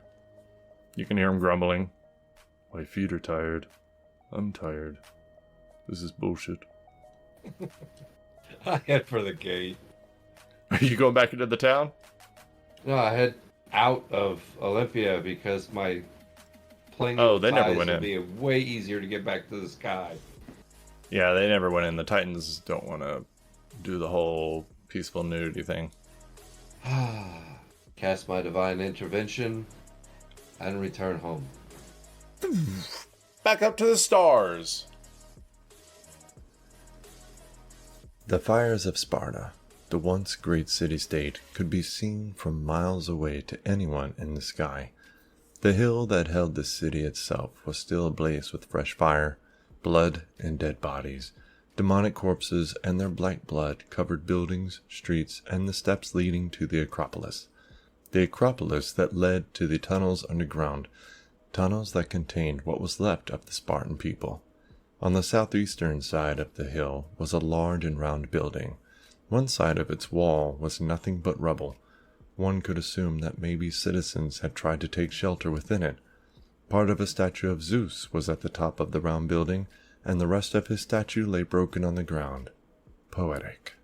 You can hear him grumbling. My feet are tired. I'm tired. This is bullshit. I head for the gate. Are you going back into the town? No, I head out of Olympia because my plane they never went in. would be way easier to get back to the sky. Yeah, they never went in. The Titans don't want to do the whole peaceful nudity thing. Cast my divine intervention and return home. Back up to the stars. The fires of Sparta, the once great city-state, could be seen from miles away to anyone in the sky. The hill that held the city itself was still ablaze with fresh fire, blood, and dead bodies. Demonic corpses and their black blood covered buildings, streets, and the steps leading to the Acropolis. The Acropolis that led to the tunnels underground, tunnels that contained what was left of the Spartan people. On the southeastern side of the hill was a large and round building. One side of its wall was nothing but rubble. One could assume that maybe citizens had tried to take shelter within it. Part of a statue of Zeus was at the top of the round building, and the rest of his statue lay broken on the ground. Poetic.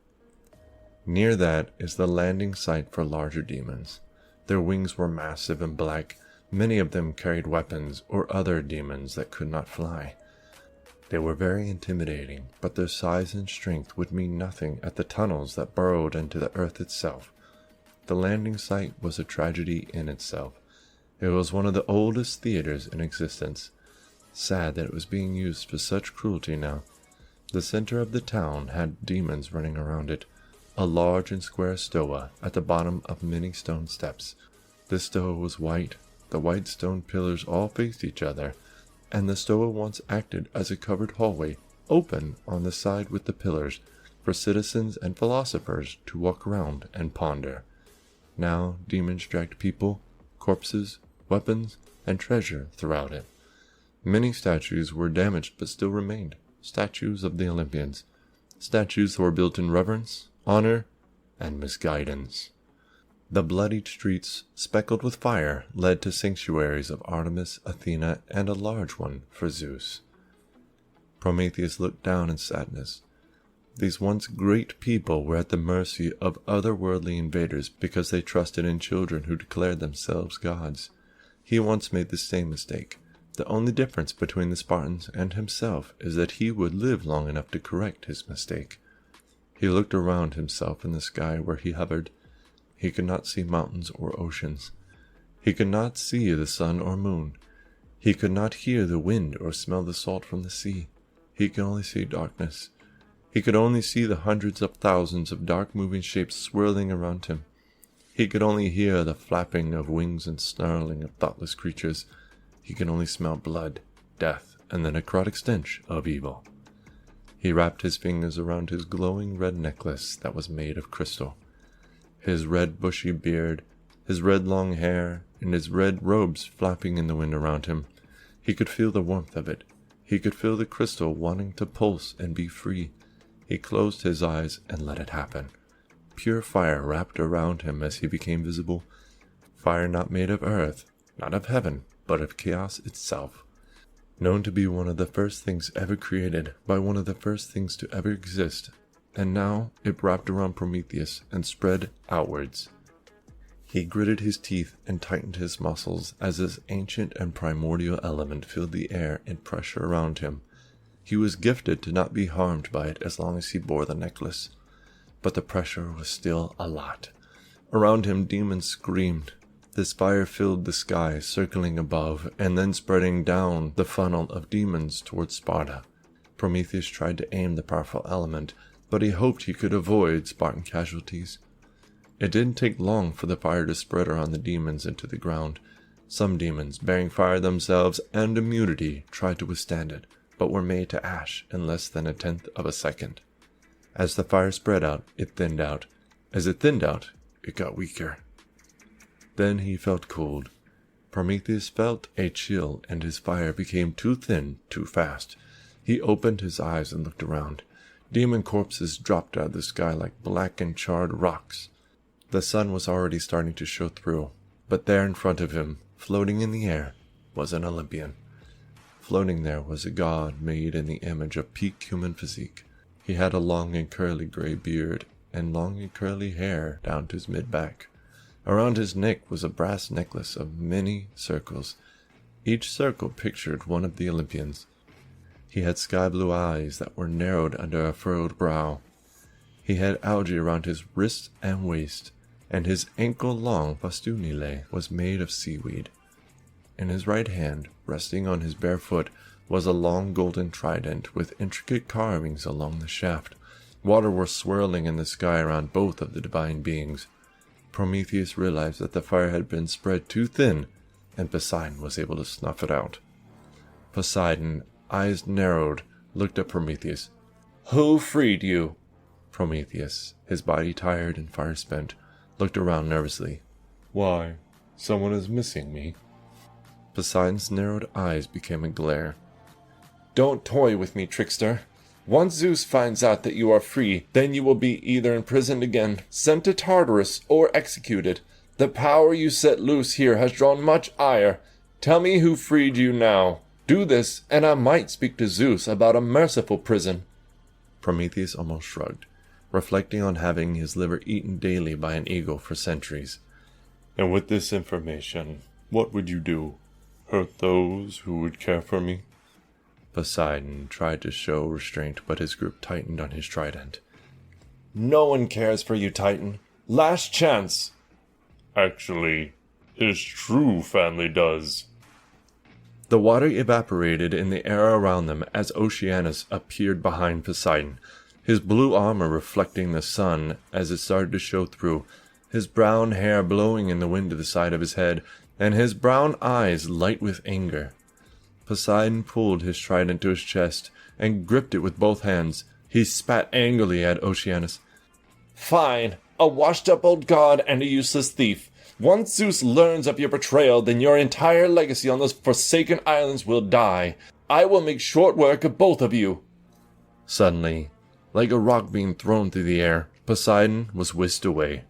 Near that is the landing site for larger demons. Their wings were massive and black. Many of them carried weapons or other demons that could not fly. They were very intimidating, but their size and strength would mean nothing at the tunnels that burrowed into the earth itself. The landing site was a tragedy in itself. It was one of the oldest theaters in existence. Sad that it was being used for such cruelty now. The center of the town had demons running around it. A large and square stoa at the bottom of many stone steps. This stoa was white. The white stone pillars all faced each other, and the stoa once acted as a covered hallway, open on the side with the pillars, for citizens and philosophers to walk around and ponder. Now demons dragged people, corpses, weapons, and treasure throughout it. Many statues were damaged but still remained, statues of the Olympians, statues that were built in reverence, honor, and misguidance. The bloodied streets, speckled with fire, led to sanctuaries of Artemis, Athena, and a large one for Zeus. Prometheus looked down in sadness. These once great people were at the mercy of otherworldly invaders because they trusted in children who declared themselves gods. He once made the same mistake. The only difference between the Spartans and himself is that he would live long enough to correct his mistake. He looked around himself in the sky where he hovered. He could not see mountains or oceans. He could not see the sun or moon. He could not hear the wind or smell the salt from the sea. He could only see darkness. He could only see the hundreds of thousands of dark moving shapes swirling around him. He could only hear the flapping of wings and snarling of thoughtless creatures. He could only smell blood, death, and the necrotic stench of evil. He wrapped his fingers around his glowing red necklace that was made of crystal. His red bushy beard, his red long hair, and his red robes flapping in the wind around him. He could feel the warmth of it. He could feel the crystal wanting to pulse and be free. He closed his eyes and let it happen. Pure fire wrapped around him as he became visible. Fire not made of earth, not of heaven, but of chaos itself. Known to be one of the first things ever created by one of the first things to ever exist. And now it wrapped around Prometheus and spread outwards. He gritted his teeth and tightened his muscles as this ancient and primordial element filled the air and pressure around him. He was gifted to not be harmed by it as long as he bore the necklace. But the pressure was still a lot. Around him demons screamed. This fire filled the sky, circling above, and then spreading down the funnel of demons towards Sparta. Prometheus tried to aim the powerful element, but he hoped he could avoid Spartan casualties. It didn't take long for the fire to spread around the demons into the ground. Some demons, bearing fire themselves and immunity, tried to withstand it, but were made to ash in less than 1/10 of a second. As the fire spread out, it thinned out. As it thinned out, it got weaker. Then he felt cold. Prometheus felt a chill, and his fire became too thin, too fast. He opened his eyes and looked around. Demon corpses dropped out of the sky like black and charred rocks. The sun was already starting to show through, but there in front of him, floating in the air, was an Olympian. Floating there was a god made in the image of peak human physique. He had a long and curly gray beard, and long and curly hair down to his mid-back. Around his neck was a brass necklace of many circles. Each circle pictured one of the Olympians. He had sky-blue eyes that were narrowed under a furrowed brow. He had algae around his wrists and waist, and his ankle-long fastunile was made of seaweed. In his right hand, resting on his bare foot, was a long golden trident with intricate carvings along the shaft. Water was swirling in the sky around both of the divine beings. Prometheus realized that the fire had been spread too thin, and Poseidon was able to snuff it out. Poseidon, eyes narrowed, looked at Prometheus. "Who freed you?" Prometheus, his body tired and fire-spent, looked around nervously. Why, someone is missing me. Poseidon's narrowed eyes became a glare. Don't toy with me, trickster. Once Zeus finds out that you are free, then you will be either imprisoned again, sent to Tartarus, or executed. The power you set loose here has drawn much ire. Tell me who freed you now. Do this, and I might speak to Zeus about a merciful prison. Prometheus almost shrugged, reflecting on having his liver eaten daily by an eagle for centuries. And with this information, what would you do? Hurt those who would care for me? Poseidon tried to show restraint, but his grip tightened on his trident. No one cares for you, Titan. Last chance. Actually, his true family does. The water evaporated in the air around them as Oceanus appeared behind Poseidon, his blue armor reflecting the sun as it started to show through, his brown hair blowing in the wind to the side of his head, and his brown eyes light with anger. Poseidon pulled his trident to his chest and gripped it with both hands. He spat angrily at Oceanus. Fine, a washed-up old god and a useless thief. Once Zeus learns of your betrayal, then your entire legacy on those forsaken islands will die. I will make short work of both of you. Suddenly, like a rock being thrown through the air, Poseidon was whisked away.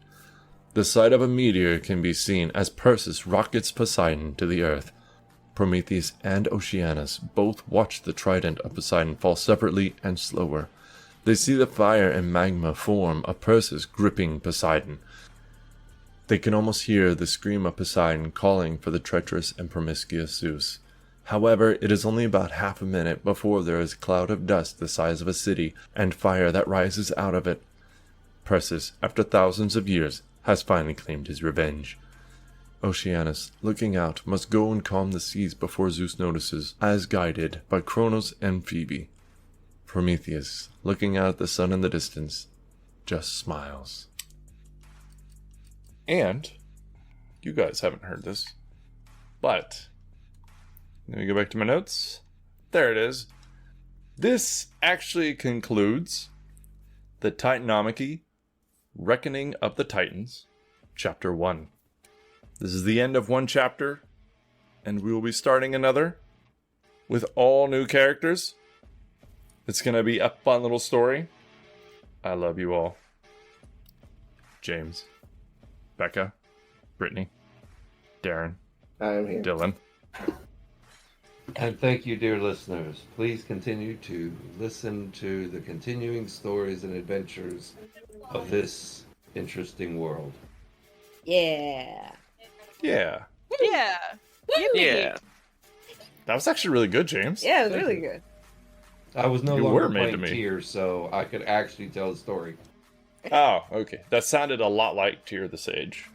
The sight of a meteor can be seen as Perseus rockets Poseidon to the earth. Prometheus and Oceanus both watch the trident of Poseidon fall separately and slower. They see the fire and magma form of Perseus gripping Poseidon. They can almost hear the scream of Poseidon calling for the treacherous and promiscuous Zeus. However, it is only about half a minute before there is a cloud of dust the size of a city and fire that rises out of it. Perseus, after thousands of years, has finally claimed his revenge. Oceanus, looking out, must go and calm the seas before Zeus notices, as guided by Kronos and Phoebe. Prometheus, looking out at the sun in the distance, just smiles. And, you guys haven't heard this, but, let me go back to my notes. There it is. This actually concludes the Titanomachy, Reckoning of the Titans, Chapter 1. This is the end of one chapter, and we will be starting another with all new characters. It's going to be a fun little story. I love you all. James, Becca, Brittany, Darren, I am here. Dylan. And thank you, dear listeners. Please continue to listen to the continuing stories and adventures of this interesting world. Yeah. Yeah. Yeah. Yippee. Yeah. That was actually really good, James. Yeah, it was Thank really you. good. I was no You longer were made to playing me. Tears, so I could actually tell the story. Oh, okay. That sounded a lot like Tear the Sage.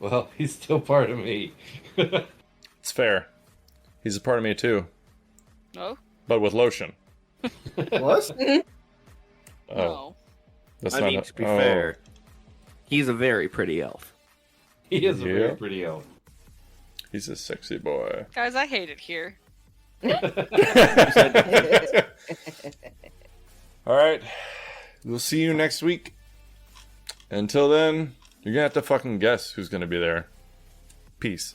Well, he's still part of me. It's fair. He's a part of me too, No. but with lotion. What? Oh, No. that's I not. mean, to be oh. fair, he's a very pretty elf. He is a very Yeah. pretty elf. He's a sexy boy. Guys, I hate it here. All right, we'll see you next week. Until then, you're gonna have to fucking guess who's gonna be there. Peace.